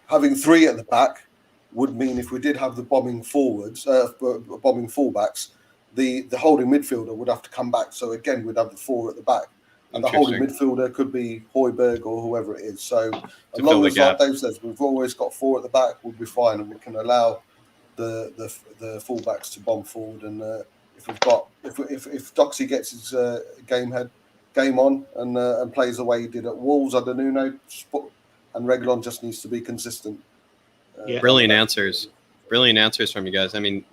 having three at the back would mean if we did have the bombing fullbacks, the holding midfielder would have to come back. So again, we'd have the four at the back. And the holding midfielder could be Højbjerg or whoever it is. So as long as, like Dave says, we've always got four at the back, we'll be fine, and we can allow the fullbacks to bomb forward. And if Doxy gets his game on and plays the way he did at Wolves under Nuno, and Reguilon just needs to be consistent. Brilliant answers from you guys. I mean,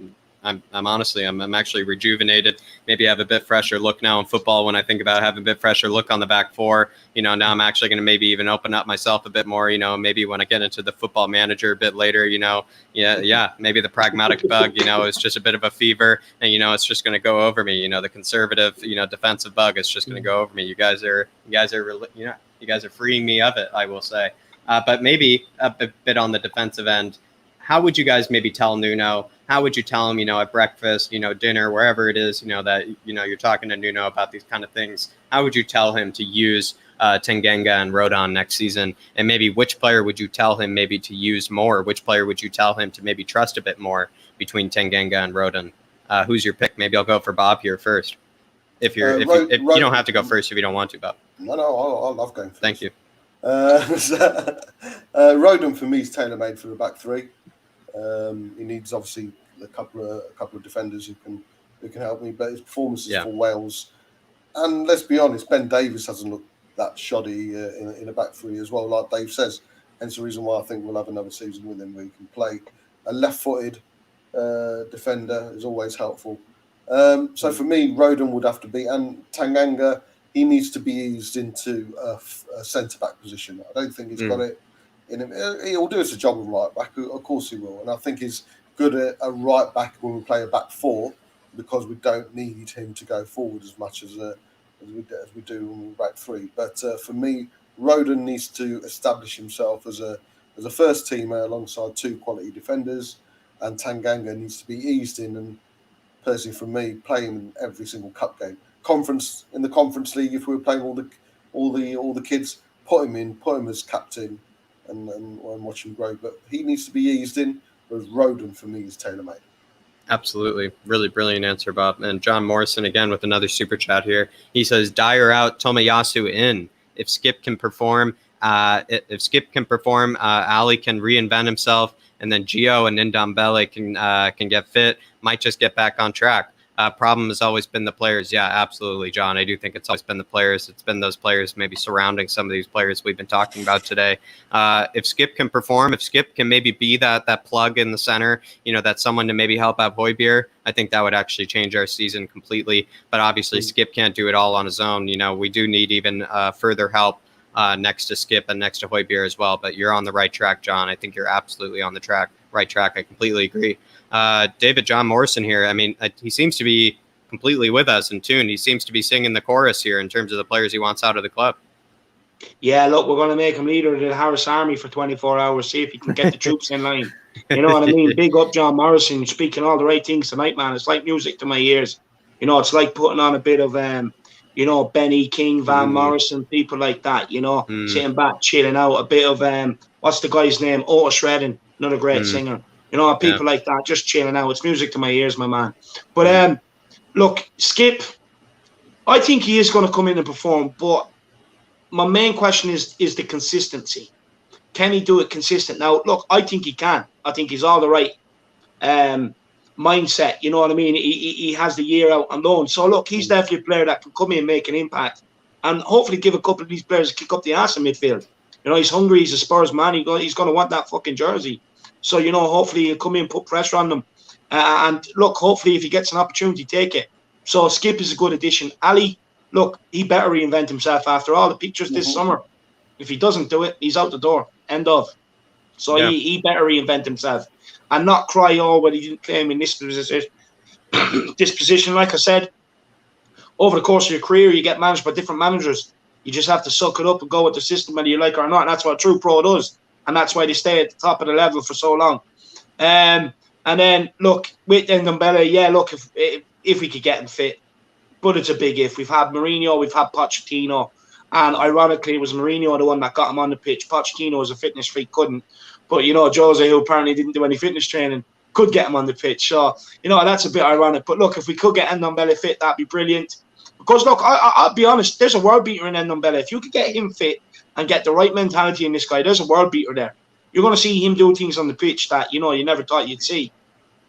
I'm honestly, I'm actually rejuvenated. Maybe I have a bit fresher look now in football when I think about having a bit fresher look on the back four. You know, now I'm actually going to maybe even open up myself a bit more, you know, maybe when I get into the Football Manager a bit later, you know, maybe the pragmatic bug, you know, is just a bit of a fever and, you know, it's just going to go over me. You know, the conservative, you know, defensive bug is just going to go over me. You guys are freeing me of it, I will say. But maybe a bit on the defensive end. How would you guys maybe tell Nuno? How would you tell him, you know, at breakfast, you know, dinner, wherever it is, you know, that, you know, you're talking to Nuno about these kind of things? How would you tell him to use Tanganga and Rodon next season? And maybe which player would you tell him maybe to use more? Which player would you tell him to maybe trust a bit more between Tanganga and Rodon? Who's your pick? Maybe I'll go for Bob here first. If you don't have to go first if you don't want to, Bob. No, I love going first. Thank you. Rodon for me is tailor-made for the back three. He needs obviously a couple of defenders who can help me, but his performances for Wales, and let's be honest, Ben Davies hasn't looked that shoddy in a back three as well, like Dave says. Hence the reason why I think we'll have another season with him where he can play a left-footed defender is always helpful. So for me, Rodon would have to be, and Tanganga, he needs to be eased into a centre-back position. I don't think he's got it in him. He'll do us a job at right back, of course he will, and I think he's good at a right back when we play a back four because we don't need him to go forward as much as we do when we back three. But for me, Rodon needs to establish himself as a first teamer alongside two quality defenders, and Tanganga needs to be eased in. And personally, for me, playing in every single cup game, in the Conference League, if we were playing all the kids, put him as captain and watch him grow. But he needs to be eased in. Whereas Rodon for me is tailor-made. Absolutely. Really brilliant answer, Bob. And John Morrison again with another super chat here. He says, Dyer out, Tomiyasu in. If Skip can perform, Ali can reinvent himself, and then Gio and Ndombele can get fit, might just get back on track. Problem has always been the players. Yeah, absolutely, John. I do think it's always been the players. It's been those players maybe surrounding some of these players we've been talking about today. If Skip can perform, if Skip can maybe be that plug in the center, that's someone to maybe help out Højbjerg, I think that would actually change our season completely. But obviously, Skip can't do it all on his own. We do need even further help next to Skip and next to Højbjerg as well. But you're on the right track, John. I think you're absolutely on the right track. I completely agree. David, John Morrison here. I mean, he seems to be completely with us in tune. He seems to be singing the chorus here in terms of the players he wants out of the club. Yeah, look, we're going to make him leader of the Harris Army for 24 hours, see if he can get the troops in line. You know what I mean? Big up John Morrison, speaking all the right things tonight, man. It's like music to my ears. It's like putting on a bit of, Benny King, Van Morrison, people like that, sitting back, chilling out. A bit of, what's the guy's name? Otis Redding, another great singer. People like that, just chilling out. It's music to my ears, my man. But, look, Skip, I think he is going to come in and perform, but my main question is the consistency. Can he do it consistent? Now, look, I think he can. I think he's all the right mindset. You know what I mean? He has the year out on loan. So, look, he's definitely a player that can come in and make an impact and hopefully give a couple of these players a kick up the ass in midfield. He's hungry. He's a Spurs man. He's going to want that fucking jersey. So, hopefully he'll come in, put pressure on them. And, look, hopefully if he gets an opportunity, take it. So, Skip is a good addition. Ali, look, he better reinvent himself after all the pictures this summer. If he doesn't do it, he's out the door. End of. So he better reinvent himself and not cry, well, he didn't play him in this position. Like I said, over the course of your career, you get managed by different managers. You just have to suck it up and go with the system whether you like it or not. And that's what a true pro does. And that's why they stay at the top of the level for so long. And then, look, with Ndombele, look, if we could get him fit, but it's a big if. We've had Mourinho, we've had Pochettino, and ironically, it was Mourinho the one that got him on the pitch. Pochettino was a fitness freak, couldn't. But, Jose, who apparently didn't do any fitness training, could get him on the pitch. So, that's a bit ironic. But, look, if we could get Ndombele fit, that'd be brilliant. Because, look, I'll be honest, there's a world beater in Ndombele. If you could get him fit and get the right mentality in this guy, there's a world beater there. You're going to see him do things on the pitch that, you never thought you'd see.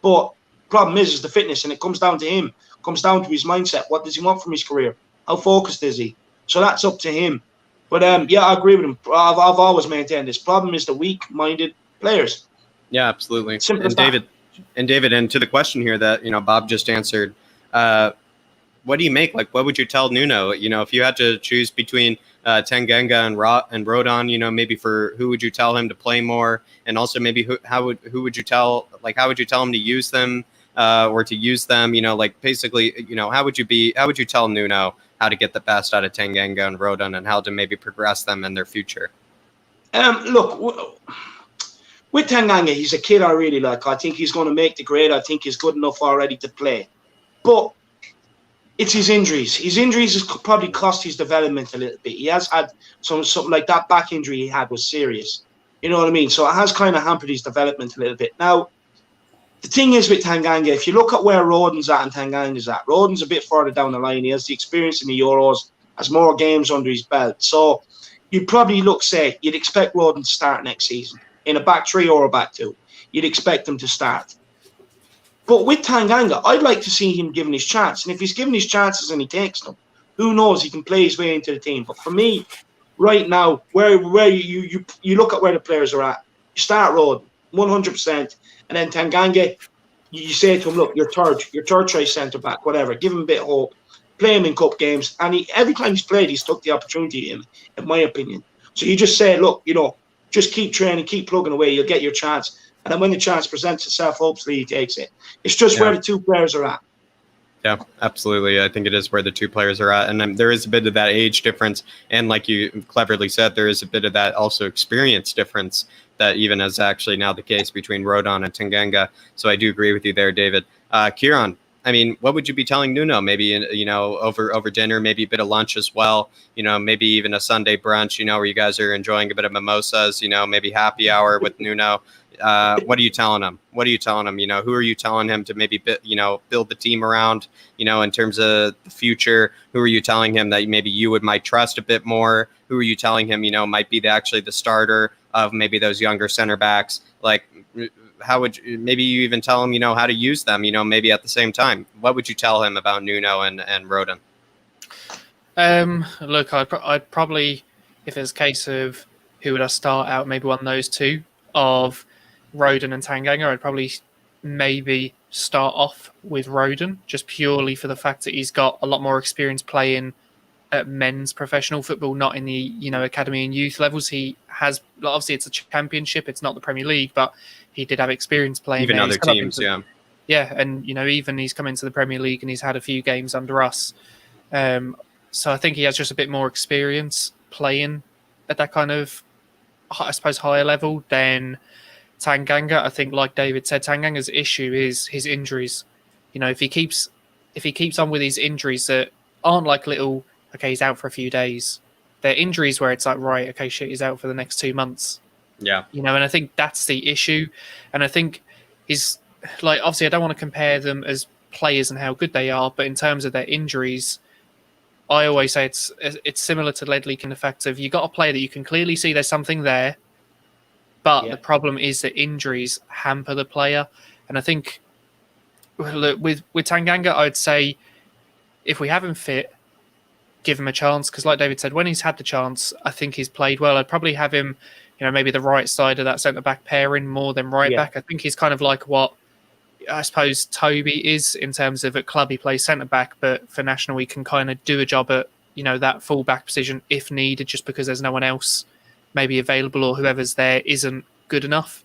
But problem is the fitness, and it comes down to him. It comes down to his mindset. What does he want from his career? How focused is he? So that's up to him. But, I agree with him. I've always maintained this. Problem is the weak-minded players. Yeah, absolutely. Simple and David, and to the question here that, Bob just answered, what do you make? Like, what would you tell Nuno? If you had to choose between Tanganga and Rodon, maybe for who would you tell him to play more, and also maybe how would you tell him to use them or to use them? Basically, how would you tell Nuno how to get the best out of Tanganga and Rodon and how to maybe progress them in their future? Look, with Tanganga, he's a kid I really like. I think he's going to make the grade. I think he's good enough already to play, but it's his injuries. His injuries has probably cost his development a little bit. He has had something like that back injury he had was serious. You know what I mean? So it has kind of hampered his development a little bit. Now, the thing is with Tanganga, if you look at where Rodon's at and Tanganga's at, Rodon's a bit further down the line. He has the experience in the Euros, has more games under his belt. So you'd probably you'd expect Rodon to start next season in a back three or a back two. You'd expect him to start. But with Tanganga, I'd like to see him given his chance. And if he's given his chances and he takes them, who knows? He can play his way into the team. But for me, right now, where you look at where the players are at, you start Rodon, 100%. And then Tanganga, you say to him, look, you're third choice centre-back, whatever. Give him a bit of hope. Play him in cup games. And every time he's played, he's took the opportunity in my opinion. So you just say, look, just keep training, keep plugging away. You'll get your chance. And then when the chance presents itself, hopefully he takes it. It's just where the two players are at. Yeah, absolutely. I think it is where the two players are at. And there is a bit of that age difference. And like you cleverly said, there is a bit of that also experience difference that even is actually now the case between Rodon and Tanganga. So I do agree with you there, David. Kieran, I mean, what would you be telling Nuno? Maybe, over dinner, maybe a bit of lunch as well, maybe even a Sunday brunch, where you guys are enjoying a bit of mimosas, maybe happy hour with Nuno. what are you telling him? What are you telling him? Who are you telling him to maybe build the team around? In terms of the future, who are you telling him that maybe you might trust a bit more? Who are you telling him might be actually the starter of maybe those younger center backs? Like, how would maybe you even tell him how to use them? Maybe at the same time, what would you tell him about Nuno and Rodon? Look, I'd probably, if it's a case of who would I start out, maybe one of those two of Rodon and Tanganga, I'd probably maybe start off with Rodon, just purely for the fact that he's got a lot more experience playing at men's professional football, not in the academy and youth levels. He has, obviously it's a championship, it's not the Premier League, but he did have experience playing even there. Other teams, and even he's come into the Premier League and he's had a few games under us. So I think he has just a bit more experience playing at that kind of, I suppose, higher level than Tanganga. I think, like David said, Tanganga's issue is his injuries. If he keeps on with his injuries that aren't like little, okay, he's out for a few days. They're injuries where it's like, right, okay, shit, he's out for the next 2 months. Yeah. And I think that's the issue. And I think he's like, obviously I don't want to compare them as players and how good they are, but in terms of their injuries, I always say it's similar to Ledley in the fact of you got a player that you can clearly see there's something there, but the problem is that injuries hamper the player. And I think with Tanganga, I'd say if we have him fit, give him a chance, because like David said, when he's had the chance, I think he's played well. I'd probably have him, maybe the right side of that centre-back pairing more than right-back. I think he's kind of like what I suppose Toby is in terms of at club he plays centre-back, but for national he can kind of do a job at, that full-back position if needed, just because there's no one else maybe available or whoever's there isn't good enough.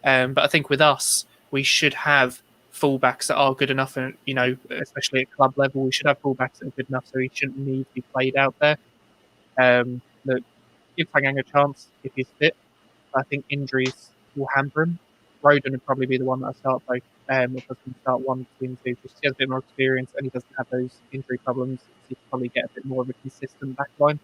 But I think with us, we should have full-backs that are good enough, and, especially at club level, we should have full-backs that are good enough, so he shouldn't need to be played out there. Look, give Tanganga a chance if he's fit. I think injuries will hamper him. Rodon would probably be the one that I start both. If I can start one between the two, just he has a bit more experience and he doesn't have those injury problems. He can probably get a bit more of a consistent backline.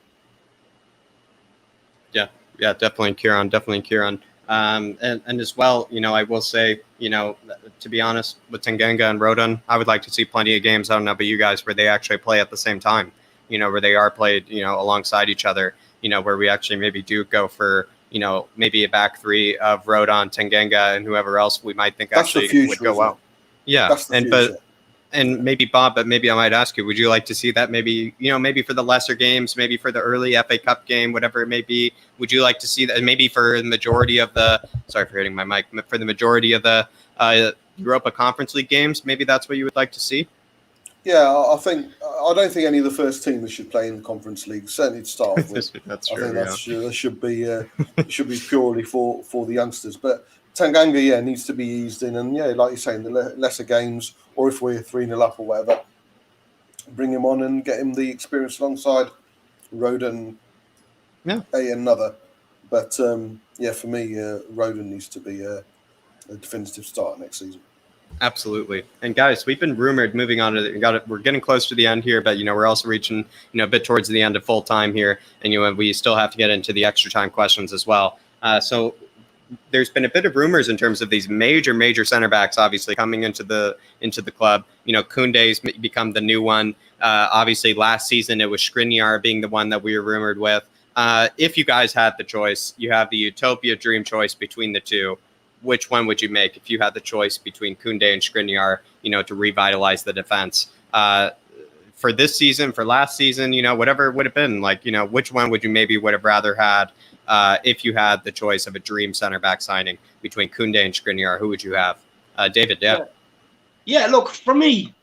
Yeah, definitely Kieran. And as well, I will say, to be honest, with Tanganga and Rodon, I would like to see plenty of games, I don't know about you guys, where they actually play at the same time, where they are played, alongside each other, where we actually maybe do go for, maybe a back three of Rodon, Tanganga, and whoever else we might think That's actually future, would go well. Yeah, and maybe Bob, but maybe I might ask you, would you like to see that maybe, maybe for the lesser games, maybe for the early FA Cup game, whatever it may be, would you like to see that maybe for the majority of the, sorry for hitting my mic, for the majority of the Europa Conference League games, maybe that's what you would like to see? Yeah, I don't think any of the first teamers should play in the Conference League. Certainly to start off with. That's true. I think that should be purely for the youngsters. But Tanganga, needs to be eased in, and like you're saying, the lesser games, or if we're 3-0 up or whatever, bring him on and get him the experience alongside Rodon. Yeah, another. But for me, Rodon needs to be a definitive start next season. Absolutely. And guys, we've been rumored moving on to we're getting close to the end here, but we're also reaching a bit towards the end of full time here, and we still have to get into the extra time questions as well. So there's been a bit of rumors in terms of these major center backs obviously coming into the club. Koundé's become the new one. Obviously last season it was Skriniar being the one that we were rumored with. If you guys had the choice, you have the utopia dream choice between the two. Which one would you make if you had the choice between Koundé and Skriniar, to revitalize the defense? For this season, for last season, whatever it would have been, which one would you maybe would have rather had if you had the choice of a dream center back signing between Koundé and Skriniar? Who would you have? David, Yeah, look, for me,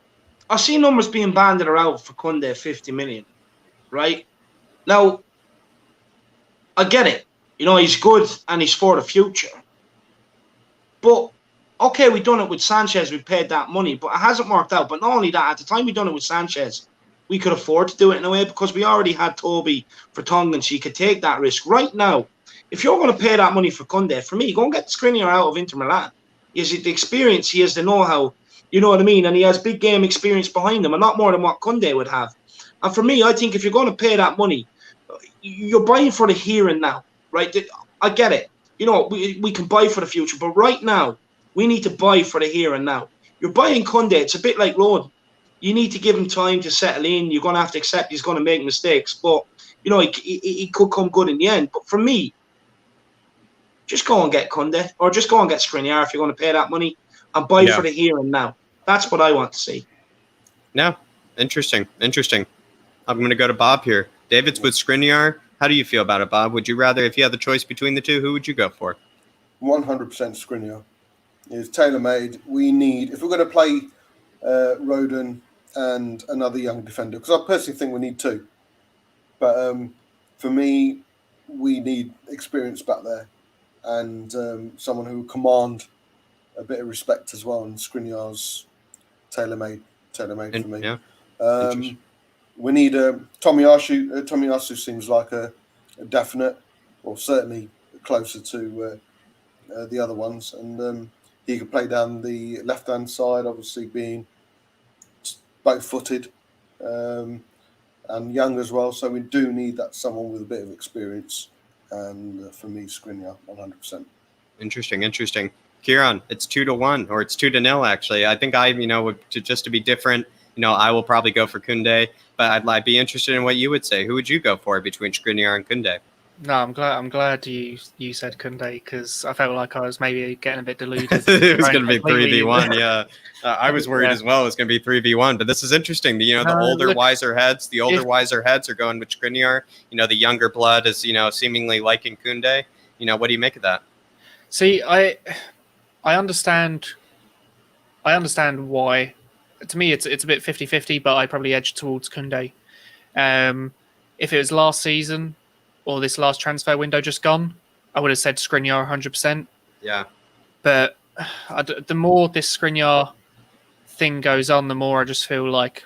I see numbers being banded around for Koundé, 50 million, right? Now, I get it. He's good and he's for the future. But, okay, we've done it with Sanchez. We paid that money, but it hasn't worked out. But not only that, at the time we done it with Sanchez, we could afford to do it in a way because we already had Toby for Tongan, so you could take that risk. Right now, if you're going to pay that money for Koundé, for me, go and get Skriniar out of Inter Milan. He has the experience, he has the know-how, you know what I mean? And he has big game experience behind him, and not more than what Koundé would have. And for me, I think if you're going to pay that money, you're buying for the here and now, right? I get it. you know, we can buy for the future. But right now, we need to buy for the here and now. You're buying Kunde. It's a bit like Roden. You need to give him time to settle in. You're going to have to accept he's going to make mistakes. But, you know, he could come good in the end. But for me, just go and get Kunde, or just go and get Skriniar if you're going to pay that money, and buy for the here and now. That's what I want to see. No, interesting. I'm going to go to Bob here. David's with Skriniar. How do you feel about it, Bob? Would you rather, if you had the choice between the two, who would you go for? 100% Skriniar. It's tailor-made. We need, if we're going to play Roden and another young defender, because I personally think we need two. But for me, we need experience back there, and someone who will command a bit of respect as well. And Skriniar's tailor-made for me. Yeah. We need Tomiyasu. Tomiyasu seems like a definite, or certainly closer to the other ones, and he could play down the left-hand side, obviously being both-footed and young as well. So we do need that someone with a bit of experience, and for me, Skriniar, 100%. Interesting. Kieran, it's 2-1, or it's 2-0 actually. I think just to be different, I will probably go for Kunde, but I'd be interested in what you would say. Who would you go for between Skriniar and Kunde? No, I'm glad you said Kunde, because I felt like I was maybe getting a bit deluded. It was going to be 3v1, yeah. I was worried as well. It was going to be 3v1, but this is interesting. The older, wiser heads are going with Skriniar. The younger blood is, seemingly liking Kunde. What do you make of that? See, I understand why. To me, it's a bit 50-50, but I probably edge towards Kunde. If it was last season or this last transfer window just gone, I would have said Skriniar 100%. Yeah. But the more this Skriniar thing goes on, the more I just feel like,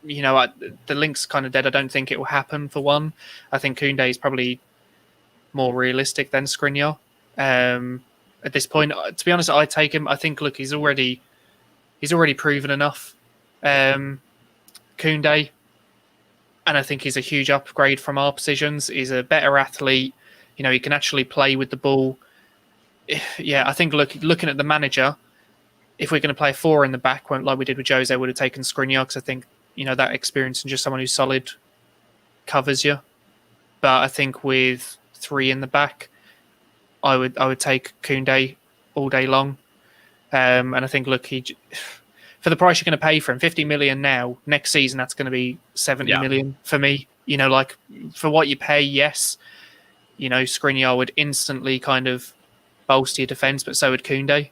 the link's kind of dead. I don't think it will happen, for one. I think Kunde is probably more realistic than Skriniar. At this point, to be honest, I take him. I think, look, he's already proven enough. Kunde, and I think he's a huge upgrade from our positions. He's a better athlete. He can actually play with the ball. Yeah, I think looking at the manager, if we're going to play 4 in the back, like we did with Jose, would have taken Skriniar, because I think that experience and just someone who's solid covers you. But I think with 3 in the back, I would take Kunde all day long. And I think, look, for the price you're going to pay for him, 50 million now, next season that's going to be 70 million for me. Like, for what you pay, yes, Skriniar would instantly kind of bolster your defence, but so would Kunde.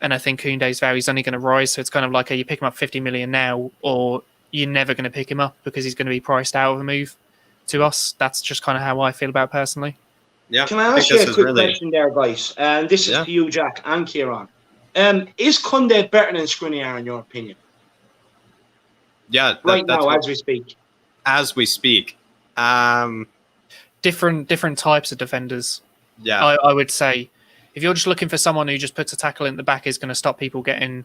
And I think Kunde's value is only going to rise. So it's kind of like, you pick him up 50 million now, or you're never going to pick him up because he's going to be priced out of a move to us. That's just kind of how I feel about it personally. Yeah. Can I ask you a quick question there, guys? And this is for you, Jack and Kieran. Is Kunde better than Skriniar in your opinion? Yeah, right now, as we speak. As we speak, different types of defenders. Yeah, I would say, if you're just looking for someone who just puts a tackle in the back is going to stop people getting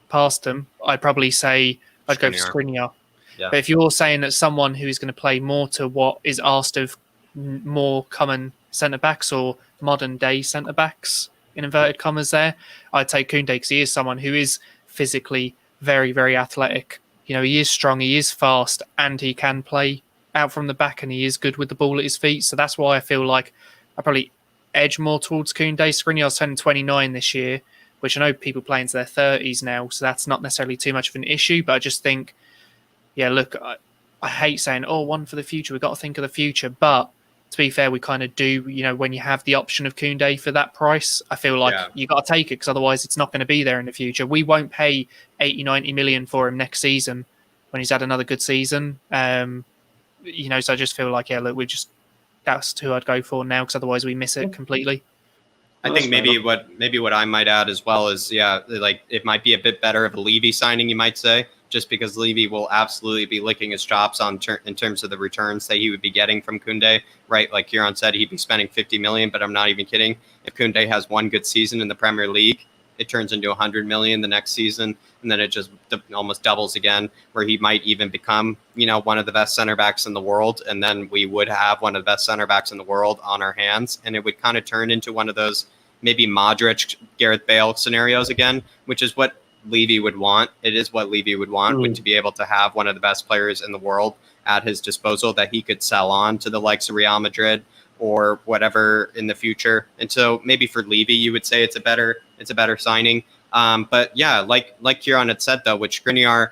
past them, I'd probably say I'd go for Skriniar. Yeah. But if you're saying that someone who is going to play more to what is asked of more common centre backs or modern day centre backs, in inverted commas there, I'd take Kunde, because he is someone who is physically very, very athletic. He is strong, he is fast, and he can play out from the back, and he is good with the ball at his feet. So that's why I feel like I probably edge more towards Kunde. Skriniar's turning 29 this year, which I know people play into their 30s now, so that's not necessarily too much of an issue. But I just think, look, I hate saying, one for the future, we've got to think of the future. But to be fair, we kind of do, when you have the option of Kunde for that price, I feel like you got to take it, because otherwise it's not going to be there in the future. We won't pay 80-90 million for him next season when he's had another good season. So I just feel like, look, that's who I'd go for now, because otherwise we miss it completely. I think maybe what I might add as well is, like, it might be a bit better of a Levy signing, you might say, just because Levy will absolutely be licking his chops in terms of the returns that he would be getting from Kunde, right? Like Kieran said, he'd be spending 50 million, but I'm not even kidding. If Kunde has one good season in the Premier League, it turns into 100 million the next season, and then it just almost doubles again, where he might even become, one of the best center backs in the world, and then we would have one of the best center backs in the world on our hands, and it would kind of turn into one of those maybe Modric, Gareth Bale scenarios again, which is what Levy would want. It is what Levy would want, would to be able to have one of the best players in the world at his disposal that he could sell on to the likes of Real Madrid or whatever in the future. And so maybe for Levy, you would say it's a better signing. But yeah, like Kieran had said though, with Skriniar,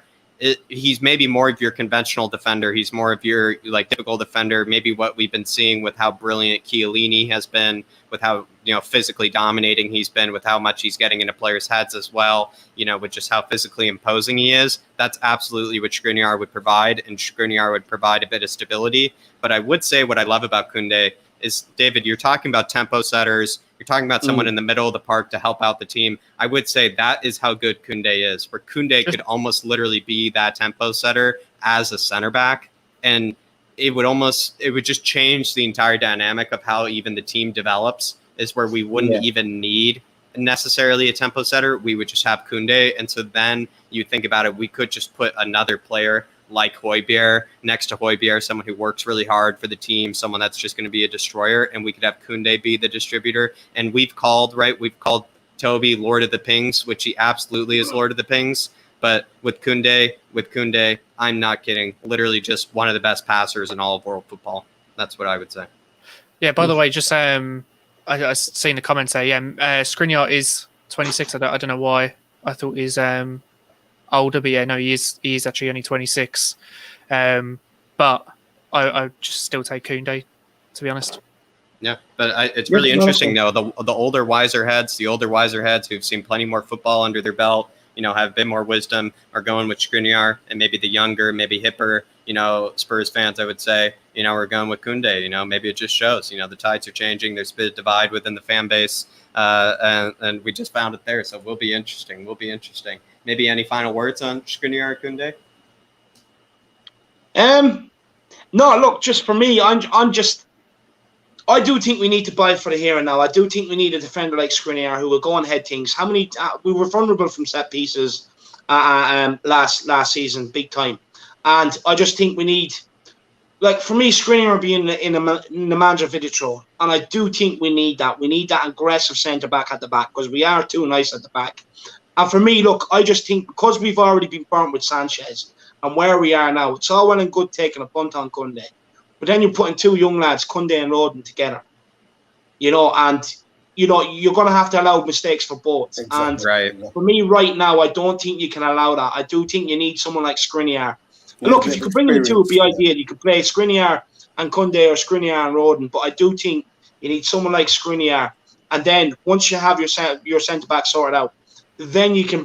he's maybe more of your conventional defender. He's more of your typical defender. Maybe what we've been seeing with how brilliant Chiellini has been, with how physically dominating he's been, with how much he's getting into players' heads as well. With just how physically imposing he is. That's absolutely what Skriniar would provide, and Skriniar would provide a bit of stability. But I would say what I love about Koundé is, David, you're talking about tempo setters. You're talking about someone in the middle of the park to help out the team. I would say that is how good Koundé is, where Koundé could almost literally be that tempo setter as a center back. And it would just change the entire dynamic of how even the team develops, is where we wouldn't even need necessarily a tempo setter. We would just have Koundé. And so then you think about it, we could just put another player like Højbjerg next to Højbjerg, someone who works really hard for the team, someone that's just going to be a destroyer, and we could have Koundé be the distributor. And we've called Toby Lord of the Pings, which he absolutely is Lord of the Pings. But with Koundé, I'm not kidding, literally just one of the best passers in all of world football. That's what I would say. Yeah, by the way, just I seen the comments there. Yeah, Skriniar is 26. I don't know why. I thought he's older, but yeah, no, he is actually only 26. But I just still take Koundé, to be honest. Yeah, but it's really interesting though. The older, wiser heads who've seen plenty more football under their belt, have a bit more wisdom, are going with Skriniar, and maybe the younger, maybe hipper, Spurs fans, I would say, are going with Koundé. Maybe it just shows, the tides are changing. There's a bit of divide within the fan base, and we just found it there. So will be interesting. Maybe any final words on Skriniar or Koundé? No, look, just for me, I do think we need to buy for the here and now. I do think we need a defender like Skriniar who will go and head things. How many we were vulnerable from set pieces last season, big time, and I just think we need, for me, Skriniar will be in the manager Viditro, and I do think we need that. We need that aggressive centre back at the back, because we are too nice at the back. And for me, look, I just think because we've already been burnt with Sanchez and where we are now, it's all well and good taking a punt on Koundé. But then you're putting two young lads, Koundé and Rodon, together. And you're going to have to allow mistakes for both. Exactly. And for me right now, I don't think you can allow that. I do think you need someone like Skriniar. Yeah, look, if you could bring in the two, it would be ideal. You could play Skriniar and Koundé, or Skriniar and Rodon. But I do think you need someone like Skriniar. And then once you have your centre-back sorted out, then you can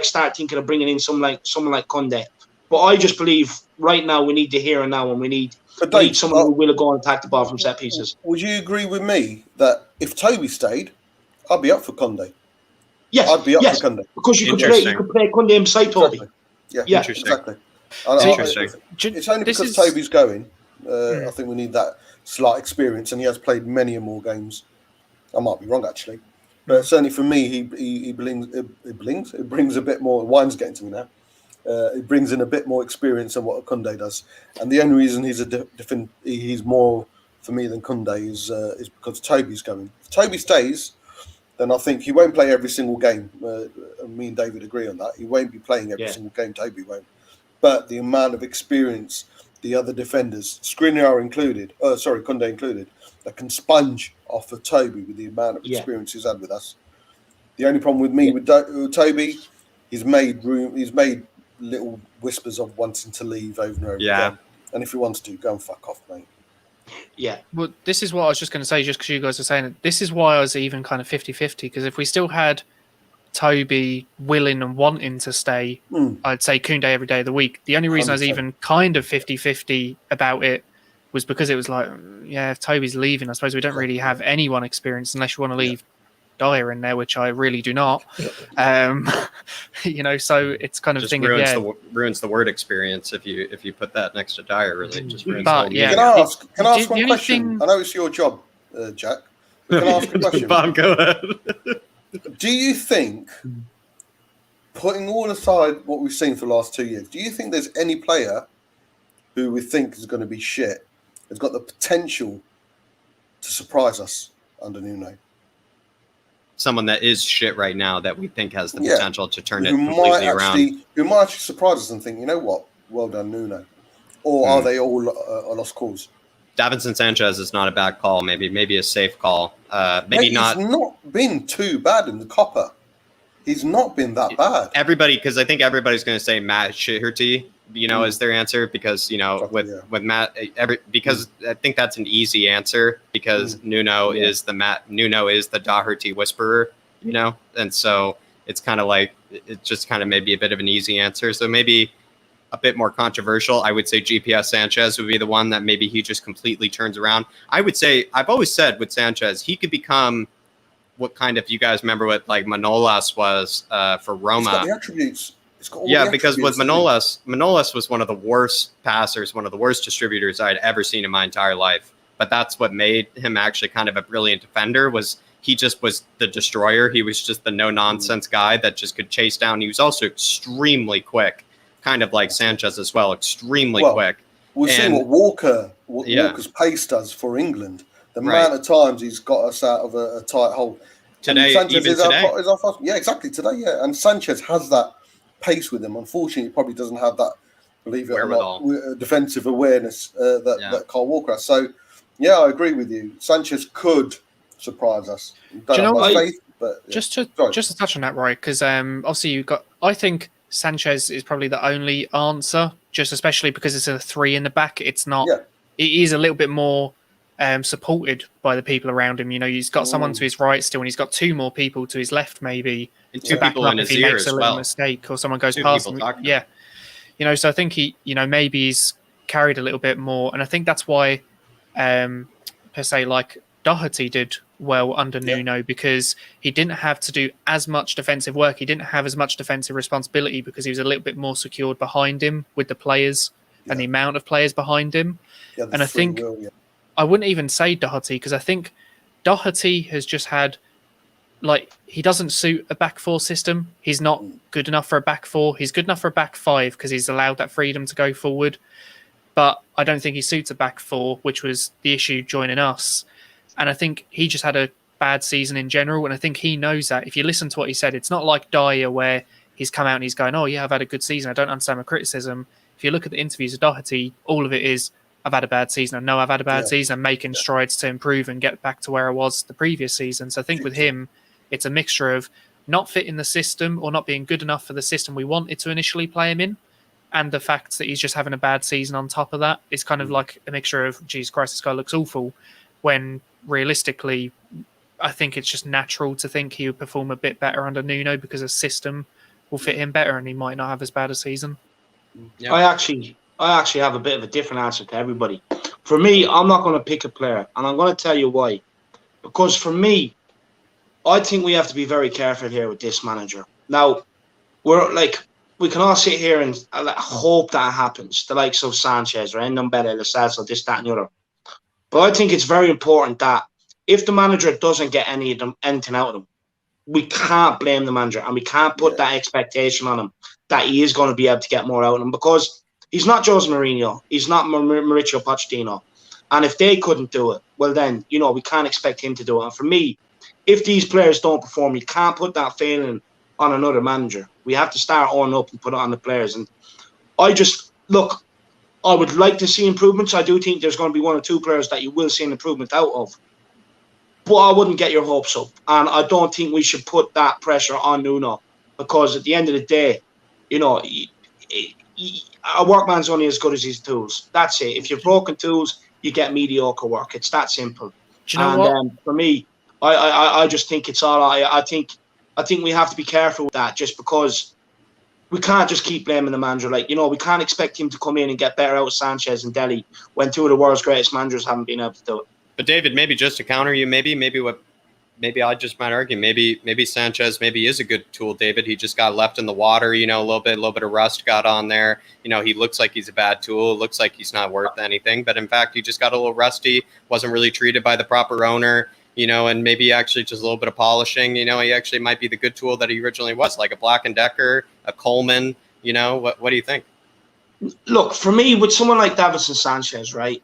start thinking of bringing in someone like Koundé. But I just believe right now we need the here and now, and we need someone who will go and attack the ball from set pieces. Would you agree with me that if Toby stayed, I'd be up for Koundé? Yes, I'd be up for Koundé. Because you could play Koundé beside Toby. Exactly. Yeah, exactly. It's only because Toby's going. I think we need that slight experience, and he has played many and more games. I might be wrong, actually. But certainly for me, he brings a bit more. Wine's getting to me now. It brings in a bit more experience than what Koundé does, and the only reason he's more for me than Koundé is because Toby's going. If Toby stays, then I think he won't play every single game. Me and David agree on that. He won't be playing every single game. Toby won't. But the amount of experience the other defenders, Skriniar included, Koundé included, that can sponge off of Toby with the amount of experience he's had with us. The only problem with me with Toby, he's made little whispers of wanting to leave over and over again. And if he wants to, go and fuck off, mate. Yeah. Well, this is what I was just going to say, just because you guys are saying it. This is why I was even kind of 50-50, because if we still had Toby willing and wanting to stay, I'd say Koundé every day of the week. The only reason 100%. I was even kind of 50-50 about it was because it was like, if Toby's leaving, I suppose we don't really have anyone experienced unless you want to leave Dyer in there, which I really do not. So it's kind of just thing. Ruins the word experience if you put that next to Dyer. Really, it just ruins the whole Can I ask one question? I know it's your job, Jack. Can I ask a question? Bob, go ahead. Do you think, putting all aside what we've seen for the last 2 years, do you think there's any player who we think is going to be shit, has got the potential to surprise us under Nuno? Someone that is shit right now that we think has the potential to turn it Who completely around. Who might actually surprise us and think, you know what, well done, Nuno. Or are they all a lost cause? Davinson Sanchez is not a bad call. Maybe a safe call. Maybe not. He's not been too bad in the Copper. He's not been that bad. Because I think everybody's going to say Matt Shitherty, is their answer because with Matt, because I think that's an easy answer because Nuno is the Doherty whisperer, and so it's kind of like it's just kind of maybe a bit of an easy answer. So maybe a bit more controversial, I would say GPS Sanchez would be the one that maybe he just completely turns around. I would say I've always said with Sanchez he could become what kind of, you guys remember what like Manolas was for Roma. He's got the attributes. Because with Manolas was one of the worst passers, one of the worst distributors I'd ever seen in my entire life. But that's what made him actually kind of a brilliant defender. Was he just was the destroyer? He was just the no nonsense guy that just could chase down. He was also extremely quick, kind of like Sanchez as well, extremely quick. We've seen what Walker's pace does for England. The amount of times he's got us out of a tight hole. Today, exactly today. Yeah, and Sanchez has that pace with him. Unfortunately, he probably doesn't have that, believe it or not, defensive awareness that Kyle Walker has. So, yeah, I agree with you. Sanchez could surprise us. Just to touch on that, right? Because obviously I think Sanchez is probably the only answer, just especially because it's a 3 in the back. It's not. Yeah. It is a little bit more supported by the people around him. He's got someone to his right still, and he's got 2 more people to his left, maybe. And 2 people in his ear as well. If he makes a little mistake or someone goes past him. Yeah. So I think he, maybe he's carried a little bit more. And I think that's why, per se, like Doherty did well under Nuno, because he didn't have to do as much defensive work. He didn't have as much defensive responsibility because he was a little bit more secured behind him with the players and the amount of players behind him. Yeah, and I think I wouldn't even say Doherty, because I think Doherty has just had, he doesn't suit a back 4 system. He's not good enough for a back 4. He's good enough for a back 5 because he's allowed that freedom to go forward. But I don't think he suits a back 4, which was the issue joining us. And I think he just had a bad season in general. And I think he knows that. If you listen to what he said, it's not like Dyer where he's come out and he's going, oh, yeah, I've had a good season. I don't understand my criticism. If you look at the interviews of Doherty, all of it is, I've had a bad season. I know I've had a bad season. I'm making strides to improve and get back to where I was the previous season. So I think with him, it's a mixture of not fitting the system or not being good enough for the system we wanted to initially play him in, and the fact that he's just having a bad season on top of that. It's kind of like a mixture of, Jesus Christ, this guy looks awful, when realistically, I think it's just natural to think he would perform a bit better under Nuno because a system will fit him better and he might not have as bad a season. Yeah. I actually have a bit of a different answer to everybody. For me, I'm not going to pick a player, and I'm going to tell you why. Because for me, I think we have to be very careful here with this manager. Now, we can all sit here and hope that happens. The likes of Sanchez or Ndombele, Lo Celso, this, that, and the other. But I think it's very important that if the manager doesn't get anything out of them, we can't blame the manager, and we can't put that expectation on him that he is going to be able to get more out of them, because he's not Jose Mourinho, he's not Mauricio Pochettino. And if they couldn't do it, well then, we can't expect him to do it. And for me, if these players don't perform, you can't put that failing on another manager. We have to start owning up and put it on the players. And I would like to see improvements. I do think there's going to be 1 or 2 players that you will see an improvement out of. But I wouldn't get your hopes up. And I don't think we should put that pressure on Nuno, because at the end of the day, a workman's only as good as his tools. That's it. If you've broken tools, you get mediocre work. It's that simple. Do you know what? For me, I just think it's all. I think we have to be careful with that, just because we can't just keep blaming the manager. We can't expect him to come in and get better out of Sanchez and Dele when 2 of the world's greatest managers haven't been able to do it. But David, maybe just to counter you, maybe I just might argue, maybe Sanchez maybe is a good tool, David. He just got left in the water, a little bit of rust got on there. He looks like he's a bad tool, looks like he's not worth anything, but in fact, he just got a little rusty, wasn't really treated by the proper owner. and maybe actually just a little bit of polishing, he actually might be the good tool that he originally was, like a Black & Decker, a Coleman, what do you think? Look, for me, with someone like Davinson Sanchez, right,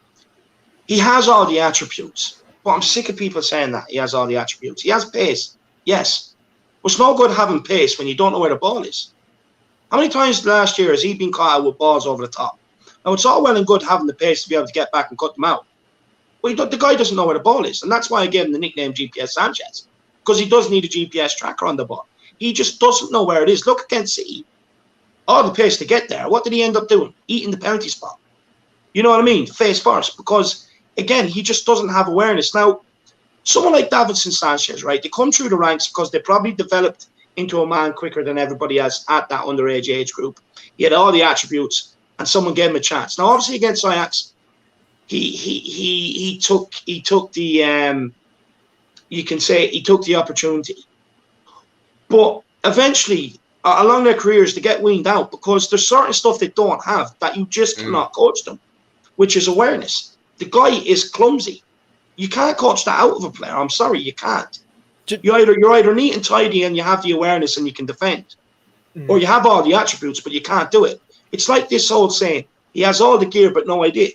he has all the attributes, but I'm sick of people saying that he has all the attributes. He has pace, yes, but it's no good having pace when you don't know where the ball is. How many times last year has he been caught out with balls over the top? Now, it's all well and good having the pace to be able to get back and cut them out. But the guy doesn't know where the ball is. And that's why I gave him the nickname GPS Sanchez. Because he does need a GPS tracker on the ball. He just doesn't know where it is. Look against City. All the pace to get there. What did he end up doing? Eating the penalty spot. You know what I mean? Face first. Because, again, he just doesn't have awareness. Now, someone like Davinson Sanchez, right? They come through the ranks because they probably developed into a man quicker than everybody else at that underage age group. He had all the attributes, and someone gave him a chance. Now, obviously, against Ajax, he took the you can say he took the opportunity. But eventually, along their careers, they get weaned out because there's certain stuff they don't have that you just cannot coach them, which is awareness. The guy is clumsy. You can't coach that out of a player. I'm sorry, you can't. You're either neat and tidy and you have the awareness and you can defend, or you have all the attributes but you can't do it. It's like this old saying: he has all the gear but no idea.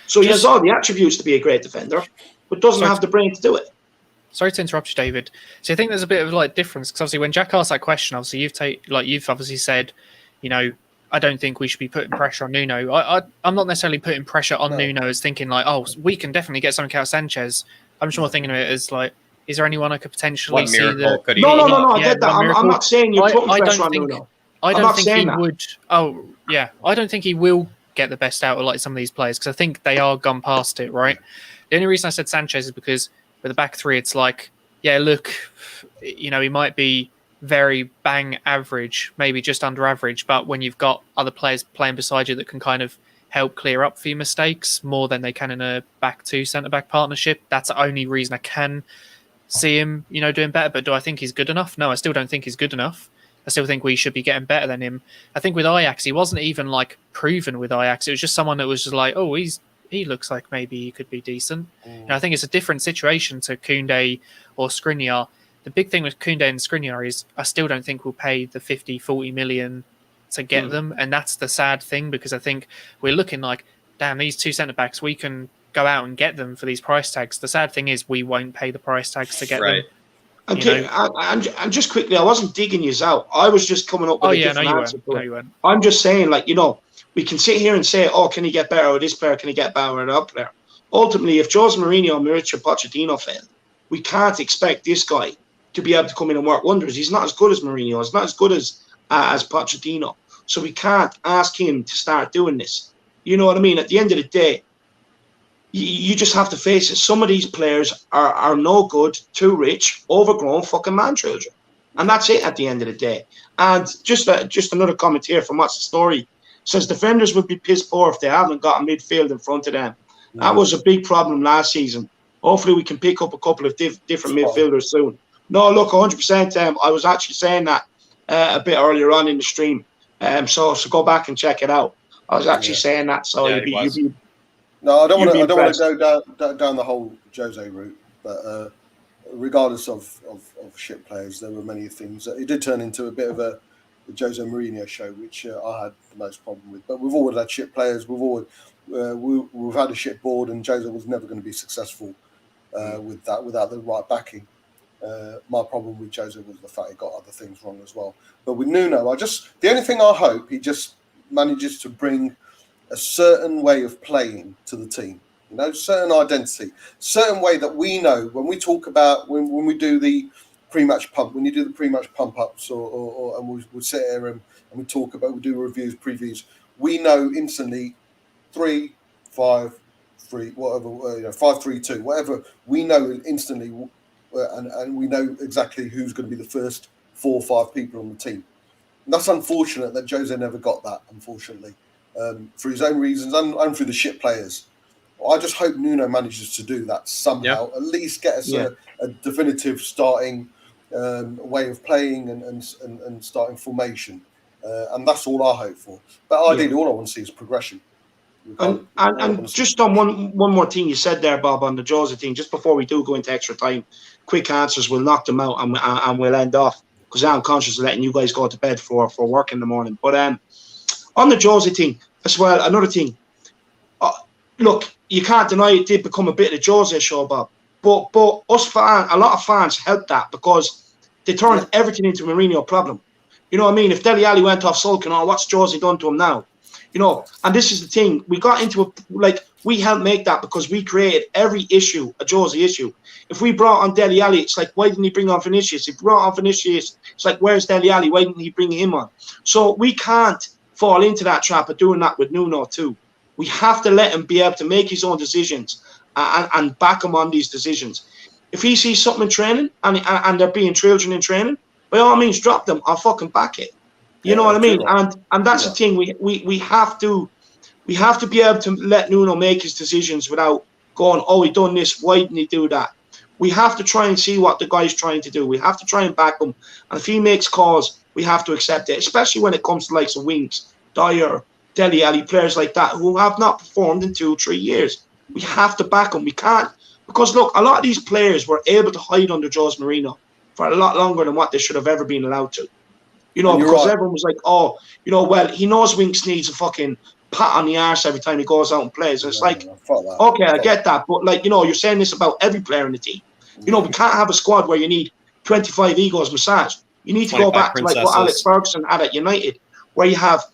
So he has all the attributes to be a great defender, but doesn't have the brain to do it. Sorry to interrupt you, David. So I think there's a bit of difference because obviously when Jack asked that question, obviously you've obviously said, I don't think we should be putting pressure on Nuno. I'm not necessarily putting pressure on Nuno as thinking we can definitely get something out of Sanchez. I'm just more thinking of it as is there anyone I could potentially see that? No, I get that. I'm not saying you're putting pressure on Nuno. I don't think he would. Oh, yeah. I don't think he will get the best out of some of these players because I think they are gone past it, right? The only reason I said Sanchez is because with the back three, it's he might be very bang average, maybe just under average, but when you've got other players playing beside you that can kind of help clear up for your mistakes more than they can in a back two centre-back partnership, that's the only reason I can see him, doing better. But do I think he's good enough? No, I still don't think he's good enough. I still think we should be getting better than him. I think with Ajax, he wasn't even proven with Ajax. It was just someone that was just he looks like maybe he could be decent. And I think it's a different situation to Koundé or Skriniar. The big thing with Koundé and Skriniar is I still don't think we'll pay the 50, 40 million to get them. And that's the sad thing because I think we're looking damn, these two centre-backs, we can go out and get them for these price tags. The sad thing is we won't pay the price tags to get them. And just quickly, I wasn't digging you out. I was just coming up with a different answer. No, you weren't. I'm just saying, we can sit here and say, oh, can he get better with this player? Can he get better with that player? Ultimately, if Jose Mourinho and Mauricio Pochettino fail, we can't expect this guy to be able to come in and work wonders. He's not as good as Mourinho. He's not as good as Pochettino. So we can't ask him to start doing this. You know what I mean? At the end of the day, you just have to face it. Some of these players are no good, too rich, overgrown fucking man children. And that's it at the end of the day. And just another comment here from What's the Story. Says defenders would be piss poor if they haven't got a midfield in front of them. That was a big problem last season. Hopefully we can pick up a couple of different midfielders soon. No, look, 100%. I was actually saying that a bit earlier on in the stream. So go back and check it out. I was actually saying that. So you'd be no, I don't want to go down the whole Jose route, but regardless of shit players, there were many things. It did turn into a bit of a Jose Mourinho show, which I had the most problem with. But we've always had shit players. We've had a shit board, and Jose was never going to be successful with that without the right backing. My problem with Jose was the fact he got other things wrong as well. But with Nuno, the only thing I hope he just manages to bring a certain way of playing to the team, certain identity, certain way that we know when we talk about when we do the pre-match pump, when you do the pre-match pump ups, and we'll sit here and we talk about, we do reviews, previews, we know instantly 3-5-3, whatever, 5-3-2, whatever, we know instantly, and we know exactly who's going to be the first 4 or 5 people on the team. And that's unfortunate that Jose never got that, unfortunately. For his own reasons and through the shit players. I just hope Nuno manages to do that somehow, at least get us a definitive starting way of playing and starting formation. And that's all I hope for. But ideally, all I want to see is progression. And just on one more thing you said there, Bob, on the Jose thing, just before we do go into extra time, quick answers, we'll knock them out and we'll end off, because I'm conscious of letting you guys go to bed for work in the morning. But on the Jose thing as well, another thing, look, you can't deny it did become a bit of a Jose show, Bob. But us fans, a lot of fans helped that, because they turned everything into a Mourinho problem. You know what I mean? If Dele Alli went off sulking, what's Jose done to him now? You know, and this is the thing. We got into we helped make that, because we created every issue a Jose issue. If we brought on Dele Alli, it's like, why didn't he bring on Vinicius? If we brought on Vinicius, it's like, where's Dele Alli? Why didn't he bring him on? So we can't fall into that trap of doing that with Nuno too. We have to let him be able to make his own decisions and back him on these decisions. If he sees something in training and they're being children in training, by all means, drop them. I'll fucking back it. You know what I mean? And that's the thing. We have to be able to let Nuno make his decisions without going, oh, he done this, why didn't he do that? We have to try and see what the guy's trying to do. We have to try and back him. And if he makes calls, we have to accept it, especially when it comes to likes of Winks, Dyer, Dele Alli, players like that who have not performed in 2-3 years. We have to back them. We can't, because look, a lot of these players were able to hide under Jose Mourinho for a lot longer than what they should have ever been allowed to. You know, because everyone was like, oh, you know, well, he knows Winks needs a fucking pat on the arse every time he goes out and plays. And it's okay, I get that. But, like, you know, you're saying this about every player in the team. You know, we can't have a squad where you need 25 egos massaged. You need to go back to, like, what Alex Ferguson had at United, where you have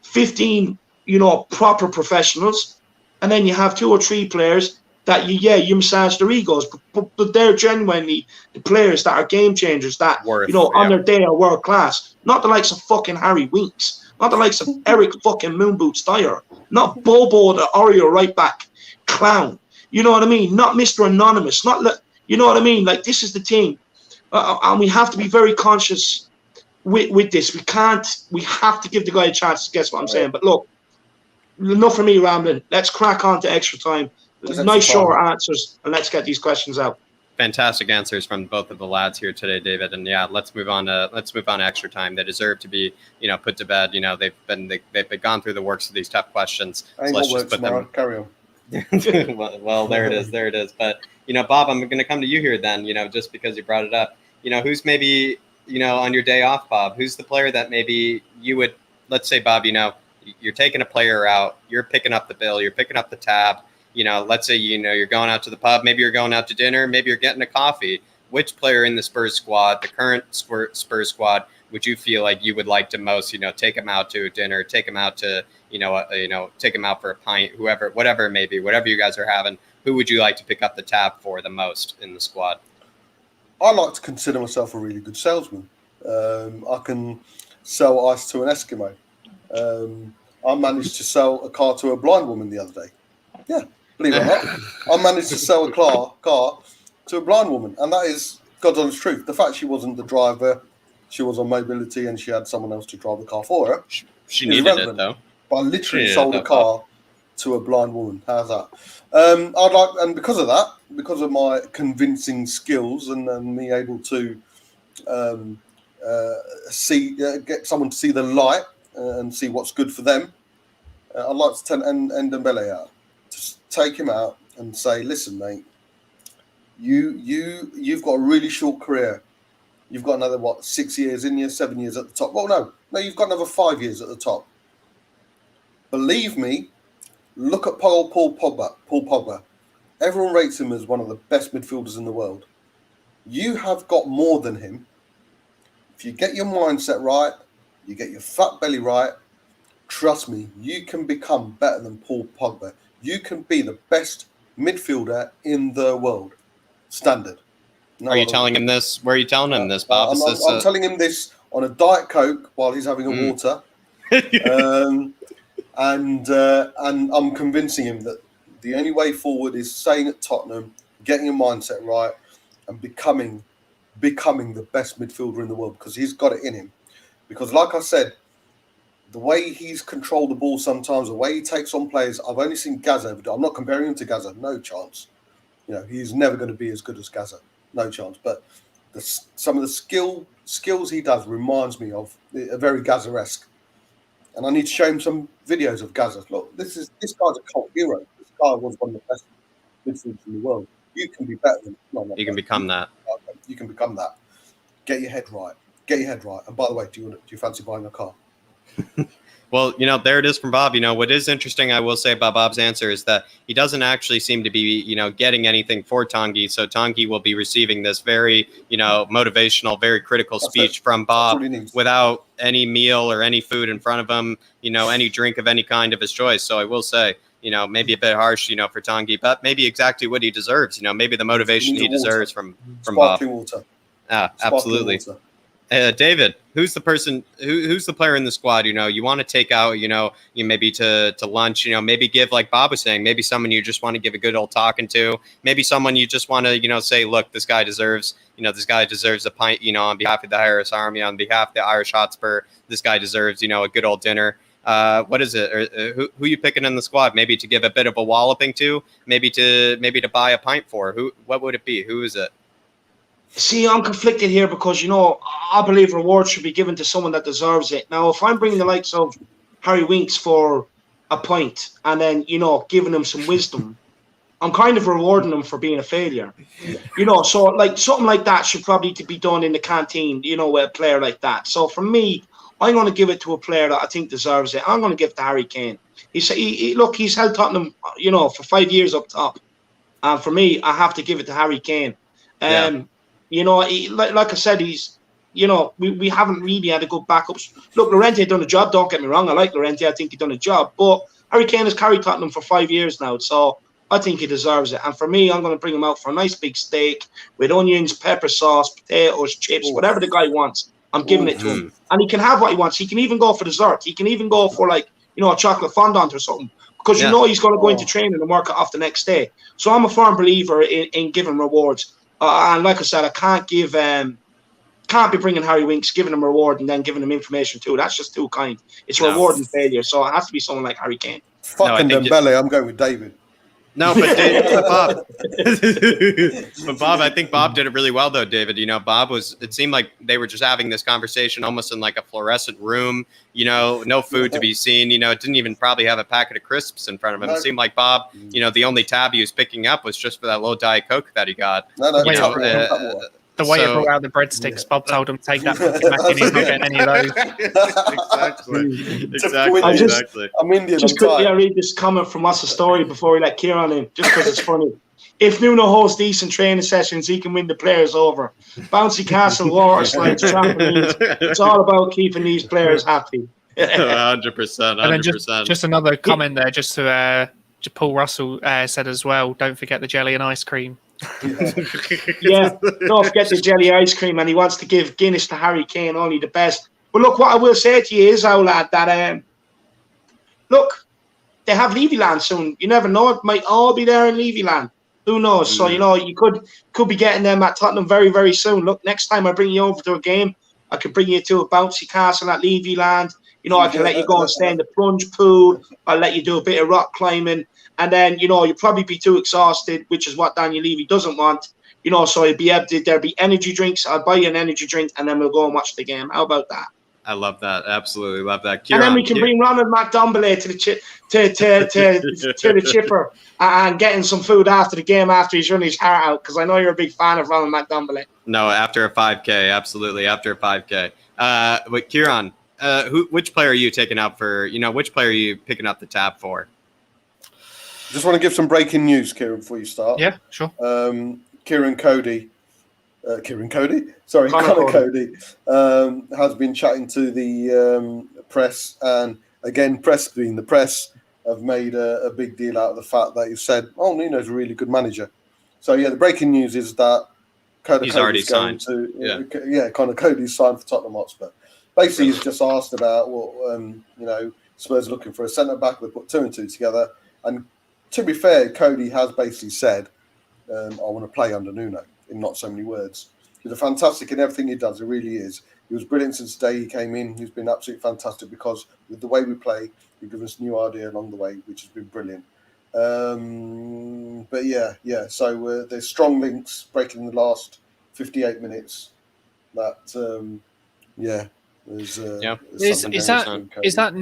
15, you know, proper professionals, and then you have 2 or 3 players that you massage their egos, but they're genuinely the players that are game changers, that on their day are world class. Not the likes of fucking Harry Winks, not the likes of Eric fucking Moonboots Dyer, not Bobo the Oreo right back clown. You know what I mean? Not Mr. Anonymous, you know what I mean? Like, this is the thing, and we have to be very conscious with this. We have to give the guy a chance to guess what I'm saying. But look, enough for me rambling. Let's crack on to extra time. Nice short answers, and let's get these questions out. Fantastic answers from both of the lads here today, David. And yeah, let's move on to extra time. They deserve to be, you know, put to bed. You know, they've gone through the works of these tough questions. So let's just put them. Carry on. well, there it is. But, you know, Bob, I'm going to come to you here then. You know, just because you brought it up. You know, who's maybe, you know, on your day off, Bob? Who's the player that maybe you would? Let's say, Bob, you know, you're taking a player out. You're picking up the bill. You're picking up the tab. You know, let's say, you know, you're going out to the pub, maybe you're going out to dinner, maybe you're getting a coffee. Which player in the Spurs squad, the current Spurs squad, would you feel like you would like to most, you know, take him out to a dinner, take him out to, take him out for a pint, whatever it may be, whatever you guys are having, who would you like to pick up the tab for the most in the squad? I like to consider myself a really good salesman. I can sell ice to an Eskimo. I managed to sell a car to a blind woman the other day. Yeah. Believe it or not, I managed to sell a car to a blind woman, and that is God's honest truth. The fact she wasn't the driver, she was on mobility, and she had someone else to drive the car for her. She needed it though. But I literally sold a car to a blind woman. How's that? And because of that, because of my convincing skills and me able to get someone to see the light and see what's good for them, I'd like to turn Ndombele out. Take him out and say, listen, mate, you've got a really short career. You've got another 6 years in you, 7 years at the top. Well, no, you've got another 5 years at the top. Believe me, look at Paul Pogba. Everyone rates him as one of the best midfielders in the world. You have got more than him. If you get your mindset right, you get your fat belly right, trust me, you can become better than Paul Pogba. You can be the best midfielder in the world. Standard. Are you telling him this? Where are you telling him this, Bob? I'm telling him this on a Diet Coke while he's having a water. And I'm convincing him that the only way forward is staying at Tottenham, getting your mindset right, and becoming the best midfielder in the world, because he's got it in him. Because like I said, the way he's controlled the ball sometimes, the way he takes on players, I've only seen Gaza ever do. I'm not comparing him to Gaza, no chance. You know, he's never going to be as good as Gaza, no chance. But some of the skills he does reminds me of a very Gaza-esque. And I need to show him some videos of Gaza. Look, this guy's a cult hero. This guy was one of the best midfielders in the world. You can be better than you can become that. You can become that. Get your head right. Get your head right. And by the way, do you fancy buying a car? Well, there it is from Bob. What is interesting, I will say about Bob's answer is that he doesn't actually seem to be, getting anything for Tanguy. So Tanguy will be receiving this very, motivational, very critical speech from Bob without any meal or any food in front of him, any drink of any kind of his choice. So I will say, maybe a bit harsh, for Tanguy, but maybe exactly what he deserves. Maybe the motivation he deserves from Bob. Water. Absolutely. Water. David, who's the person? Who's the player in the squad? You want to take out. You maybe to lunch. Maybe give, like Bob was saying, maybe someone you just want to give a good old talking to. Maybe someone you just want to say, look, this guy deserves. This guy deserves a pint. On behalf of the Harris Army, on behalf of the Irish Hotspur, this guy deserves a good old dinner. What is it? Or, who you picking in the squad? Maybe to give a bit of a walloping to. Maybe to buy a pint for. Who? What would it be? Who is it? See, I'm conflicted here because, I believe rewards should be given to someone that deserves it. Now, if I'm bringing the likes of Harry Winks for a point and then, giving him some wisdom, I'm kind of rewarding him for being a failure. So like something like that should probably be done in the canteen, with a player like that. So for me, I'm going to give it to a player that I think deserves it. I'm going to give it to Harry Kane. He's held Tottenham, for 5 years up top. And for me, I have to give it to Harry Kane. Like I said, he's, we haven't really had a good backups. Look, Llorente done a job. Don't get me wrong. I like Llorente. I think he done a job. But Harry Kane has carried Tottenham for 5 years now. So I think he deserves it. And for me, I'm going to bring him out for a nice big steak with onions, pepper sauce, potatoes, chips, whatever the guy wants. I'm giving it to him. And he can have what he wants. He can even go for dessert. He can even go for a chocolate fondant or something. Because he's going to go into training and work it off the next day. So I'm a firm believer in giving rewards. And like I said, I can't be bringing Harry Winks, giving him a reward and then giving him information too. That's just too kind. It's reward and failure. So it has to be someone like Harry Kane. Fucking Dembele, I'm going with David. No, but Bob. But Bob, I think Bob did it really well, though, David. Bob it seemed like they were just having this conversation almost in like a fluorescent room, no food to be seen. It didn't even probably have a packet of crisps in front of him. It seemed like Bob, the only tab he was picking up was just for that low Diet Coke that he got. The way it brought out the breadsticks, Bob told him take that fucking mac and he's not getting any of those. Exactly. I'm Indian. Just quickly, I read this comment from us a story before we let Kieran in, just because it's funny. If Nuno holds decent training sessions, he can win the players over. Bouncy castle, water slides, trampolines. It's all about keeping these players happy. 100%. And then just another comment there, just to Paul Russell said as well, don't forget the jelly and ice cream. Yeah, don't forget the jelly ice cream, and he wants to give Guinness to Harry Kane, only the best. But look, what I will say to you is, lad, that look, they have Levyland soon. You never know; it might all be there in Levyland. Who knows? So you could be getting them at Tottenham very, very soon. Look, next time I bring you over to a game, I could bring you to a bouncy castle at Levyland. I can let you go and stay in the plunge pool. I'll let you do a bit of rock climbing. And then, you'll probably be too exhausted, which is what Daniel Levy doesn't want. So he'll be able to, there'll be energy drinks. I'll buy you an energy drink, and then we'll go and watch the game. How about that? I love that. Absolutely love that. Kieran, and then we can bring Ronald McDombele to the chipper and getting some food after the game after he's run his heart out, because I know you're a big fan of Ronald McDombele. No, after a 5K, absolutely. After a 5K. But Kieran, which player are you taking out for, which player are you picking up the tab for? Just want to give some breaking news, Kieran, before you start. Yeah, sure. Connor Cody has been chatting to the press, and again, press being the press, have made a big deal out of the fact that he said, Nuno's a really good manager. So, yeah, the breaking news is that Connor Cody's signed. Connor Cody's signed for Tottenham Hotspur. Basically, he's just asked about Spurs are looking for a centre-back. They put two and two together, and to be fair, Cody has basically said, I want to play under Nuno, in not so many words. He's a fantastic in everything he does. It really is. He was brilliant since the day he came in. He's been absolutely fantastic because with the way we play, he's given us a new idea along the way, which has been brilliant. But yeah. So there's strong links breaking the last 58 minutes. That Is that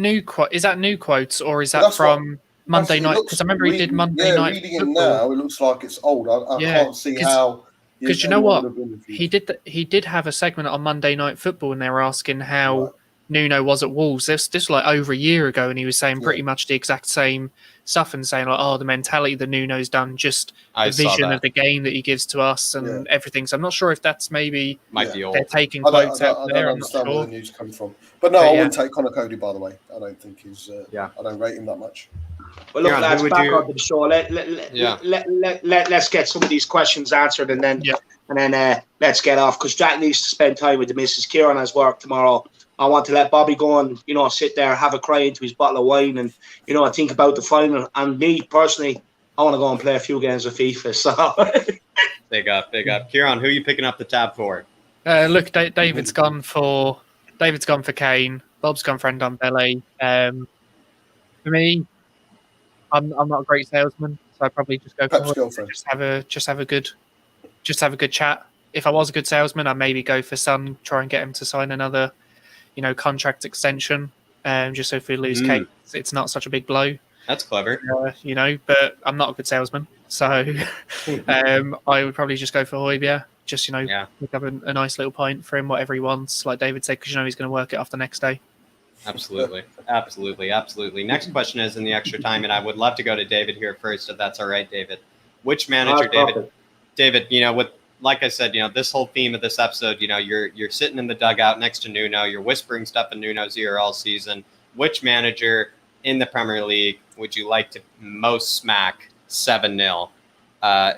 new quotes or is that from Monday night, because I remember he did Monday night reading football. it now, it looks like it's old. I can't see how. Because you know what, he did have a segment on Monday Night Football, and they were asking how Nuno was at Wolves. This was like over a year ago, and he was saying pretty much the exact same stuff, and saying like, "Oh, the mentality that Nuno's done, just the vision of the game that he gives to us, and everything." So I'm not sure if that's might be old. They're taking quotes out there. I'm not sure where the news comes from, but no, I wouldn't take Conor Cody. By the way, I don't think he's. I don't rate him that much. Well, look, lads, back onto the show. Let's get some of these questions answered, and then let's get off, because Jack needs to spend time with the missus. Kieran has work tomorrow. I want to let Bobby go and sit there, have a cry into his bottle of wine, and think about the final. And me personally, I want to go and play a few games of FIFA. So big up. Kieran, who are you picking up the tab for? Look, David's gone for Kane. Bob's gone for Ndombele. For me, I'm not a great salesman, so I'd probably just go for just have a good chat. If I was a good salesman, I'd maybe go for Son, try and get him to sign another, contract extension. Just so if we lose Kane, it's not such a big blow. That's clever. But I'm not a good salesman, so I would probably just go for Højbjerg. Just pick up a nice little pint for him, whatever he wants, like David said, because he's going to work it off the next day. Absolutely. Next question is in the extra time, and I would love to go to David here first, if that's all right, David. Which manager, David? Like I said, this whole theme of this episode, you're sitting in the dugout next to Nuno, you're whispering stuff in Nuno's ear all season. Which manager in the Premier League would you like to most smack 7-0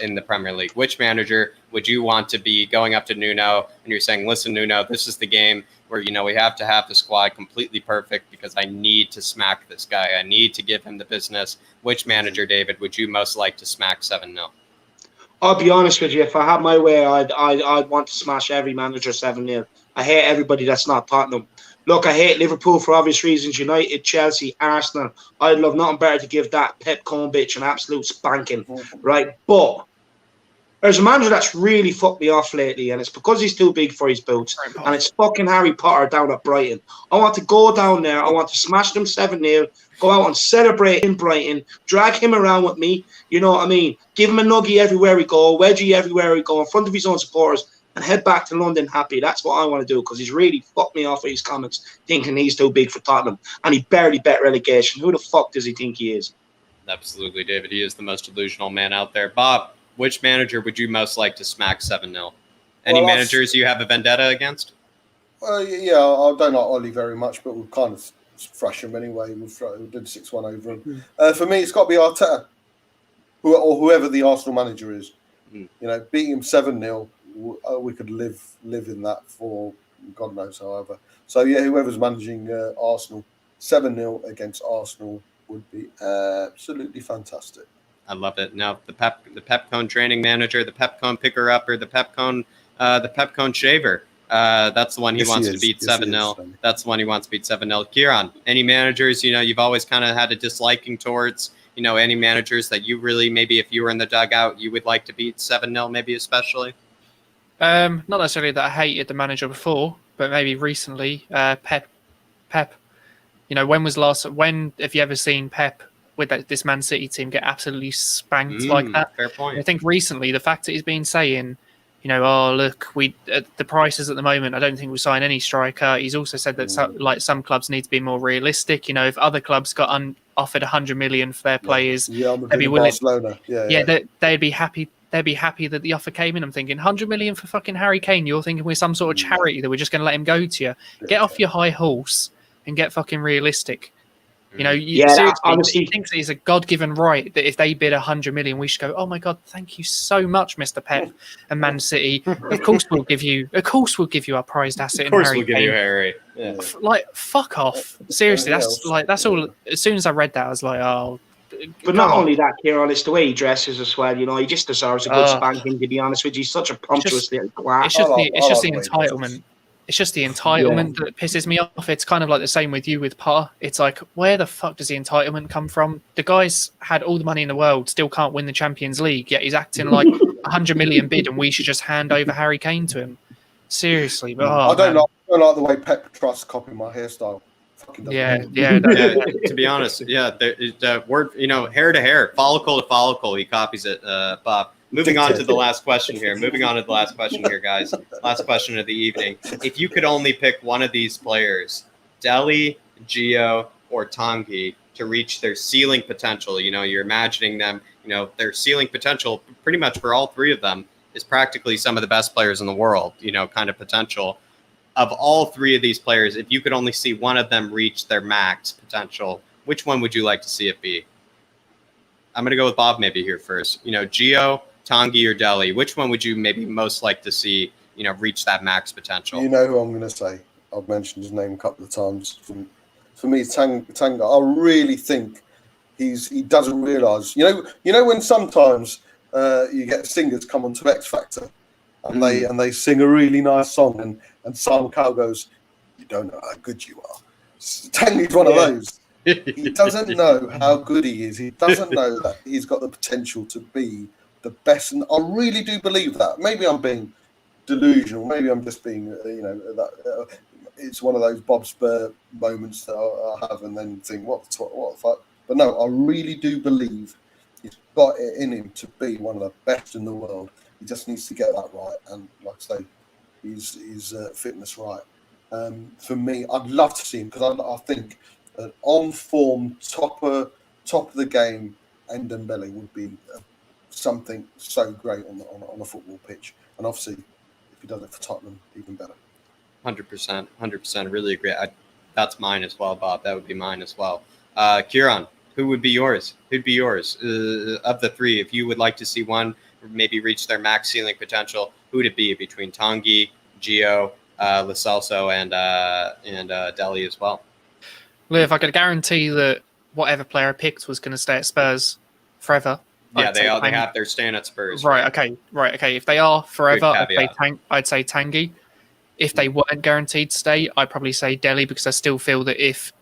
in the Premier League? Which manager would you want to be going up to Nuno and you're saying, listen, Nuno, this is the game where, we have to have the squad completely perfect because I need to smack this guy. I need to give him the business. Which manager, David, would you most like to smack 7-0? I'll be honest with you. If I had my way, I'd want to smash every manager 7-0. I hate everybody that's not Tottenham. Look, I hate Liverpool for obvious reasons. United, Chelsea, Arsenal. I'd love nothing better to give that Pep Cohn bitch an absolute spanking, right? But there's a manager that's really fucked me off lately, and it's because he's too big for his boots, and it's fucking Harry Potter down at Brighton. I want to go down there. I want to smash them 7-0, go out and celebrate in Brighton, drag him around with me, you know what I mean? Give him a nuggie everywhere we go, wedgie everywhere we go, in front of his own supporters, and head back to London happy. That's what I want to do, because he's really fucked me off with his comments, thinking he's too big for Tottenham, and he barely bet relegation. Who the fuck does he think he is? Absolutely, David. He is the most delusional man out there. Bob, which manager would you most like to smack 7-0? Any managers you have a vendetta against? I don't like Ollie very much, but we'll kind of thrash him anyway. We did 6-1 over him. For me, it's got to be Arteta, or whoever the Arsenal manager is. Beating him 7-0, we could live in that for God knows however. So whoever's managing Arsenal, 7-0 against Arsenal would be absolutely fantastic. I love it. Now the Pep Cohn training manager, the Pep Cohn picker upper, the Pep Cohn shaver. That's the one he wants to beat 7-0. That's the one he wants to beat 7-0. Kieran, any managers you've always kind of had a disliking towards? Any managers that you really, maybe if you were in the dugout, you would like to beat 7-0, maybe especially? Not necessarily that I hated the manager before, but maybe recently, Pep. When have you ever seen Pep with this Man City team get absolutely spanked like that? Fair point. I think recently the fact that he's been saying, oh look, the prices at the moment, I don't think we'll sign any striker. He's also said that some clubs need to be more realistic. If other clubs got offered 100 million for their players, they'd be willing. Barcelona. They'd be happy. They'd be happy that the offer came in. I'm thinking 100 million for fucking Harry Kane. You're thinking we're some sort of charity that we're just going to let him go to you. Get off your high horse and get fucking realistic. Seriously, he thinks it's a God-given right that if they bid 100 million, we should go, oh my God, thank you so much, Mr. Pep and Man City. Of course we'll give you our prized asset. Of course we'll give you Harry. Yeah. Fuck off. Seriously, that's all. As soon as I read that, I was like, oh. But not only that, Kieran, it's the way he dresses as well. He just deserves a good spanking, to be honest with you. He's such a pompous little twat. It's just the entitlement. It's just the entitlement that pisses me off. It's kind of like the same with you with Potter. It's like, where the fuck does the entitlement come from? The guy's had all the money in the world, still can't win the Champions League, yet he's acting like 100 million bid and we should just hand over Harry Kane to him. Seriously. But, I don't like the way Pep trusts copying my hairstyle. fucking doesn't Yeah, matter. yeah. To be honest, the word, hair to hair, follicle to follicle, he copies it, Bob. Moving on to the last question here. Guys. Last question of the evening. If you could only pick one of these players, Dele, Gio, or Tanguy, to reach their ceiling potential, you're imagining them, their ceiling potential pretty much for all three of them is practically some of the best players in the world, kind of potential. Of all three of these players, if you could only see one of them reach their max potential, which one would you like to see it be? I'm going to go with Bob maybe here first. Gio, Tanguy, or Dele, which one would you maybe most like to see, reach that max potential? You know who I'm going to say. I've mentioned his name a couple of times. For me, Tanga, I really think he doesn't realise. You know when sometimes you get singers come onto X Factor and they sing a really nice song and Simon Cowell goes, "You don't know how good you are." Tanguy's one of those. He doesn't know how good he is. He doesn't know that he's got the potential to be the best. And I really do believe that. Maybe I'm being delusional. Maybe I'm just being, it's one of those Bobspur moments that I have and then think, what the fuck? But no, I really do believe he's got it in him to be one of the best in the world. He just needs to get that right. And like I say, his fitness right. For me, I'd love to see him because I think an on-form, top of the game Ndombele would be something so great on a football pitch. And obviously, if he does it for Tottenham, even better. 100%. Really agree. That's mine as well, Bob. That would be mine as well. Kieran, who would be yours? Who'd be yours of the three? If you would like to see one maybe reach their max ceiling potential, who would it be between Tanguy, Gio, Lo Celso, and Dele as well? Well, if I could guarantee that whatever player I picked was going to stay at Spurs forever. Yeah, they have. They're staying at Spurs. Right. Okay. If they are forever, I'd say Tanguy. If they weren't guaranteed to stay, I'd probably say Dele because I still feel that if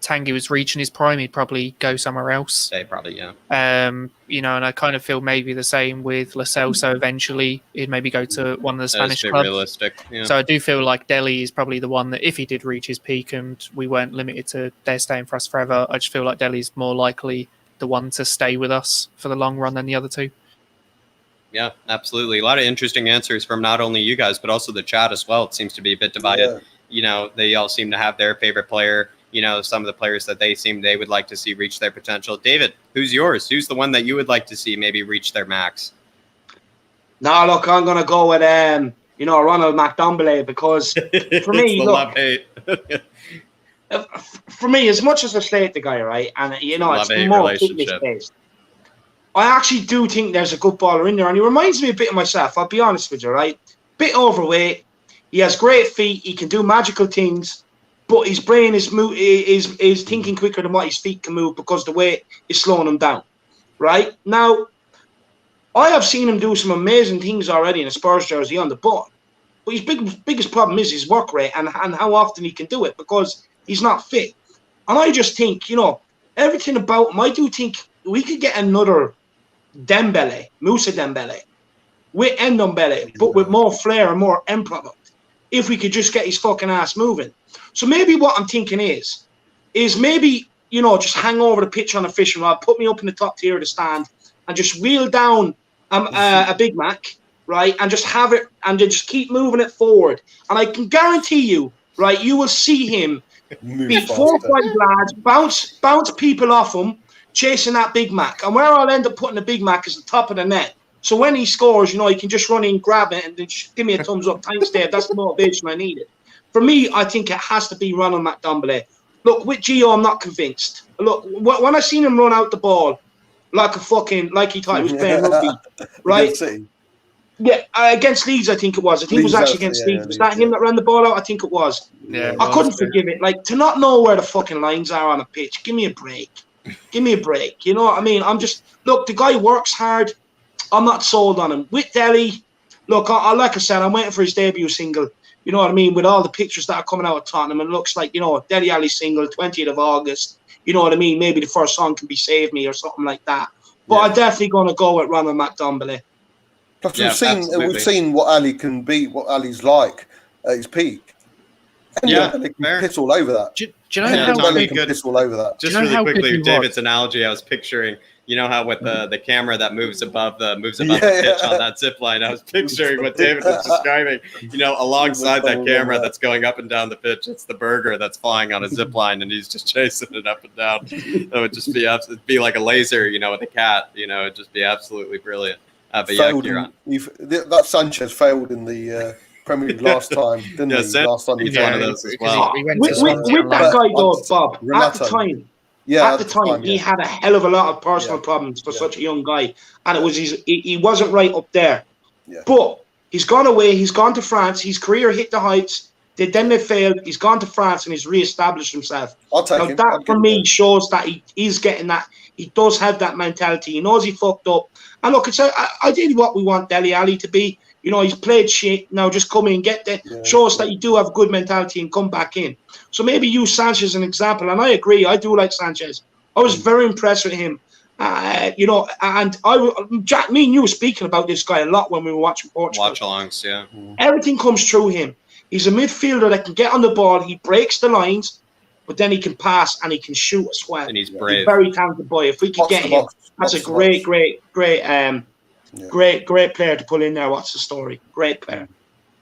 Tanguy was reaching his prime, he'd probably go somewhere else. Yeah. And I kind of feel maybe the same with Lo Celso. Eventually, he'd maybe go to one of the Spanish clubs. Realistic. Yeah. So I do feel like Dele is probably the one that if he did reach his peak and we weren't limited to they're staying for us forever, I just feel like Dele's more likely the one to stay with us for the long run than the other two. Yeah, absolutely. A lot of interesting answers from not only you guys, but also the chat as well. It seems to be a bit divided. Yeah. They all seem to have their favorite player. Some of the players that they would like to see reach their potential. David, who's yours? Who's the one that you would like to see maybe reach their max? No, look, I'm going to go with, Ronald McDombele because for me, for me, as much as I slate the guy, right, and, it's more fitness-based, I actually do think there's a good baller in there, and he reminds me a bit of myself, I'll be honest with you, right? Bit overweight, he has great feet, he can do magical things, but his brain is thinking quicker than what his feet can move because the weight is slowing him down, right? Now, I have seen him do some amazing things already in a Spurs jersey on the ball, but his biggest problem is his work rate and how often he can do it because he's not fit. And I just think, everything about him, I do think we could get another Musa Dembele, with Ndombele, but with more flair and more end product, if we could just get his fucking ass moving. So maybe what I'm thinking is maybe, just hang over the pitch on a fishing rod, put me up in the top tier of the stand, and just wheel down a Big Mac, right, and just have it, and then just keep moving it forward. And I can guarantee you, right, you will see him beat 4 or 5 lads, bounce people off him, chasing that Big Mac. And where I'll end up putting the Big Mac is the top of the net. So when he scores, he can just run in, grab it, and then just give me a thumbs up. Thanks, Dave. That's the motivation I needed. For me, I think it has to be Ronald McDombele. Look, with Gio, I'm not convinced. Look, when I seen him run out the ball like he thought he was playing rugby, right? Yeah, against Leeds, I think it was. I think it was actually against Leeds. Was that him that ran the ball out? I think it was. Yeah, I couldn't forgive it. Like, to not know where the fucking lines are on a pitch, give me a break. Give me a break. You know what I mean? Look, the guy works hard. I'm not sold on him. With Dele, look, like I said, I'm waiting for his debut single. You know what I mean? With all the pictures that are coming out of Tottenham, and it looks like, Dele Alli single, 20th of August. You know what I mean? Maybe the first song can be Save Me or something like that. But I'm definitely going to go with Ronald McDombele. Plus, we've seen what Ali can be, what Ali's like at his peak. Yeah, Dembele can fair. piss all over that. Do you know Yeah, how Tommy, Dembele can piss all over that. Just Do you know really how good quickly, he with was? David's analogy, I was picturing, you know how with the camera that moves above the Yeah, pitch yeah. on that zip line, I was picturing what David was describing, alongside that camera that's going up and down the pitch, it's the burger that's flying on a zip line and he's just chasing it up and down. It would just be like a laser, with a cat, it'd just be absolutely brilliant. But yeah, Kieran. That Sanchez failed in the Premier League last time, didn't Yeah, he? Last time he he's tried one of it. those as because well. he went With, to Swansea with on that loan. guy, though, But Bob, at the Renato. time, Yeah, at the time, he yeah. had a hell of a lot of personal Yeah. problems for Yeah. such a young guy, and it was he wasn't right up there. Yeah. But he's gone away. He's gone to France. His career hit the heights. Then they failed. He's gone to France and he's re-established himself. I'll take Now him. that I'll for give me him shows that he's getting that. He does have that mentality. He knows he fucked up. And look, it's ideally what we want Dele Alli to be. He's played shit. Now just come in and get the show us that you do have a good mentality and come back in. So maybe use Sanchez as an example. And I agree. I do like Sanchez. I was very impressed with him. And Jack, me and you were speaking about this guy a lot when we were watching Portugal. Watch-alongs, yeah. Everything comes through him. He's a midfielder that can get on the ball. He breaks the lines, but then he can pass and he can shoot as well. And he's brave. He's a very talented boy. If we could get him, that's a great player to put in there. What's the story? Great player.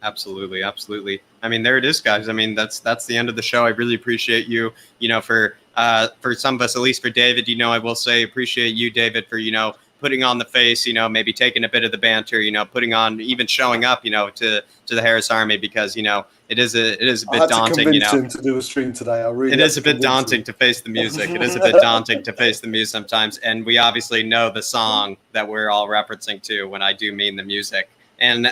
Absolutely. I mean, there it is, guys. I mean, that's the end of the show. I really appreciate you, for some of us, at least for David, I will say appreciate you, David, for, putting on the face, maybe taking a bit of the banter, putting on, even showing up, to the Harris Army, because, it is a bit daunting, him to do a stream today. It is a bit daunting to face the music. It is a bit daunting to face the music sometimes. And we obviously know the song that we're all referencing to when I do mean the music. And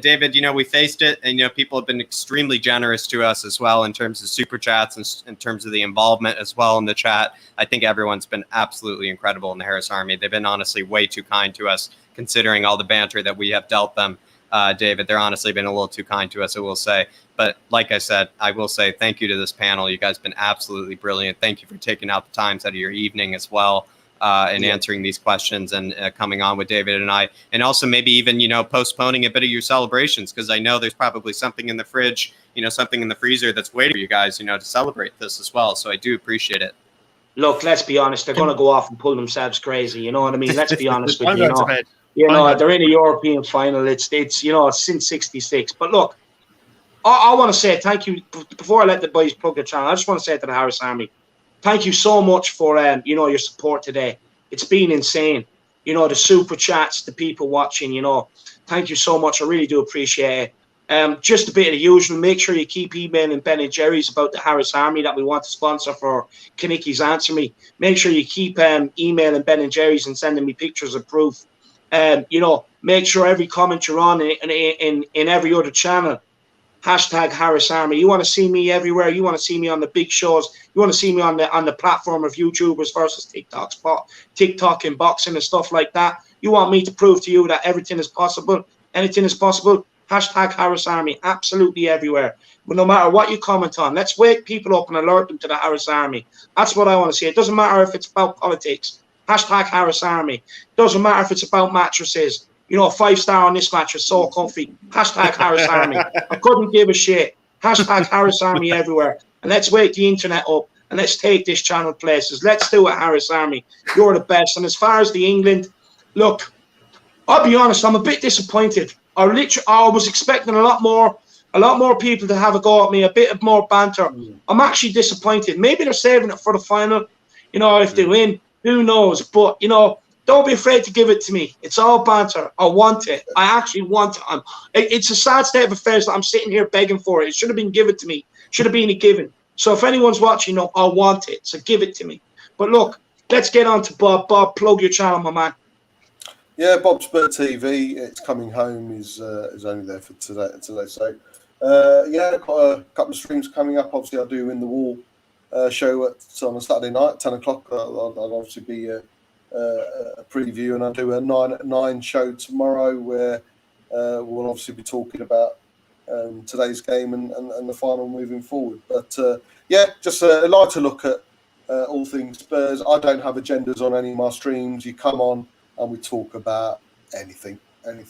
David, we faced it, and people have been extremely generous to us as well in terms of super chats and in terms of the involvement as well in the chat. I think everyone's been absolutely incredible in the Harris Army. They've been honestly way too kind to us, considering all the banter that we have dealt them. David, they're honestly been a little too kind to us, I will say. But like I said, I will say thank you to this panel. You guys have been absolutely brilliant. Thank you for taking out the times out of your evening as well. And answering these questions and coming on with David and I, and also maybe even, postponing a bit of your celebrations, because I know there's probably something in the fridge, something in the freezer that's waiting for you guys, to celebrate this as well. So I do appreciate it. Look, let's be honest. They're going to go off and pull themselves crazy. You know what I mean? Let's be honest with you. They're in a European final. It's since '66. But look, I want to say thank you before I let the boys plug their channel. I just want to say to the Harris Army, thank you so much for your support today. It's been insane. The super chats, the people watching. Thank you so much. I really do appreciate it. Just a bit of the usual. Make sure you keep emailing Ben and Jerry's about the Harris Army that we want to sponsor for Kinekes Answer Me. Make sure you keep emailing Ben and Jerry's and sending me pictures of proof. Make sure every comment you're on in every other channel. Hashtag Harris Army. You want to see me everywhere. You want to see me on the big shows. You want to see me on the platform of YouTubers versus TikTok and boxing and stuff like that. You want me to prove to you that everything is possible. Anything is possible. Hashtag Harris Army. Absolutely everywhere. But no matter what you comment on, let's wake people up and alert them to the Harris Army. That's what I want to see. It doesn't matter if it's about politics. Hashtag Harris Army. It doesn't matter if it's about mattresses. 5-star on this mattress, so comfy. Hashtag Harris Army. I couldn't give a shit. Hashtag Harris Army everywhere. And let's wake the internet up and let's take this channel places. Let's do it, Harris Army. You're the best. And as far as the England, look, I'll be honest, I'm a bit disappointed. I was expecting a lot more people to have a go at me, a bit of more banter. I'm actually disappointed. Maybe they're saving it for the final. If they win, who knows? But, don't be afraid to give it to me. It's all banter. I want it. I actually want it. It's a sad state of affairs that I'm sitting here begging for it. It should have been given to me. Should have been a given. So if anyone's watching, I want it. So give it to me. But look, let's get on to Bob. Bob, plug your channel, my man. Yeah, Bobspur TV. It's coming home. Is only there for today. So got a couple of streams coming up. Obviously, I do In the Wall show on a Saturday night, 10 o'clock. I'll obviously be a preview, and I'll do a 9 at 9 show tomorrow where we'll obviously be talking about today's game and the final moving forward. But just like to look at all things Spurs. I don't have agendas on any of my streams. You come on and we talk about anything, and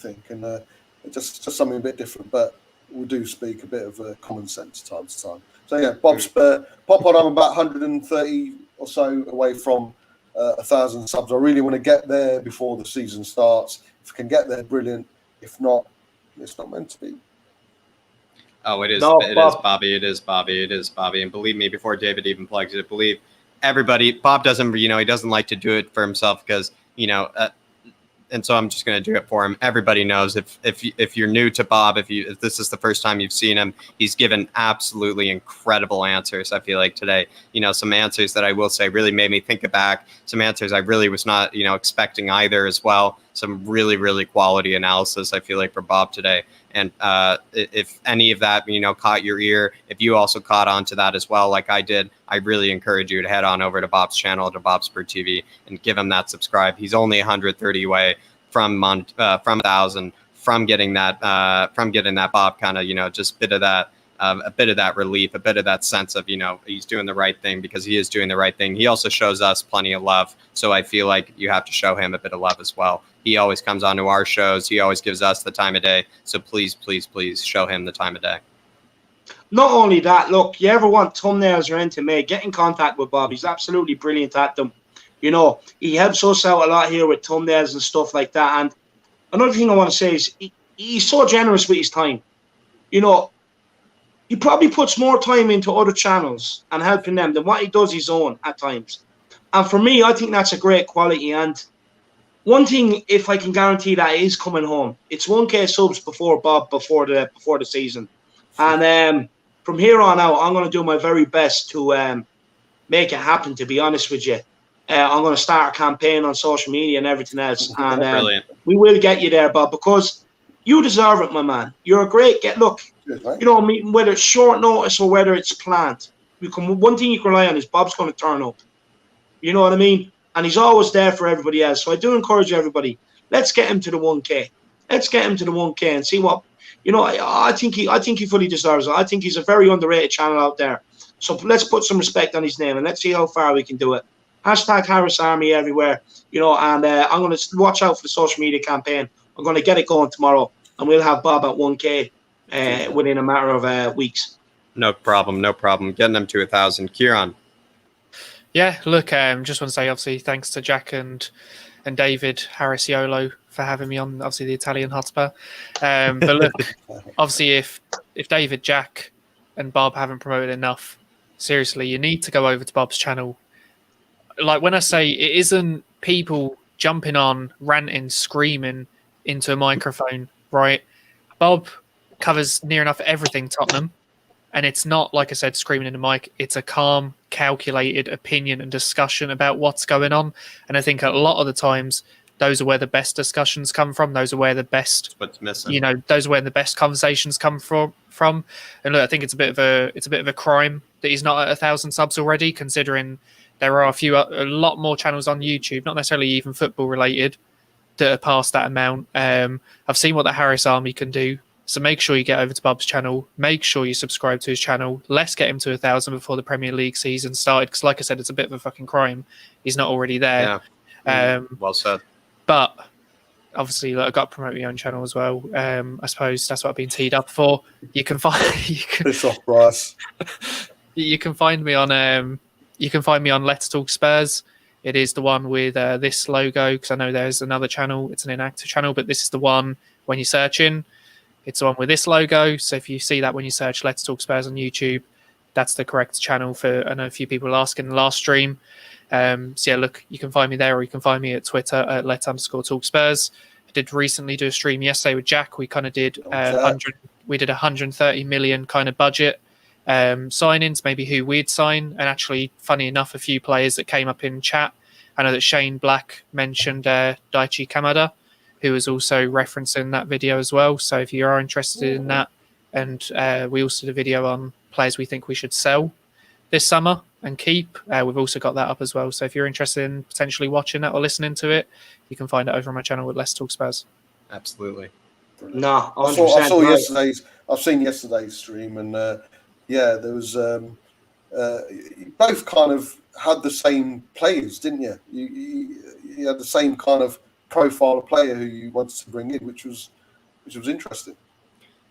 just something a bit different. But do speak a bit of common sense time to time. So yeah, Bobspur, pop on. I'm about 130 or so away from 1,000 subs. I really want to get there before the season starts. If I can get there, brilliant. If not, it's not meant to be. Oh, it is. No, It Bob. is Bobby. It is Bobby. It is Bobby. And believe me, before David even plugs it, believe everybody. Bob doesn't. He doesn't like to do it for himself because and so I'm just going to do it for him. Everybody knows if you're new to Bob, if this is the first time you've seen him, he's given absolutely incredible answers. I feel like today, some answers that I will say really made me think back. Some answers I really was not, expecting either as well. Some really, really quality analysis, I feel like, for Bob today. And if any of that, caught your ear, if you also caught on to that as well, like I did, I really encourage you to head on over to Bob's channel, to Bobspur TV, and give him that subscribe. He's only 130 away from 1,000, from getting that Bob kind of, just a bit of that relief, a bit of that sense of, he's doing the right thing, because he is doing the right thing. He also shows us plenty of love. So I feel like you have to show him a bit of love as well. He always comes on to our shows. He always gives us the time of day. So please, please, please show him the time of day. Not only that, look, you ever want thumbnails or anything made, get in contact with Bob. He's absolutely brilliant at them. He helps us out a lot here with thumbnails and stuff like that. And another thing I want to say is he's so generous with his time. He probably puts more time into other channels and helping them than what he does his own at times. And for me, I think that's a great quality. And one thing, if I can guarantee that, is coming home. It's 1K subs before Bob, before the season. And from here on out, I'm going to do my very best to make it happen, to be honest with you. I'm going to start a campaign on social media and everything else. And Brilliant. We will get you there, Bob, because you deserve it, my man. You're a great look. Whether it's short notice or whether it's planned, one thing you can rely on is Bob's going to turn up. You know what I mean? And he's always there for everybody else. So I do encourage everybody, let's get him to the 1K. Let's get him to the 1K and see what, I think he fully deserves it. I think he's a very underrated channel out there. So let's put some respect on his name and let's see how far we can do it. Hashtag Harris Army everywhere, and I'm going to watch out for the social media campaign. I'm going to get it going tomorrow, and we'll have Bob at 1K within a matter of weeks. No problem. Getting them to 1,000. Kieran. Yeah, look, just want to say, obviously, thanks to Jack and David Theirishyid for having me on, obviously, the Italian Hotspur. But look, obviously, if David, Jack, and Bob haven't promoted enough, seriously, you need to go over to Bob's channel. Like, when I say it isn't people jumping on, ranting, screaming into a microphone, right? Bob covers near enough everything Tottenham. And it's not, like I said, screaming in the mic. It's a calm, calculated opinion and discussion about what's going on. And I think a lot of the times, those are where the best discussions come from. Those are where the best, what's missing. Those are where the best conversations come from. And look, I think it's a bit of a crime that he's not at 1,000 subs already, considering there are a lot more channels on YouTube, not necessarily even football related, that are past that amount. I've seen what the Harris Army can do. So make sure you get over to Bob's channel. Make sure you subscribe to his channel. Let's get him to 1,000 before the Premier League season started. Because like I said, it's a bit of a fucking crime. He's not already there. Yeah. Well said. But obviously, look, I've got to promote my own channel as well. I suppose that's what I've been teed up for. You can find Piss off, Bryce. You can find me on Let's Talk Spurs. It is the one with this logo, because I know there's another channel. It's an inactive channel, but this is the one when you search in. It's the one with this logo. So if you see that when you search Let's Talk Spurs on YouTube, that's the correct channel. I know a few people asked in the last stream. So yeah, look, you can find me there, or you can find me at Twitter at Let_Talk Spurs. I did recently do a stream yesterday with Jack. We kind of did 130 million kind of budget signings, maybe who we'd sign. And actually, funny enough, a few players that came up in chat. I know that Shane Black mentioned Daichi Kamada, who was also referencing that video as well. So if you are interested in that, and we also did a video on players we think we should sell this summer and keep. We've also got that up as well. So if you're interested in potentially watching that or listening to it, you can find it over on my channel with Let's Talk Spurs. Absolutely. No, I saw yesterday's. I've seen yesterday's stream, and there was you both kind of had the same players, didn't you? You had the same kind of profile of player who you wanted to bring in, which was interesting.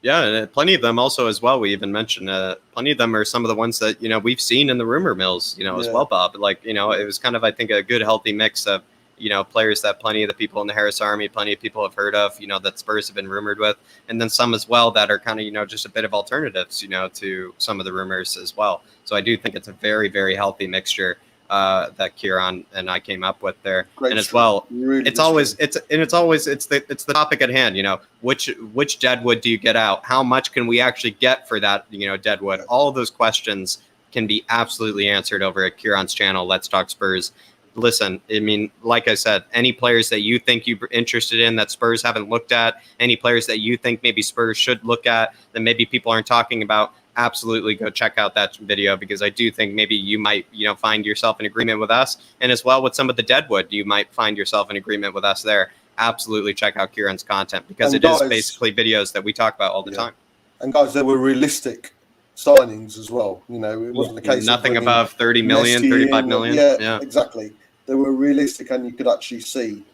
Yeah, plenty of them also as well. We even mentioned plenty of them are some of the ones that, you know, we've seen in the rumor mills, you know, as well, Bob. Like, you know, it was kind of, I think, a good, healthy mix of, you know, players that plenty of the people in the Harris Army, plenty of people have heard of, you know, that Spurs have been rumored with, and then some as well that are kind of, you know, just a bit of alternatives, you know, to some of the rumors as well. So I do think it's a very, very healthy mixture that Kieran and I came up with there. Great and as well, really it's always the topic at hand, you know, which deadwood do you get out? How much can we actually get for that, you know, deadwood? All of those questions can be absolutely answered over at Kieran's channel, Let's Talk Spurs. Listen, I mean, like I said, any players that you think you're interested in that Spurs haven't looked at, any players that you think maybe Spurs should look at that maybe people aren't talking about, absolutely go check out that video, because I do think maybe you might, you know, find yourself in agreement with us, and as well with some of the deadwood, you might find yourself in agreement with us there. Absolutely check out Kieran's content, because it is basically videos that we talk about all the time. And guys, there were realistic signings as well. You know, it wasn't the case nothing of above 30 million, 35 million. Yeah, exactly. They were realistic, and you could actually see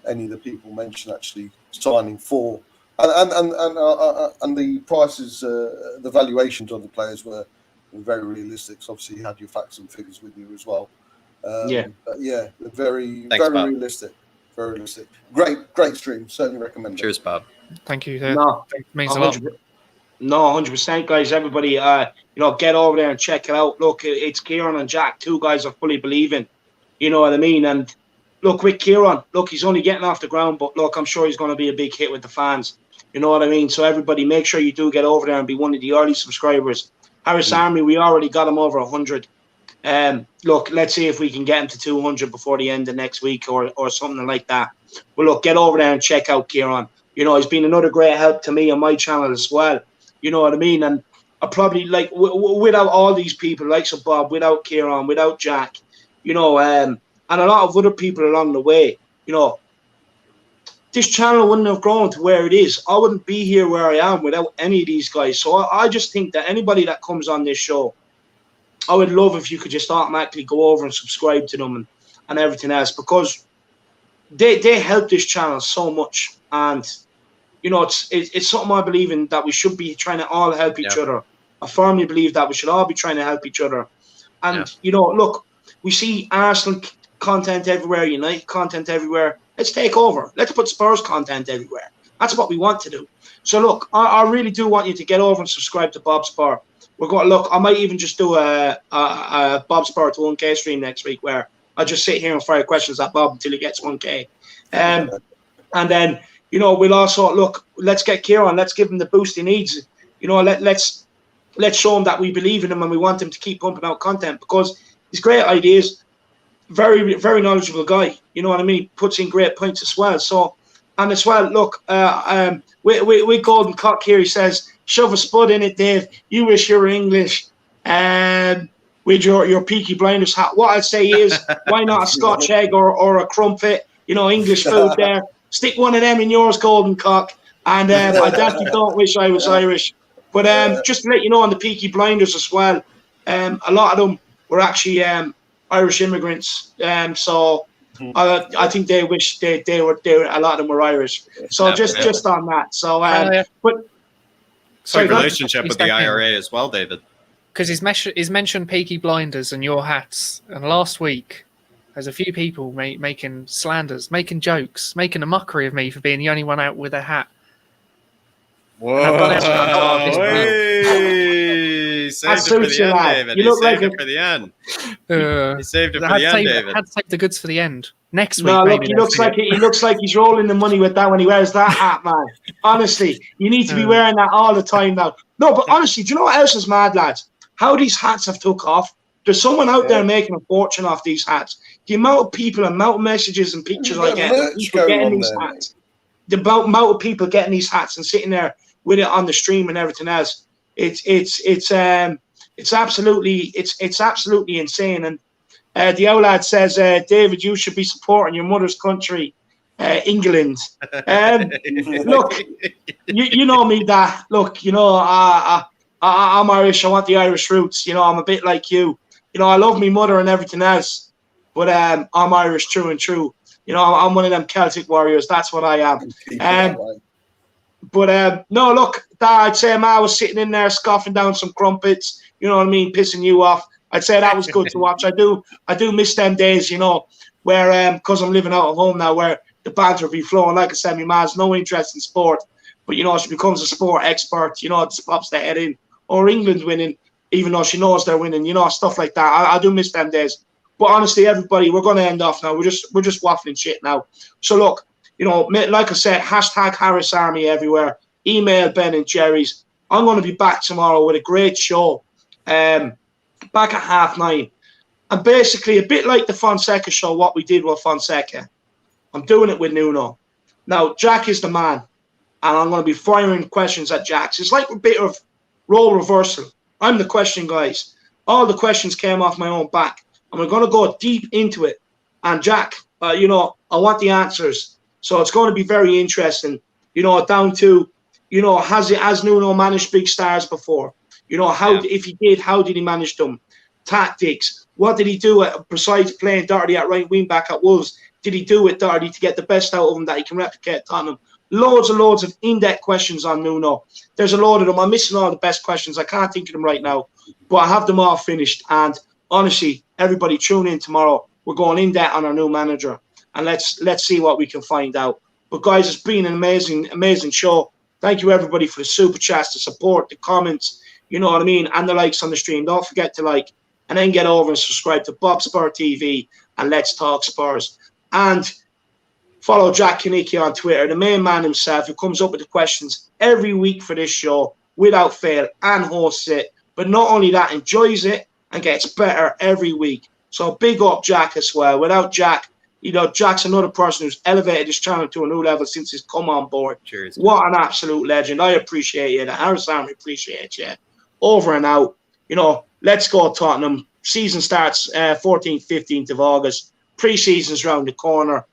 any of the people mentioned actually signing for, and the prices, the valuations of the players were very realistic. So obviously, you had your facts and figures with you as well. But yeah, very Bob. realistic, very realistic. Great stream. Certainly recommend it. Cheers, Bob. Thank you. No, It means a lot. No, 100%, guys. Everybody, you know, get over there and check it out. Look, it's Kieran and Jack, two guys I fully believe in. You know what I mean? And look, with Kieran, look, he's only getting off the ground, but look, I'm sure he's going to be a big hit with the fans. You know what I mean? So everybody, make sure you do get over there and be one of the early subscribers. Harris Army, we already got him over 100. Look, let's see if we can get him to 200 before the end of next week or something like that. But look, get over there and check out Kieran. You know, he's been another great help to me on my channel as well. You know what I mean? And I probably, like, without all these people, like so Bob, without Kieran, without Jack, you know, and a lot of other people along the way, you know, this channel wouldn't have grown to where it is. I wouldn't be here where I am without any of these guys. So I just think that anybody that comes on this show, I would love if you could just automatically go over and subscribe to them and everything else, because they help this channel so much. And, you know, it's something I believe in, that we should be trying to all help each other. I firmly believe that we should all be trying to help each other. And, you know, look, we see Arsenal content everywhere, United content everywhere. Let's take over. Let's put Spurs content everywhere. That's what we want to do. So, look, I really do want you to get over and subscribe to Bobspur. We're going to look. I might even just do a Bobspur to 1K stream next week, where I just sit here and fire questions at Bob until he gets 1K. And then, you know, we'll also look. Let's get Kieran. Let's give him the boost he needs. You know, let's show him that we believe in him and we want him to keep pumping out content, because he's great ideas. Very, very knowledgeable guy. You know what I mean? Puts in great points as well. So, and as well, look, with Golden Cock here, he says, shove a spud in it, Dave. You wish you were English. With your Peaky Blinders hat. What I'd say is, why not a Scotch egg or a crumpet? You know, English food there. Stick one of them in yours, Golden Cock. And I definitely don't wish I was Irish. But just to let you know, on the Peaky Blinders as well, a lot of them were actually Irish immigrants. So I think they wish they were. A lot of them were Irish. So just on that. So but sorry, relationship with the IRA as well, David. Because he's mentioned Peaky Blinders and your hats, and last week there's a few people making slanders, making jokes, making a mockery of me for being the only one out with a hat. Whoa! Saved it for the end, David. You look like it for the end. He saved it for the end, David. I had to take the goods for the end. Next week, no, look, he looks like he's rolling the money with that when he wears that hat, man. Honestly, you need to be wearing that all the time now. No, but honestly, do you know what else is mad, lads? How these hats have took off. There's someone out there making a fortune off these hats. The amount of people, amount of messages and pictures I get, people getting these hats. The amount of people getting these hats and sitting there with it on the stream and everything else. It's absolutely insane. And the Owlad says, David, you should be supporting your mother's country, England. Look, you know me, that. Look, you know, I'm Irish. I want the Irish roots. You know, I'm a bit like you. You know, I love me mother and everything else, but I'm Irish true and true. You know, I'm one of them Celtic warriors. That's what I am. But no, look, I'd say Ma was sitting in there scoffing down some crumpets. You know what I mean, pissing you off. I'd say that was good to watch. I do miss them days, you know, where because I'm living out of home now, where the banter be flowing. Like I said, my ma's no interest in sport, but you know, she becomes a sport expert. You know, it just pops the head in. Or England's winning, even though she knows they're winning. You know, stuff like that. I do miss them days. But honestly, everybody, we're going to end off now. We're just waffling shit now. So look, you know, like I said, hashtag Harris Army everywhere. Email Ben and Jerry's. I'm going to be back tomorrow with a great show. Back at 9:30. And basically, a bit like the Fonseca show, what we did with Fonseca. I'm doing it with Nuno. Now, Jack is the man. And I'm going to be firing questions at Jack. It's like a bit of role reversal. I'm the question, guys. All the questions came off my own back. And we're going to go deep into it. And Jack, you know, I want the answers. So it's going to be very interesting. You know, down to, you know, has Nuno managed big stars before? You know, if he did, how did he manage them? Tactics. What did he do besides playing Doherty at right wing back at Wolves? Did he do with Doherty to get the best out of him that he can replicate at Tottenham? Loads and loads of in-depth questions on Nuno. There's a load of them. I'm missing all the best questions. I can't think of them right now, but I have them all finished. And honestly, everybody tune in tomorrow. We're going in depth on our new manager, and let's see what we can find out. But guys, it's been an amazing show. Thank you everybody for the super chats, the support, the comments. You know what I mean, and the likes on the stream. Don't forget to like, and then get over and subscribe to Bobspur TV and Let's Talk Spurs. And follow Jack Kinekes on Twitter, the main man himself, who comes up with the questions every week for this show without fail and hosts it. But not only that, enjoys it and gets better every week. So big up Jack as well. Without Jack, you know, Jack's another person who's elevated his channel to a new level since he's come on board. Cheers. What an absolute legend. I appreciate you. The Harris Army appreciate you. Over and out. You know, let's go Tottenham. Season starts 14th, 15th of August. Pre-season's round the corner.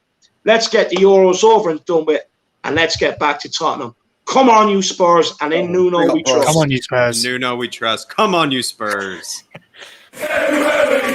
Let's get the Euros over and done with, and let's get back to Tottenham. Come on, you Spurs, and in Nuno we trust. Come on, you Spurs. Nuno we trust. Come on, you Spurs. Hey,